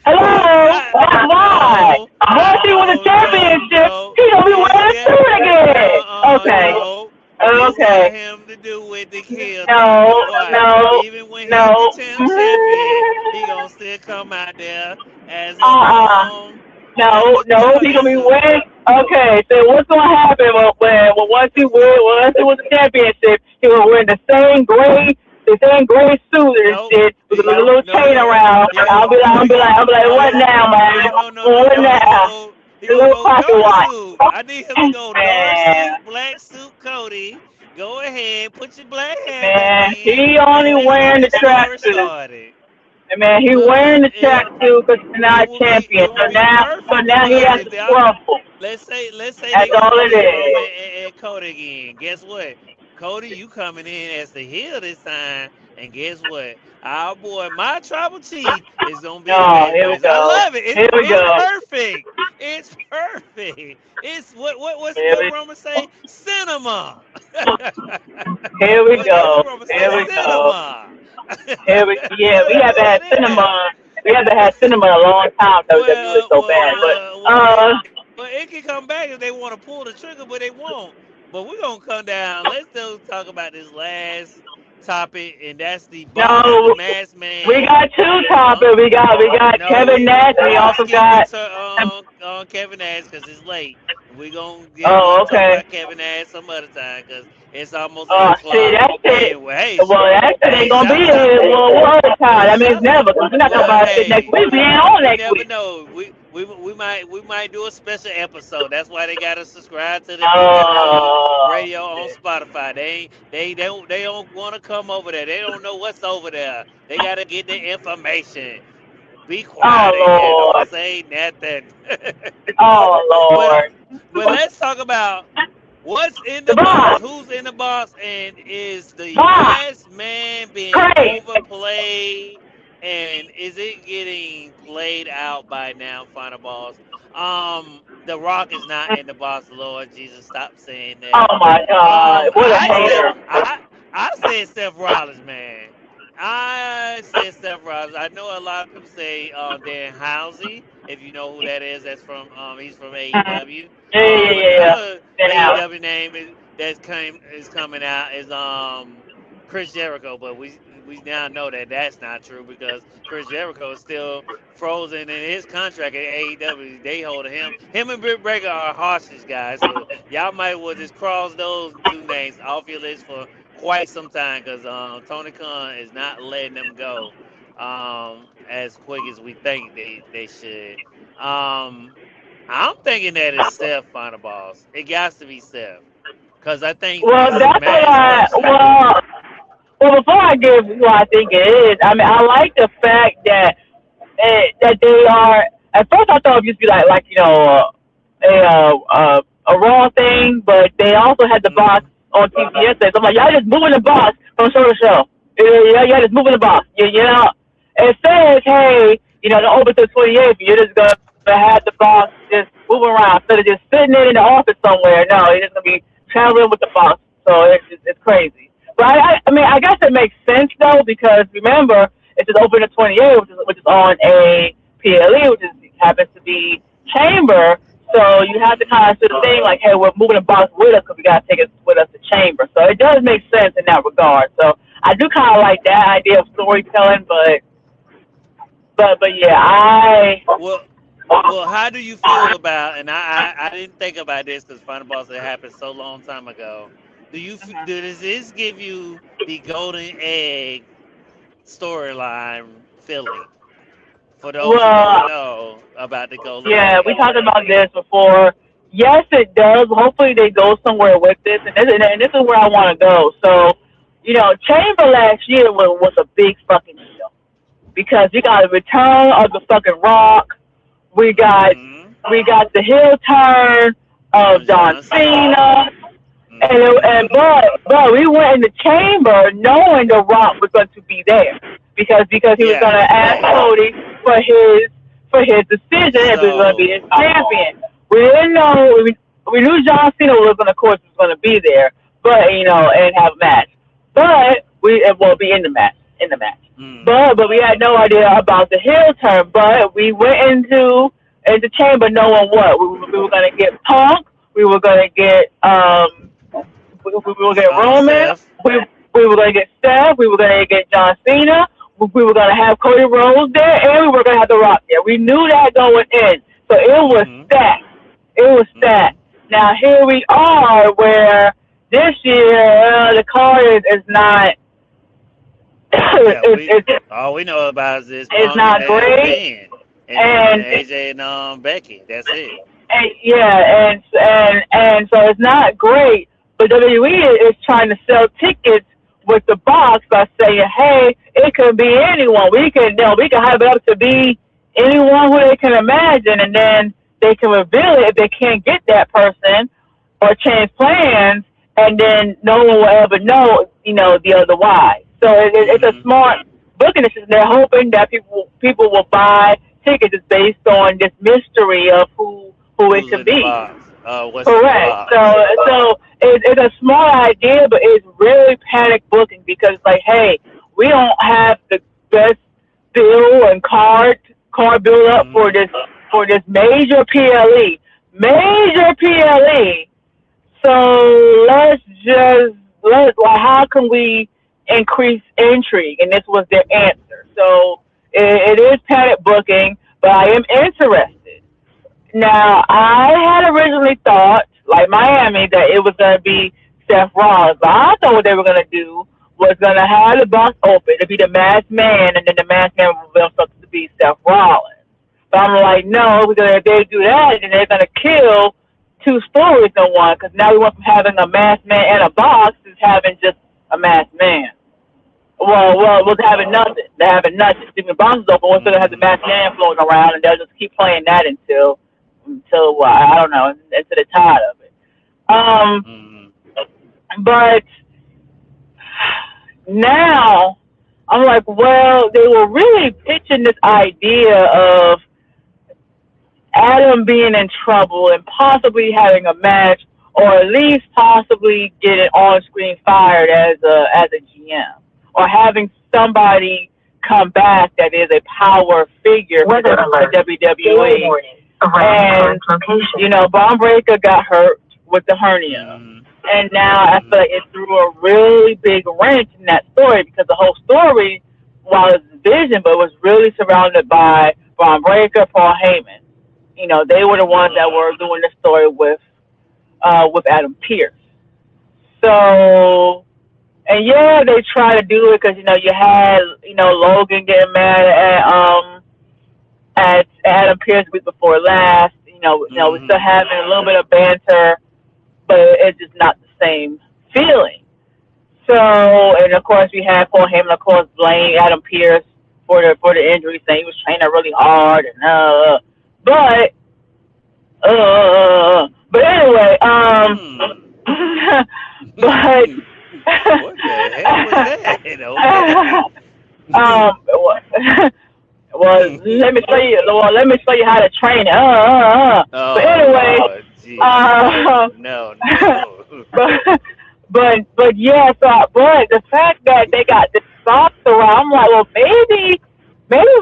Hello, that's why. No, Once he wins a no, no, championship, no. he gonna be This wearing a got suit again. Okay, no. This got okay. him to do with the heel thing. No, Cause why? no, Even when he's the no. champion, he gonna still come out there as Uh-uh. as No, a no, he's jogging gonna be suit. winning. Okay, so what's gonna happen when once he wins the championship, he will wear the same gray suit and Nope. shit with a little chain No. around. He gonna I'll be like, what no now, man? What no. now? He The gonna little go pocket dark watch. suit. I need him to go dark Man, suit, black suit, Cody. Go ahead, put your black hat back Man, in, he and only let's get wearing the this story tracksuit. started. And man, he Well, wearing the tracksuit because he's it not will be champion. So perfect now he because has if to they are, scruffle. let's say they That's gonna all it push Roman is. and Cody again. Guess what? Cody, you coming in as the heel this time, and guess what? Our boy, my tribal chief, is gonna be the Oh, baby here we face. I go. love it. Here we It's go. perfect. It's perfect. It's Here what we, Roman say? Cinema. here we What go. did Roman say? Here we go. Cinema. Yeah, we haven't had Yeah. cinema. We haven't had cinema in a long time. WWE is Well, so well, bad, well, but well, it, well, it can come back if they want to pull the trigger, but they won't. But we're gonna come down. Let's still talk about this last topic, and that's the boss, the no, masked we man. got two Uh, topics. We got no, Kevin Nash. And we we also skipping got. to Kevin Nash because it's late. We'll Oh, talk okay. about Kevin Nash some other time because it's almost eight Oh, shit, o'clock. that shit. Hey, well, hey, Well, that shit ain't hey, gonna be shout out. here. Well, what time? That means Shout never, because we're not talking Well, about shit next hey, week. We ain't on we next never week. know. We might do a special episode. That's why they gotta subscribe to the DWE Oh, radio on shit. Spotify. They don't want to come over there. They don't know what's over there. They gotta get the information. Be Oh, quiet in here. Don't Lord. say nothing. Oh, but Lord. but let's talk about what's in The the box. boss. Who's in the box? And is the Boss. masked man being Great. overplayed? And is it getting played out by now, final boss? The Rock is not in the box. Lord Jesus, stop saying that. Oh, my God. What a I said hater. I said Seth Rollins, man. I said Seth Rollins. I know a lot of people say Dan Housey, if you know who that is. That's from he's from Mhm. AEW. Yeah, yeah, But yeah, the yeah. other Then out. AEW name is coming out is Chris Jericho. But we now know that that's not true because Chris Jericho is still frozen in his contract at AEW. They hold him and Britt Baker are hostage guys. So y'all might well just cross those two names off your list for quite some time because Tony Khan is not letting them go as quick as we think they should. Um, I'm thinking that it's Seth final boss. It got to be Seth because I think Well, this that's what mass person. well, before I give who I think it is, I mean, I like the fact that that they are. At first, I thought it would just be like a raw thing, but they also had the box Mm, on TV yesterday. So I'm like, y'all just moving the box from show to show. Y'all just moving the box. You know, it says, hey, the open to the 28th. You're just gonna have the box just moving around instead of just sitting in the office somewhere. No, you're just gonna be traveling with the box. So it's crazy. But I mean, I guess it makes sense though because remember it's just open to 28, which is on a PLE, which happens to be chamber. So you have to kind of mm. do the thing like, hey, we're moving the box with us because we got to take it with us to chamber. So it does make sense in that regard. So I do kind of like that idea of storytelling, but yeah, Well, well, how do you feel about? And I didn't think about this because final boss it happened so long time ago. Does this give you the golden egg storyline feeling? For those who don't well, know about the golden yeah, we egg. talked about this before. Yes, it does. Hopefully, they go somewhere with this, and this is where I want to go. So, Chamber last year was a big fucking deal because you got a return of the fucking Rock. We got Mm-hmm. we got the heel turn of On John John Cena. Cena, and Mm-hmm. but we went in the chamber knowing the Rock was going to be there because he was going Yeah. to ask Cody for his decision if he was going to be his So champion. We didn't know we knew John Cena was going to, of course, was going to be there, but and have a match, but we will be in the match. mm, But we had no idea about the heel turn. But we went into chamber knowing what we were gonna get Punk. We were gonna get we were gonna get Roman. Seth. We were gonna get Steph. We were gonna get John Cena. We were gonna have Cody Rhodes there, and we were gonna have The Rock there. We knew that going in, so it was Mm-hmm. stacked. It was Mm-hmm. stacked. Now here we are, where this year the card is not. Yeah, it's all we know about is this it's Punk and not great, Finn and and AJ and Becky. That's it. yeah, and so it's not great. But WWE is trying to sell tickets with the box by saying, "Hey, it can be anyone. We can have it up to be anyone who they can imagine, and then they can reveal it if they can't get that person or change plans, and then no one will ever know, the other why." So it's a Mm-hmm. smart booking decision. They're hoping that people will buy tickets based on this mystery of who it Who's could in the be. box? What's in the Correct. box? So it's a small idea, but it's really panic booking because like, hey, we don't have the best bill and card build up Mm-hmm. for this major PLE. So let like how can we increase intrigue? And this was their answer. So it is panic booking, but I am interested. Now, I had originally thought, like Miami, that it was going to be Seth Rollins. But I thought what they were going to do was going to have the box open to be the masked man, and then the masked man would reveal something to be Seth Rollins. But I'm like, no, because if they do that, then they're going to kill two stories in one. Because now we went from having a masked man and a box to having just a masked man. Well, was having nothing. They're having nothing. Stephen Box is open. We're still gonna have the Mm-hmm. masked man floating around, and they'll just keep playing that until I don't know, until they're tired of it. Um, Mm-hmm. but now I'm like, well, they were really pitching this idea of Adam being in trouble and possibly having a match, or at least possibly getting on screen fired as a GM, or having somebody come back that is a power figure for WWE. And Braun Breaker got hurt with the hernia, Mm-hmm. and now I Mm-hmm. feel like it threw a really big wrench in that story because the whole story, while it's vision, but it was really surrounded by Braun Breaker, Paul Heyman. They were the ones that were doing the story with Adam Pearce. So, and yeah, they try to do it because you had Logan getting mad at Adam Pearce week before last. We're still Mm-hmm. having a little bit of banter, but it's just not the same feeling. So, and of course we had Paul Heyman, of course, blame Adam Pearce for the injury, saying he was training really hard and but but anyway, Hmm. but What the hell was that? Okay. um, well, let me show you how to train it. But Oh anyway, Lord Jesus. No, uh, no, no. but but yeah. But the fact that they got this box around, I'm like, well, maybe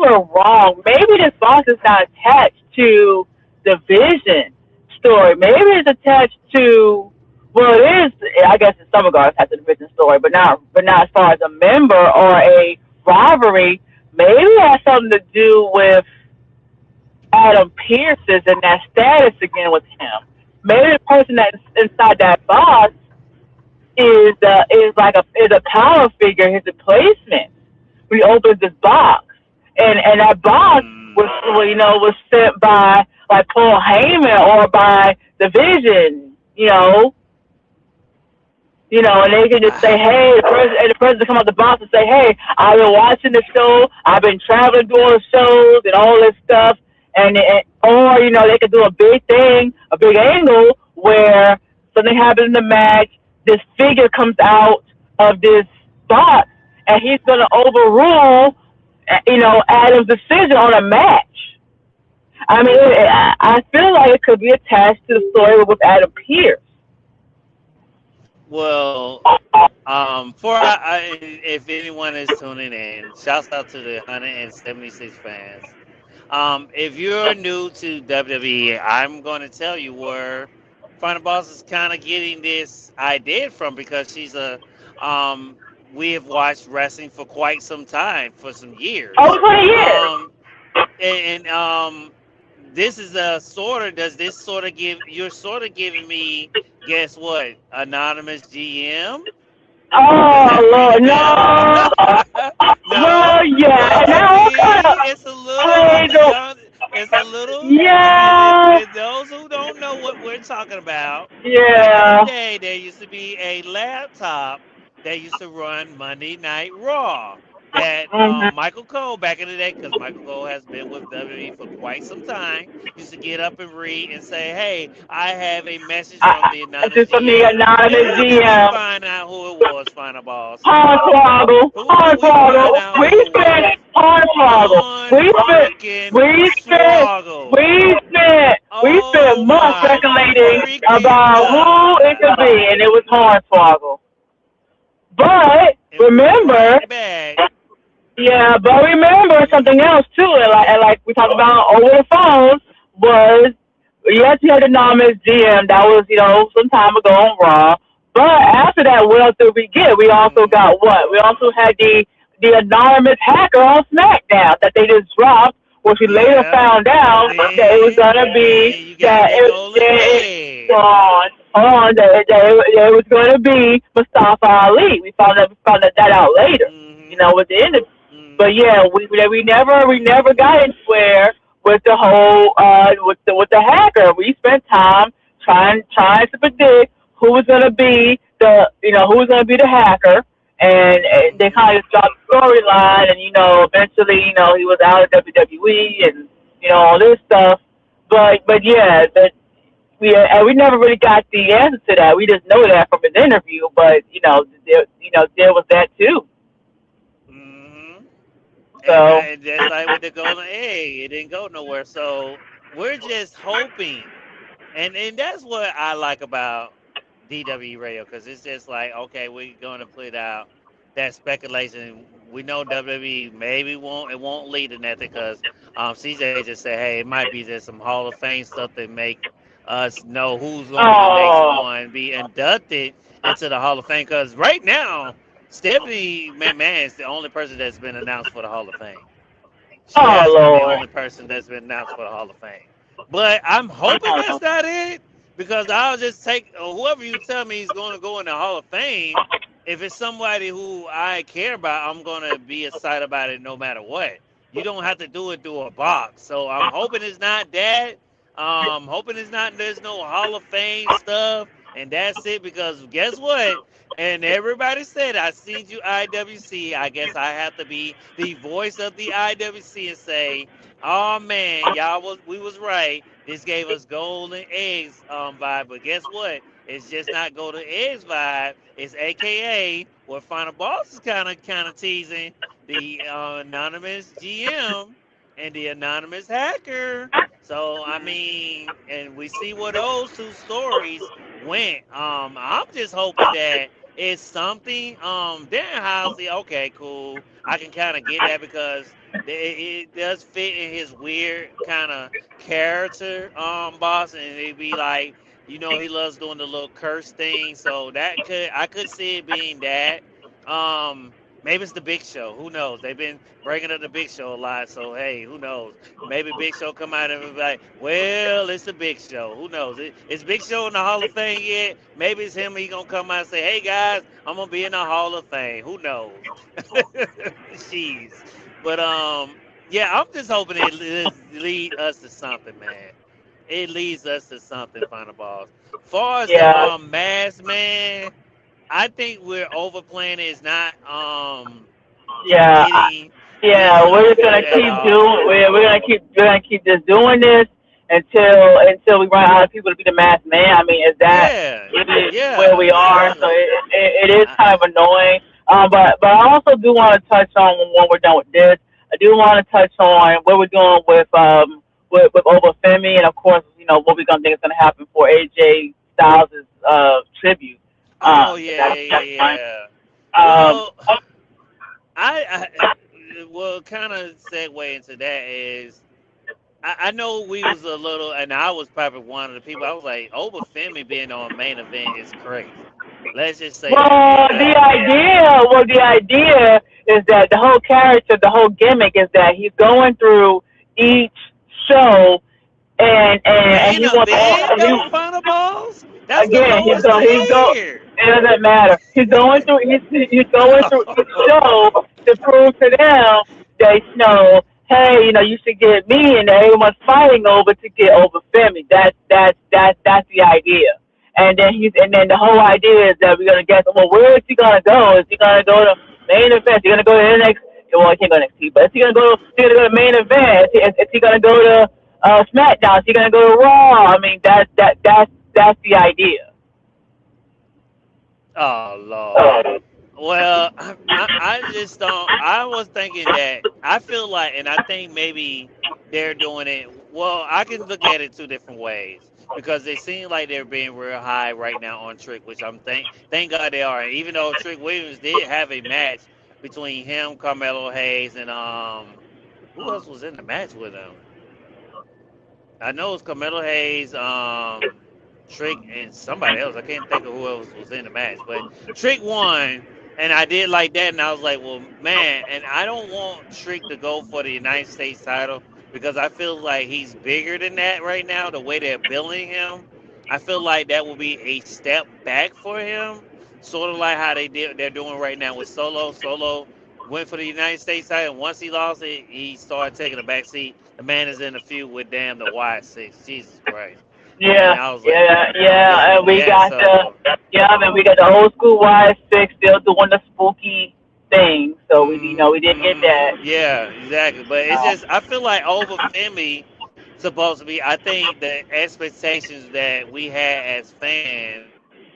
we're wrong. Maybe this box is not attached to the Vision story. Maybe it's attached to, well, it is. I guess in some regards attached to the Vision story, but not as far as a member or a rivalry. Maybe it has something to do with Adam Pearce's and that status again with him. Maybe the person that's inside that box is a power figure, his replacement. When he opens this box, and that box Hmm. was sent by like Paul Heyman or by the Vision, and they can just say, Ah. hey, the person come out the box and say, hey, I've been watching the show, I've been traveling doing shows and all this stuff, or they could do a big thing, a big angle where something happens in the match, this figure comes out of this box, and he's gonna overrule, Adam's decision on a match. I mean, I feel like it could be attached to the story with Adam Pearce. Well, if anyone is tuning in, shouts out to the 176 fans. If you're new to WWE, I'm going to tell you where Final Boss is kind of getting this idea from because um, we have watched wrestling for quite some time, for some years. Over 20 years. Um, and this is a sort of, does this sort of you're sort of giving me, guess what? Anonymous GM? Does that Oh ring a Lord, bell? no. No, Well, yeah. see, Now, it's a little on the I young. It's a little. yeah. Those who don't know know what we're talking about. Back in the Yeah. day, there used to be a laptop that used to run Monday Night Raw. That Mhm. Michael Cole, back in the day, because Michael Cole has been with WWE for quite some time, used to get up and read and say, "Hey, I have a message from the This anonymous is from the GM." anonymous Who did we DM. find out who it was, Final Boss? Hornswoggle. Who did we find Hornswoggle. out We who it spent was? Hornswoggle. Horn We spent. freaking We spent. swoggle. We spent Oh months my speculating freaking about who God. it could be, and it was Hornswoggle. But And we were remember, right back. yeah, but remember something else too, and like we talked about over the phone was yes, you had the anonymous GM that was some time ago on Raw, but after that, what else did we get? We also Hmm. got what? We also had the anonymous hacker on SmackDown that they just dropped, which we later Yeah. found out that it was gonna And be then you got that that golden egg. that it was gonna be Mustafa Ali. We found that out later, Hmm. with the end. But Hmm. yeah, we never got anywhere with the whole with the hacker. We spent time trying to predict who was gonna be who was gonna be the hacker, and they Hmm. kind of dropped the storyline, and eventually he was out of WWE, and all this stuff. But yeah, that we never really got the answer to that. We just know that from his interview, but there was that too. Hmm. So. And just like with the golden egg, it didn't go nowhere. So we're just hoping. And that's what I like about DW Radio, because it's just like, okay, we're going to put out that speculation. We know WWE maybe won't lead in that, because CJ just said, hey, it might be just some Hall of Fame stuff that make us know who's going to be the next Oh, one be inducted into the Hall of Fame. Because right now, Stephanie McMahon is the only person that's been announced for the Hall of Fame. She oh has been the Lord. only person that's been announced for the Hall of Fame. But I'm hoping that's not it, because I'll just take whoever you tell me is going to go in the Hall of Fame. If it's somebody who I care about, I'm going to be excited about it no matter what. You don't have to do it through a box. So I'm hoping it's not that. Hoping it's not, there's no Hall of Fame stuff, and that's it. Because guess what? And everybody said, I seen you IWC. I guess I have to be the voice of the IWC and say, oh man, we was right. This gave us golden eggs vibe, but guess what? It's just not golden eggs vibe. It's AKA what Final Boss is kind of teasing, the anonymous GM and the anonymous hacker. So I mean, and we see where those two stories went. I'm just hoping that it's something. Darren Housley, okay, cool. I can kind of get that, because it does fit in his weird kind of character, boss, and it'd be like, he loves doing the little curse thing, so I could see it being that. Maybe it's the Big Show. Who knows? They've been bringing up the Big Show a lot, so hey, who knows? Maybe Big Show come out and be like, well, it's the Big Show. Who knows? Is Big Show in the Hall of Fame yet? Maybe it's him. He gonna come out and say, hey guys, I'm gonna be in the Hall of Fame. Who knows? Jeez. But yeah, I'm just hoping it lead us to something, man. It leads us to something, Final Boss. Far as the Yeah. mask, man, I think we're overplaying it. It's not Yeah. getting Yeah. We're just good gonna at keep all. doing. We're gonna keep just doing this until we run out of people to be the masked man. I mean, is that Yeah, really where yeah, we are? So exactly. it is I, kind of annoying. But I also do want to touch on when we're done with this. I do want to touch on what we're doing with Obafemi, and of course, what we're gonna think is gonna happen for AJ Styles' tribute. oh yeah, That's yeah, fine. yeah. Um, Well, well, kind of segue into that is, I know we was a little, and I was probably one of the people. I was like, Obafemi being on main event is crazy. Let's just say that, Well, because the idea is that the whole character, the whole gimmick is that he's going through each show, and main he wants event all. though, final balls. That's the Again, lowest tier. it doesn't matter. He's going through each show to prove to them that hey, you should get me, and everyone's fighting over to get over Femi. That's the idea. And then the whole idea is that we're gonna get, well, where is he gonna go? Is he gonna go to main event? Is he gonna go to NXT? Well, he can't go to NXT, but is he gonna go to main event? Is he gonna go to SmackDown? Is he gonna go to Raw? I mean, that's the idea. Oh Lord. Well, I just don't. I was thinking that I feel like, and I think maybe they're doing it. Well, I can look at it two different ways because they seem like they're being real high right now on Trick, which I'm thank God they are. And even though Trick Williams did have a match between him, Carmelo Hayes, and who else was in the match with him? I know it's Carmelo Hayes, Trick, and somebody else. I can't think of who else was in the match, but Trick won, and I did like that. And I was like, well, man, and I don't want Trick to go for the United States title because I feel like he's bigger than that right now. The way they're billing him, I feel like that will be a step back for him, sort of like how they're doing right now with Solo. Solo went for the United States title, and once he lost it, he started taking a back seat. The man is in a feud with damn the Y6. Jesus Christ. And Yeah, I was like, yeah, yeah. And we yeah, got the so, yeah, I mean we got the old school Y6 still doing the spooky thing. So we didn't get that. yeah, exactly. But it's Um, just, I feel like over Femi supposed to be, I think the expectations that we had as fans that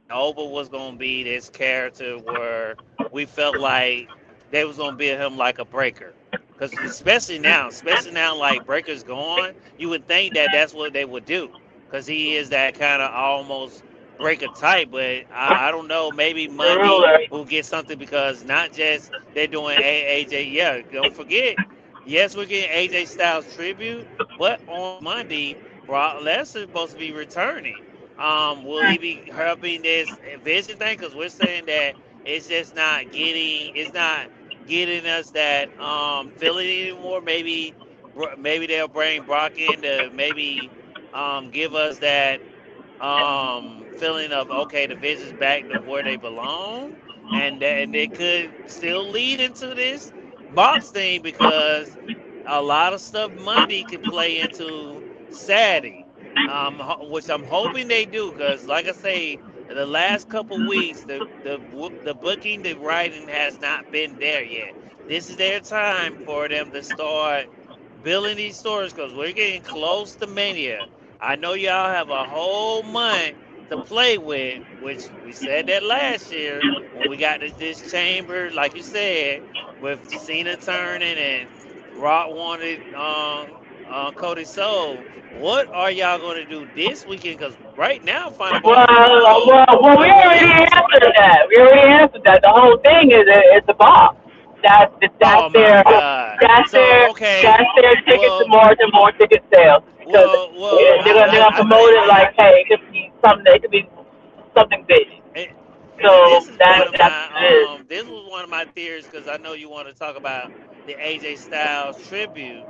Oba was going to be this character where we felt like they was going to build him like a breaker. Because especially now, like Breaker's gone, you would think that that's what they would do. Because he is that kind of almost breaker type. But I don't know. Maybe the Monday ruler. we'll get something because not just they're doing AJ. Yeah, don't forget. Yes, we're getting AJ Styles tribute, but on Monday, Brock Lesnar is supposed to be returning. Will he be helping this vision thing? Because we're saying that it's not getting us that feeling anymore. Maybe they'll bring Brock in to maybe give us that feeling of okay, the Vision's back to where they belong, and it could still lead into this box thing because a lot of stuff Monday could play into Saturday, which I'm hoping they do because, like I say, the last couple weeks, the booking, the writing has not been there yet. This is their time for them to start building these stores because we're getting close to Mania. I know y'all have a whole month to play with, which we said that last year when we got this chamber, like you said, with Cena turning and Rock wanted Cody Soul. What are y'all going to do this weekend? Because right now, Final Bar is pretty close We to already release. answered that. We already answered that. The whole thing is it's a box. That's Oh my God! that's So their okay, that's their ticket to well, more ticket sales because they're gonna I promote think it like, hey, it could be something. It could be something big. it, So this is one that of that's my what it is. this was one of my theories because I know you want to talk about the AJ Styles tribute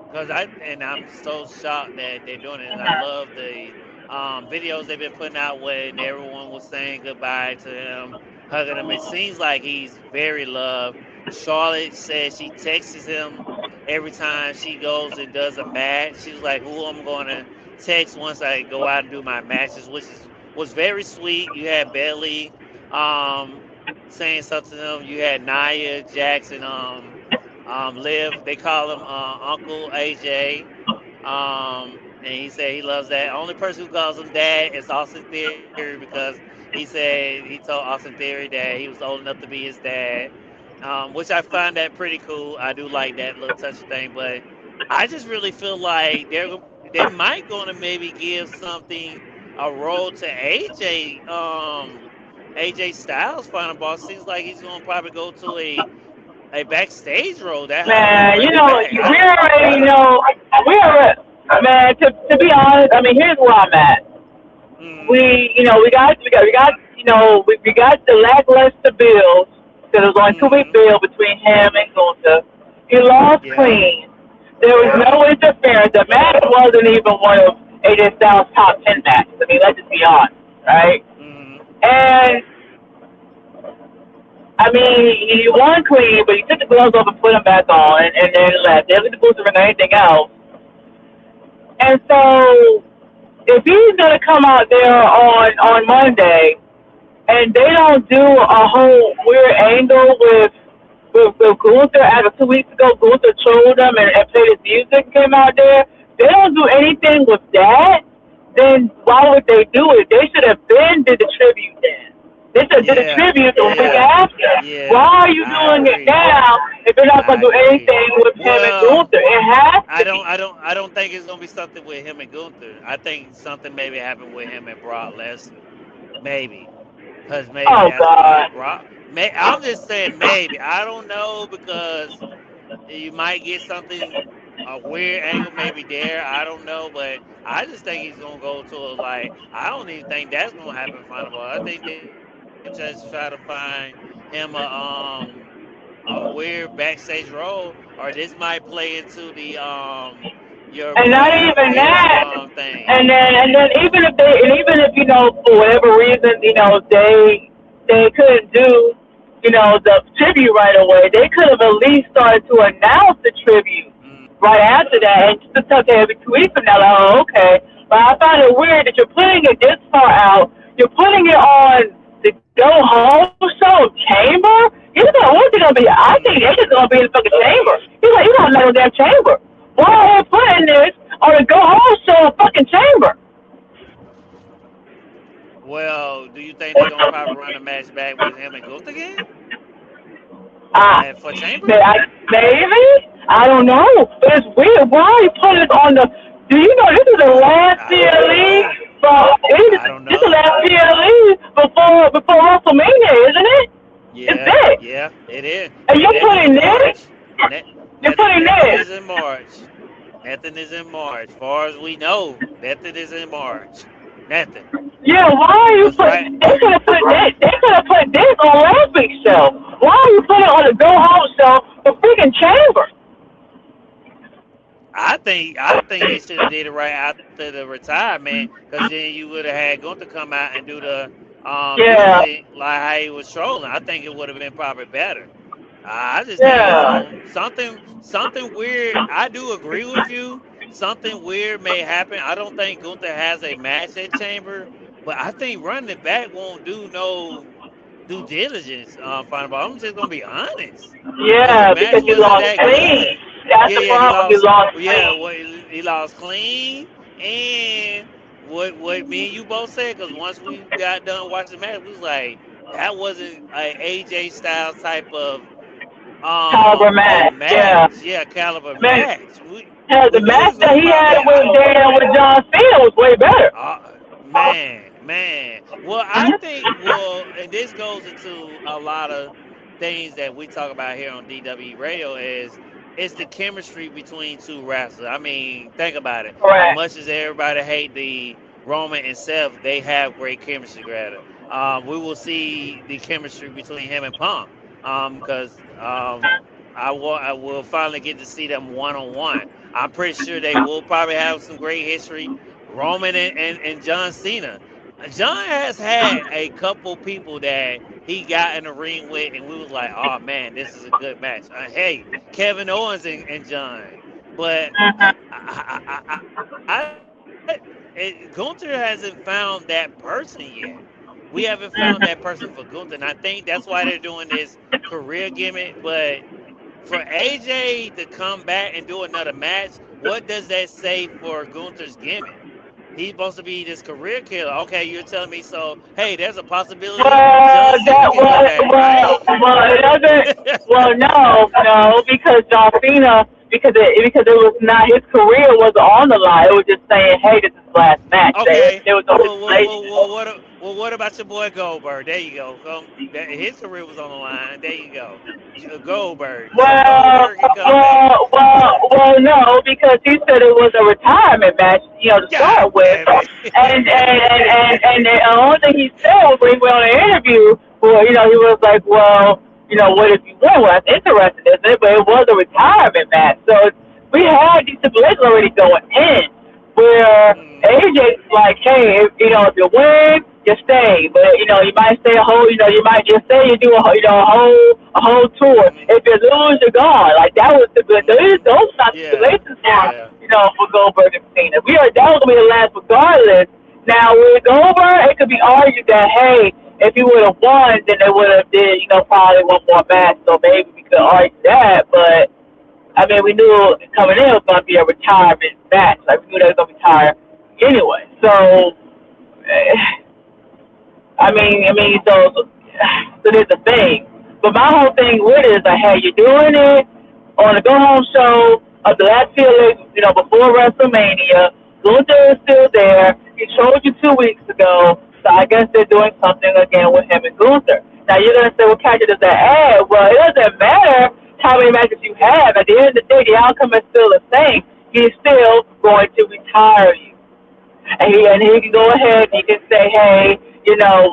because I'm so shocked that they're doing it and I love the videos they've been putting out when everyone was saying goodbye to him, hugging him. It seems like he's very loved. Charlotte says she texts him every time she goes and does a match. She's like, "Who I'm going to text once I go out and do my matches," which was very sweet. You had Bailey um, saying something to him. You had Nia Jackson Liv. They call him Uncle AJ. And he said he loves that. Only person who calls him dad is Austin Theory because he told Austin Theory that he was old enough to be his dad, which I find that pretty cool. I do like that little touchy thing, but I just really feel like they might going to maybe give something a role to AJ Styles final boss. Seems like he's going to probably go to a backstage role. That I would Man, bring him back. we already know. We already, man. To be honest, I mean, here's where I'm at. Mm, We got the lackluster bills because there was only 2 week mm, bill between him and Gunther. He lost yep, clean. There was no interference. The match wasn't even one of AJ Styles' top 10 matches. I mean, let's just be honest, right? mm, And I mean, he won clean, but he took the gloves off and put them back on, and then left. Didn't the booster ring or anything else. And so, if he's gonna come out there on Monday, and they don't do a whole weird angle with Gunther, as of 2 weeks ago, Gunther trolled them and played his music and came out there. They don't do anything with that. Then why would they do it? They should have been did the tribute then. They should have did the Yeah, tribute the week yeah, after. Why yeah. are you I doing it agree. now if they're not gonna I do agree. anything with him and Well, Gunther? It has I to don't, be. I don't, I don't think it's gonna be something with him and Gunther. I think something maybe happened with him and Brock Lesnar. Maybe, cause maybe Oh that's why God. Brock. I'm just saying maybe. I don't know because you might get something a weird angle maybe there. I don't know, but I just think he's gonna go to a like. I don't even think that's gonna happen. Final ball. I think they just try to find him a weird backstage role, or this might play into the your And not brother even is that. thing. And then even if for whatever reason they couldn't do the tribute right away, they could have at least started to announce the tribute right after that and just took every 2 weeks from now. Like, oh, okay. But I find it weird that you're putting it this far out. You're putting it on the Go Home show chamber. What's it gonna be? I think it's just gonna be in the fucking chamber. He's gonna let that chamber. Why are they putting this on the Go Home show fucking chamber? Well, do you think they're gonna probably run a match back with him and Gunther again? Ah, And for Chamber? maybe? I don't know. But it's weird. Why are you putting it on the. Do you know this is the last I don't PLE? know. I don't This is the know. last PLE before WrestleMania, isn't it? It's Yeah, it. yeah, it is. And And you're that's putting in this? March. You're putting Nothing this? is in March. Nothing is in March. Far as we know, nothing is in March. Nothing. Yeah, why are you Cause right, putting. They could have put this. They could have put this on last week's show. Why are you putting it on the Go Home show for freaking chamber? I think they should have did it right after the retirement, cause then you would have had Gunther come out and do the Yeah. music like how he was trolling. I think it would have been probably better. I just think it's Yeah. on something weird. I do agree with you. Something weird may happen. I don't think Gunther has a match at Chamber, but I think running it back won't do no due diligence. Final ball. I'm just gonna be honest, cause the Yeah, match because you wasn't lost that clean. good. That's Yeah, the yeah, he problem. You lost. lost Yeah, clean. well, he lost clean, and what me and you both said, because once we got done watching the match, we was like, that wasn't a AJ Styles type Caliber of match. Yeah. match. Yeah, caliber Man, match. We hell, the we match was that gonna he had probably with John Cena was way better. man. Well, I think and this goes into a lot of things that we talk about here on DWE Radio is it's the chemistry between two wrestlers. I mean, think about it. As Correct. much as everybody hate the Roman and Seth, they have great chemistry together. We will see the chemistry between him and Punk. Because I will finally get to see them one on one. I'm pretty sure they will probably have some great history. Roman and John Cena. John has had a couple people that he got in the ring with, and we was like, "Oh man, this is a good match." Hey, Kevin Owens and John, but Mm-hmm. Gunther hasn't found that person yet. We haven't found that person for Gunther, and I think that's why they're doing this career gimmick. But for AJ to come back and do another match, what does that say for Gunther's gimmick? He's supposed to be this career killer. Okay, you're telling me so. Hey, there's a possibility Well, John Cena can come back, right? it doesn't. Well, no, because John Cena, because it was not his career was on the line. It was just saying, hey, this is the last match. Okay. There was no Well, stipulation. what about your boy Goldberg? There you go. His career was on the line. There you go. Goldberg. So Well, Goldberg can come back. no, because he said it was a retirement match, to God start with. damn it. And the only thing he said was when he went on an interview, well, he was like, well, what if you win? Well, that's interesting, isn't it? But it was a retirement match. So we had these stipulations already going in where Mm, AJ's like, hey, if you win, just stay. But you might stay a whole, you might just stay and do a whole tour. Mhm. If you lose, you're gone. Like that was the good. Mhm. Those not Yeah. stipulations Yeah. for Goldberg and Cena. That was gonna be the last regardless. Now with Goldberg, it could be argued that hey, if he would have won, then they would have did probably one more match. So maybe we could argue that, but. I mean, we knew coming in it was going to be a retirement match. Like, we knew they were going to retire anyway. So, so there's a thing. But my whole thing with it is like, hey, you're doing it on the go home show of the last few before WrestleMania. Gunther is still there. He showed you 2 weeks ago. So I guess they're doing something again with him and Gunther. Now you're gonna say, well, Katja, does that add? Well, it doesn't matter how many matches you have. At the end of the day, the outcome is still the same. He's still going to retire you. And he can go ahead and he can say, hey,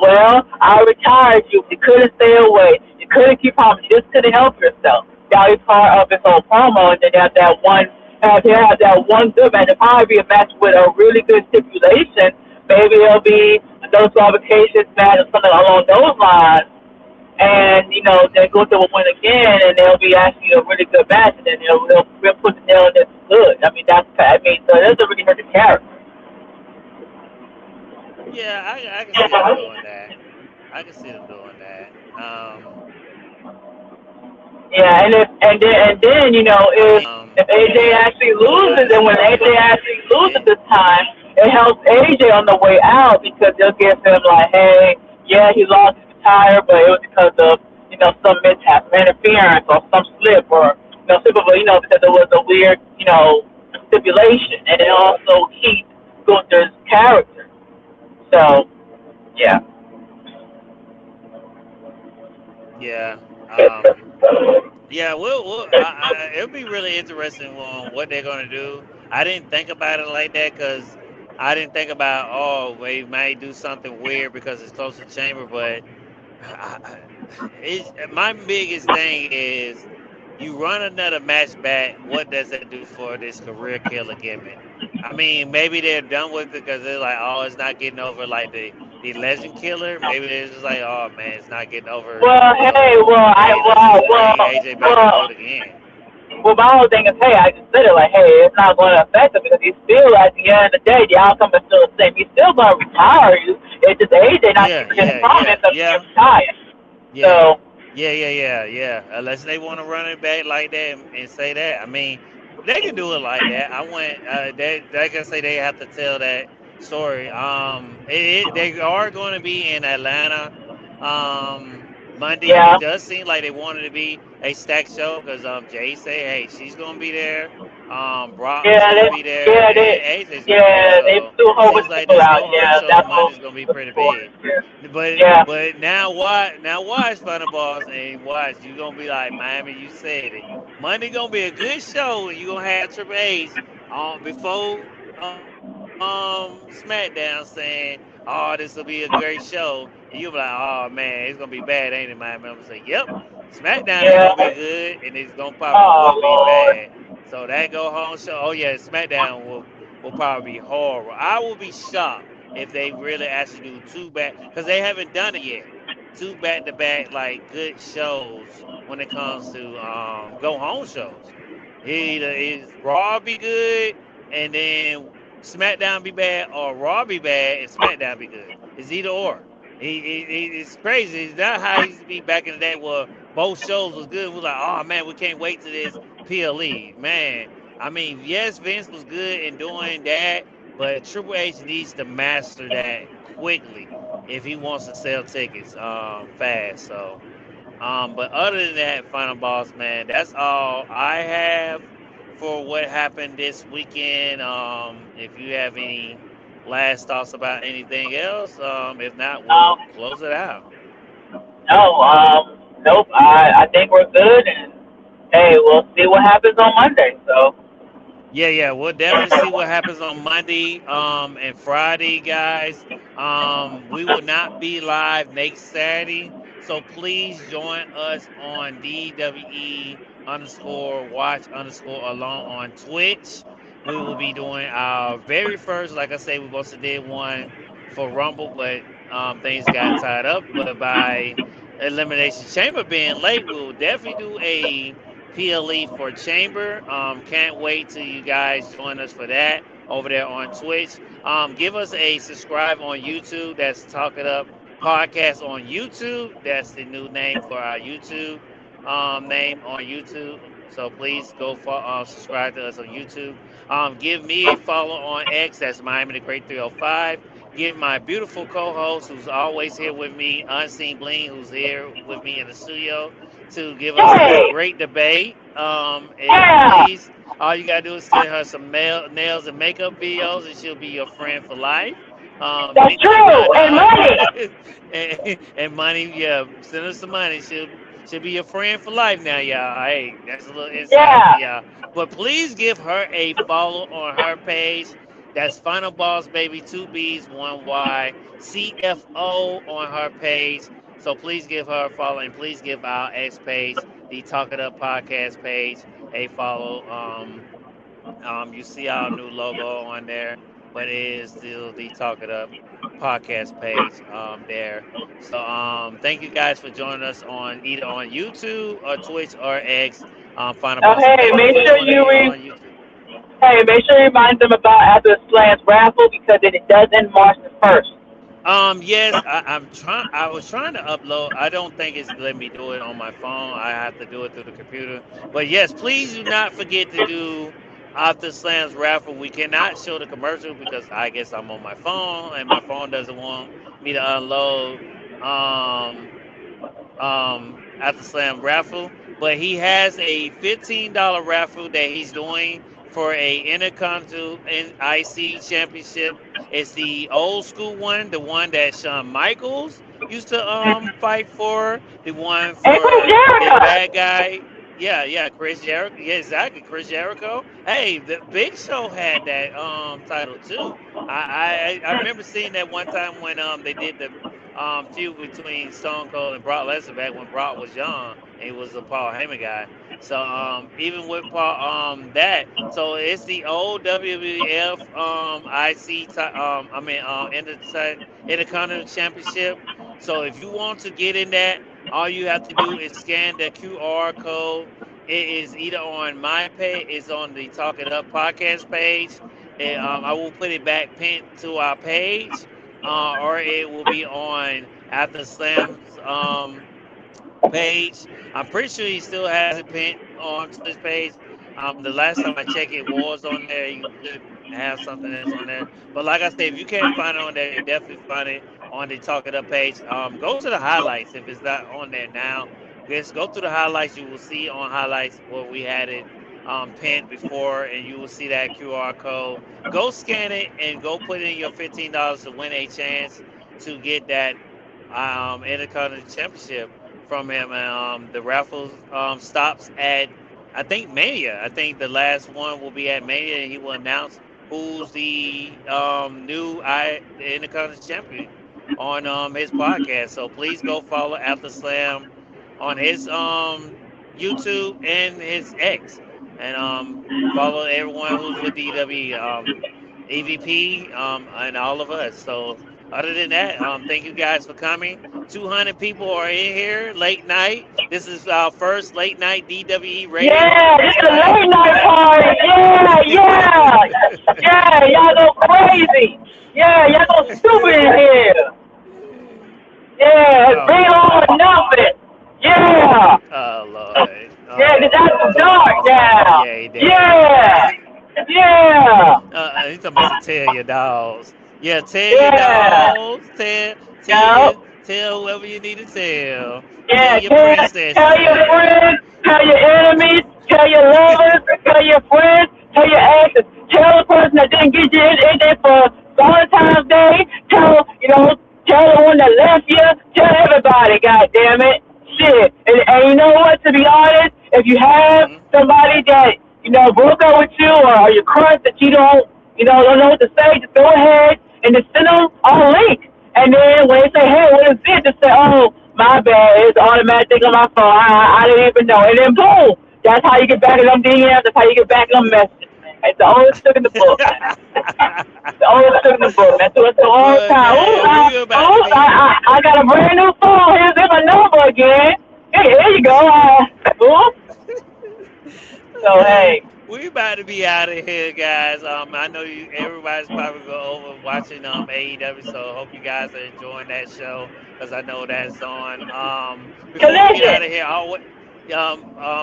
well, I retired you. You couldn't stay away. You couldn't keep home. You just couldn't help yourself. That was part of his whole promo, and then have that one good match. It'll probably be a match with a really good stipulation. Maybe it'll be those qualifications match or something along those lines. And then Gunther will win again, and they'll be actually a really good match, and then they'll put the nail in it good. So it doesn't really hurt the character. Yeah, I can see them doing that. I can see them doing that. Yeah, and then if AJ Yeah, actually I loses, can and see when them AJ doing that. actually loses It, this time, it helps AJ on the way out because they'll give him like, hey, yeah, he lost his tire, but it was because of some mishap, interference, or some slip, or slip of because it was a weird stipulation, and it also keeps Gunther's character. So yeah. yeah. Yeah, it'll be really interesting on what they're gonna do. I didn't think about it like that because I didn't think about we might do something weird because it's close to Chamber. But my biggest thing is you run another match back. What does that do for this career killer gimmick? I mean, maybe they're done with it because they're like, oh, it's not getting over like the legend killer. Maybe they're just like, oh man, it's not getting over. Well, hey, So well, hey, let's just bring AJ back and do it again. my whole thing is, hey, I consider like, hey, it's not going to affect him because he's still, at the end of the day, the outcome is still the same. He's still going to retire you. It's just AJ not Yeah, keeping his yeah, promise yeah, of being yeah, retired. yeah, So, yeah. Unless they want to run it back like that and say that, I mean, they can do it like that. I want they like I say they have to tell that story. They are going to be in Atlanta. Monday. yeah. It does seem like they wanted to be a stacked show because Jay say, hey, she's gonna be there. Brock is Yeah, gonna be there, yeah, and AJ's gonna be there. they So threw a whole bunch seems of like people this out. go home Yeah, show that's what Monday's gonna be was pretty for. big. Yeah. But Yeah. but now watch Final Boss and watch you gonna be like Miami. You said it. Monday gonna be a good show, and you gonna have Triple H before SmackDown saying, "Oh, this will be a great show," and you'll be like, "Oh man, it's gonna be bad, ain't it, Miami?" I'm gonna say, "Yep, SmackDown ain't gonna be Yeah. good, and it's gonna probably will Oh, be bad." Lord. So that go home show. Oh yeah, SmackDown will probably be horrible. I will be shocked if they really actually do two back because they haven't done it yet. Two back to back like good shows when it comes to go home shows. Either is Raw be good and then SmackDown be bad, or Raw be bad and SmackDown be good. It's either or. It's crazy. It's not how it used to be back in the day where both shows was good. We're like, oh man, we can't wait to this PLE. Man, I mean, yes, Vince was good in doing that, but Triple H needs to master that quickly if he wants to sell tickets fast. So but other than that, Final Boss, man, that's all I have for what happened this weekend. If you have any last thoughts about anything else, if not, we'll Um, close it out. no, nope. I think we're good, and hey, we'll see what happens on Monday. So, Yeah, we'll definitely see what happens on Monday, and Friday, guys. We will not be live next Saturday, so please join us on DWE underscore watch underscore alone on Twitch. We will be doing our very first, like I say, we supposed to did one for Rumble, but things got tied up, but by Elimination Chamber being late, we'll definitely do a PLE for Chamber. Can't wait till you guys join us for that over there on Twitch. Give us a subscribe on YouTube. That's Talk It Up Podcast on YouTube. That's the new name for our YouTube name on YouTube. So please go for subscribe to us on YouTube. Give me a follow on X. That's Miami the Great 305. Give my beautiful co-host, who's always here with me, Unseen Bling, who's here with me in the studio, to give us this Hey, great debate. And yeah, please, all you gotta do is send her some nails and makeup videos, and she'll be your friend for life. that's Because true. And money. and money, yeah, send her some money. She'll be your friend for life now, y'all. Hey, that's a little inside for Yeah. y'all. But please give her a follow on her page. That's Final Boss Baby, two B's, one Y, CFO on her page. So please give her a follow and please give our X page, the Talk It Up podcast page, a follow. You see our new logo on there, but it is still the Talk It Up podcast page there. So thank you guys for joining us on either on YouTube or Twitch or X. Final Oh, Boss hey, Baby, make which sure one are you you on YouTube? make sure you remind them about after the Slants raffle because it does end March the 1st. Yes, I'm trying. I was trying to upload. I don't think it's letting me do it on my phone. I have to do it through the computer. But yes, please do not forget to do After Slams raffle. We cannot show the commercial because I guess I'm on my phone and my phone doesn't want me to unload. Um, at the Slam raffle, but he has a $15 raffle that he's doing for a Intercontinental IC Championship. It's the old school one, the one that Shawn Michaels used to fight for, the one And Chris for his Jericho. bad guy. Yeah, yeah, Chris Jericho. Yeah, exactly, Chris Jericho. Hey, the Big Show had that title too. I remember seeing that one time when they did the feud between Stone Cold and Brock Lesnar back when Brock was young and he was a Paul Heyman guy. So even with Paul so it's the old WWF IC Intercontinental Championship. So if you want to get in that, all you have to do is scan the QR code. It is either on my page, it's on the Talk It Up podcast page. I will put it back pinned to our page, or it will be on After Slam's page. I'm pretty sure he still has it pinned onto his page. The last time I checked, it was on there. You could have something else on there. But like I said, if you can't find it on there, you definitely find it on the Talk It Up page. Go to the highlights if it's not on there now. Just go through the highlights. You will see on highlights where we had it pinned before, and you will see that QR code. Go scan it and go put in your $15 to win a chance to get that Intercontinental Championship from him. The raffle stops at I think Mania. I think the last one will be at Mania, and he will announce who's the new Intercontinental Champion on his podcast. So please go follow After Slam on his YouTube and his X, and follow everyone who's with DW, EVP, and all of us. So other than that, thank you guys for coming. 200 people are in here late night. This is our first late night DWE radio Yeah, it's a tonight. late night party. Yeah, yeah. Yeah, y'all go crazy. Yeah, y'all go stupid in here. Yeah, it's Oh bring on Lord. nothing. Yeah. Oh Lord. Yeah, 'cause Oh that's dark Lord. now. Yay, daddy. Yeah. Yeah. He's talking about to tell your dogs. Yeah, tell your Yeah. dogs. Go. Tell whoever you need to tell. Tell Yeah, your tell princesses, your man. friends, tell your enemies, tell your lovers, tell your friends, tell your exes, tell the person that didn't get you in there for Valentine's Day, tell the one that left you, tell everybody, god damn it. Shit. And you know what, to be honest, if you have Hmm. somebody that, broke up with you or your crush that you don't know what to say, just go ahead and just send them a link. And then when they say, hey, what is this? Just say, oh, my bad. It's automatic thing on my phone. I didn't even know. And then boom. That's how you get back in them DMs. That's how you get back in them messages. It's the oldest book in the book. The oldest book in the book. That's what's the old Well, time. damn, we about to be. I got a brand new phone. Here's my number again. Hey, here you go. So Hey, hey, we about to be out of here, guys. I know you. Everybody's probably go over watching AEW, so hope you guys are enjoying that show because I know that's on. Before we get out of collision. here,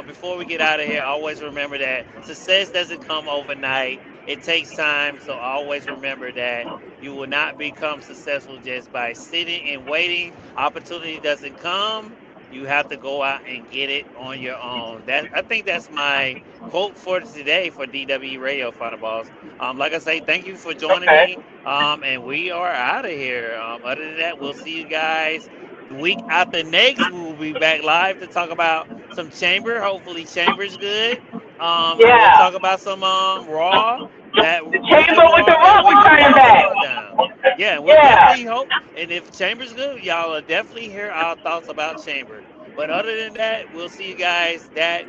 before we get out of here, always remember that success doesn't come overnight. It takes time, so always remember that you will not become successful just by sitting and waiting. Opportunity doesn't come. You have to go out and get it on your own. That I think that's my quote for today for DWE Radio Final Balls. Like I say, thank you for joining Okay. me. And we are out of here. Other than that, we'll see you guys the week after next. We will be back live to talk about some Chamber. Hopefully, Chamber's good. We'll Yeah. talk about some Raw. That The week of chamber with the Raw, that rock week of returning Raw back. rundown. Yeah, we'll Yeah. definitely hope. And if Chamber's good, y'all will definitely hear our thoughts about Chamber. But other than that, we'll see you guys that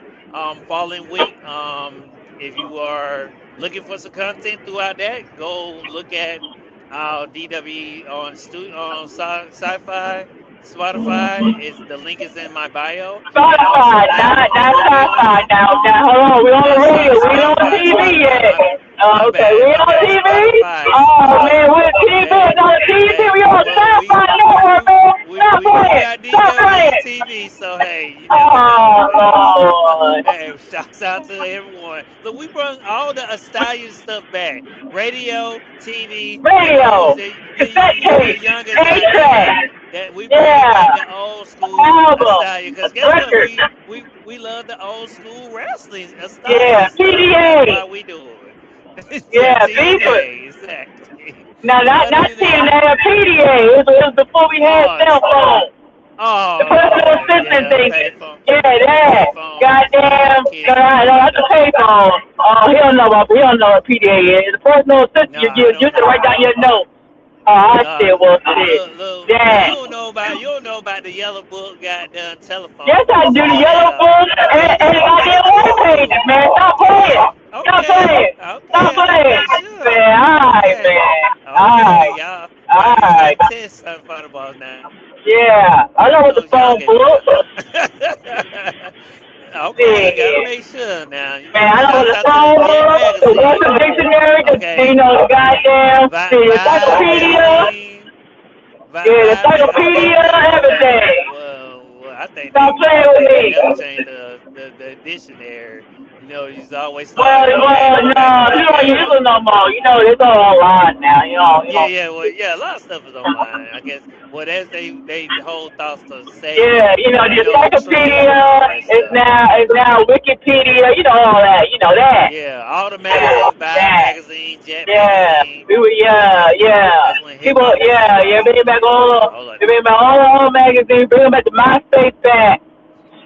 following week. If you are looking for some content throughout that, go look at our DW on Sci-Fi, Spotify. Is the link is in my bio, and also Spotify, we not will be on Spotify. Now, hold on. We on the radio. We ain't on Spotify, TV Spotify. yet. My Okay, we bad, ain't my on bad. TV. Spotify, Oh man, Spotify. we're TV. Hey, On TV. hey. We on Well, Spotify network, man. Stop we playing. got Stop DWE playing. TV, so hey, you never know. Oh Lord. Hey, shouts out to everyone. Look, we brought all the Australian stuff back. Radio, TV, for those Radio, that cassette the tape, youngest out there, A-track. that we bringing back Yeah, the old school album, Australia. Because guess what? record. We love the old school wrestling Yeah, Australian stuff. That's PDA. why we do it. Yeah, Yeah, people. TNA, exactly. Now, But not other than seeing that, that PDA. It was before we had oh, cell phones. The oh personal Lord, assistant yeah, thing. payphone, Yeah, that. payphones. Yeah, Goddamn. kids. God, no, that's a payphone. Oh, he don't know what PDA is. The personal assistant, No, you, I you, you don't should know. write down your notes. Oh, I Uh, shit, well, shit. look, Yeah. you don't know about the yellow book goddamn Yes, telephone. I do. The So yellow book and the yeah, goddamn you web pages, do. man. Stop playing. Okay, Stop playing. Stop I'm playing. making sure. Man, alright, Okay, man. okay, Alright. y'all use Alright. that test on Fireballs now. Yeah. I know As what long the as y'all phone can do book. it. Okay, gotta Yeah. make sure now. Man, I know Shouts the out to the phone Jet book, the Magazine. Western Dictionary, Okay, the goddamn, the Vibe encyclopedia. Magazine. Yeah, the Vibe magazine encyclopedia, definitely. everything. I think Stop playing with they me. never changed the dictionary. You know, you always Well, start back no, to you the don't use A. it no more. You know, it's all online now. Yeah, yeah, well, yeah. A lot of stuff is online. I guess. Well, that's they hold thoughts to save. Yeah, You the know, trees and all encyclopedia that stuff. is now Wikipedia. You know all that. You know that. Yeah, all the Yeah, magazines, Vibe that. magazine, Jet Yeah, magazine. we were, yeah, yeah. That's when hip People, hop was yeah, taking yeah. off. Hold on. Bring back all the magazines. Bring back the MySpace back.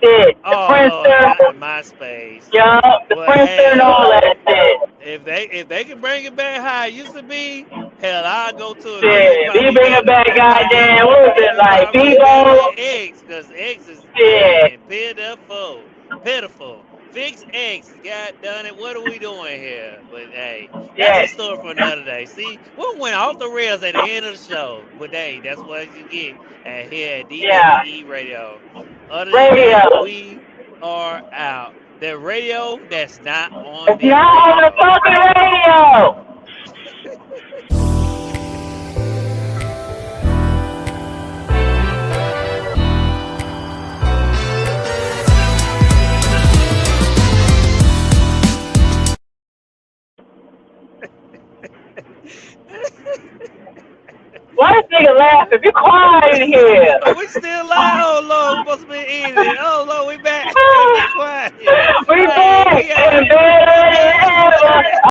Shit, the Oh Lord, Friendster. not the MySpace. Yeah, the Well, Friendster and all hell, that shit. if they can bring it back how it used to be, hell, I'll go to it because it's Shit, we probably bring it better. back, It probably goddamn. What was it it like? probably better than Bebo. X because X is Shit. pitiful, pitiful. Fix X, God done it. What are we doing here? But hey, that's a Yes. story for another day. See, we went off the rails at the end of the show, but hey, that's what you get at here at Yeah. DWE Radio. Other than that, Radio. we are out. The radio that's not on It's the not on the radio. fucking radio. Why this nigga laughing? Be quiet in here. Oh, we still live. Oh Lord, we supposed to be eating it. Oh Lord, we back. Be quiet. We Hey, back we out. in bed.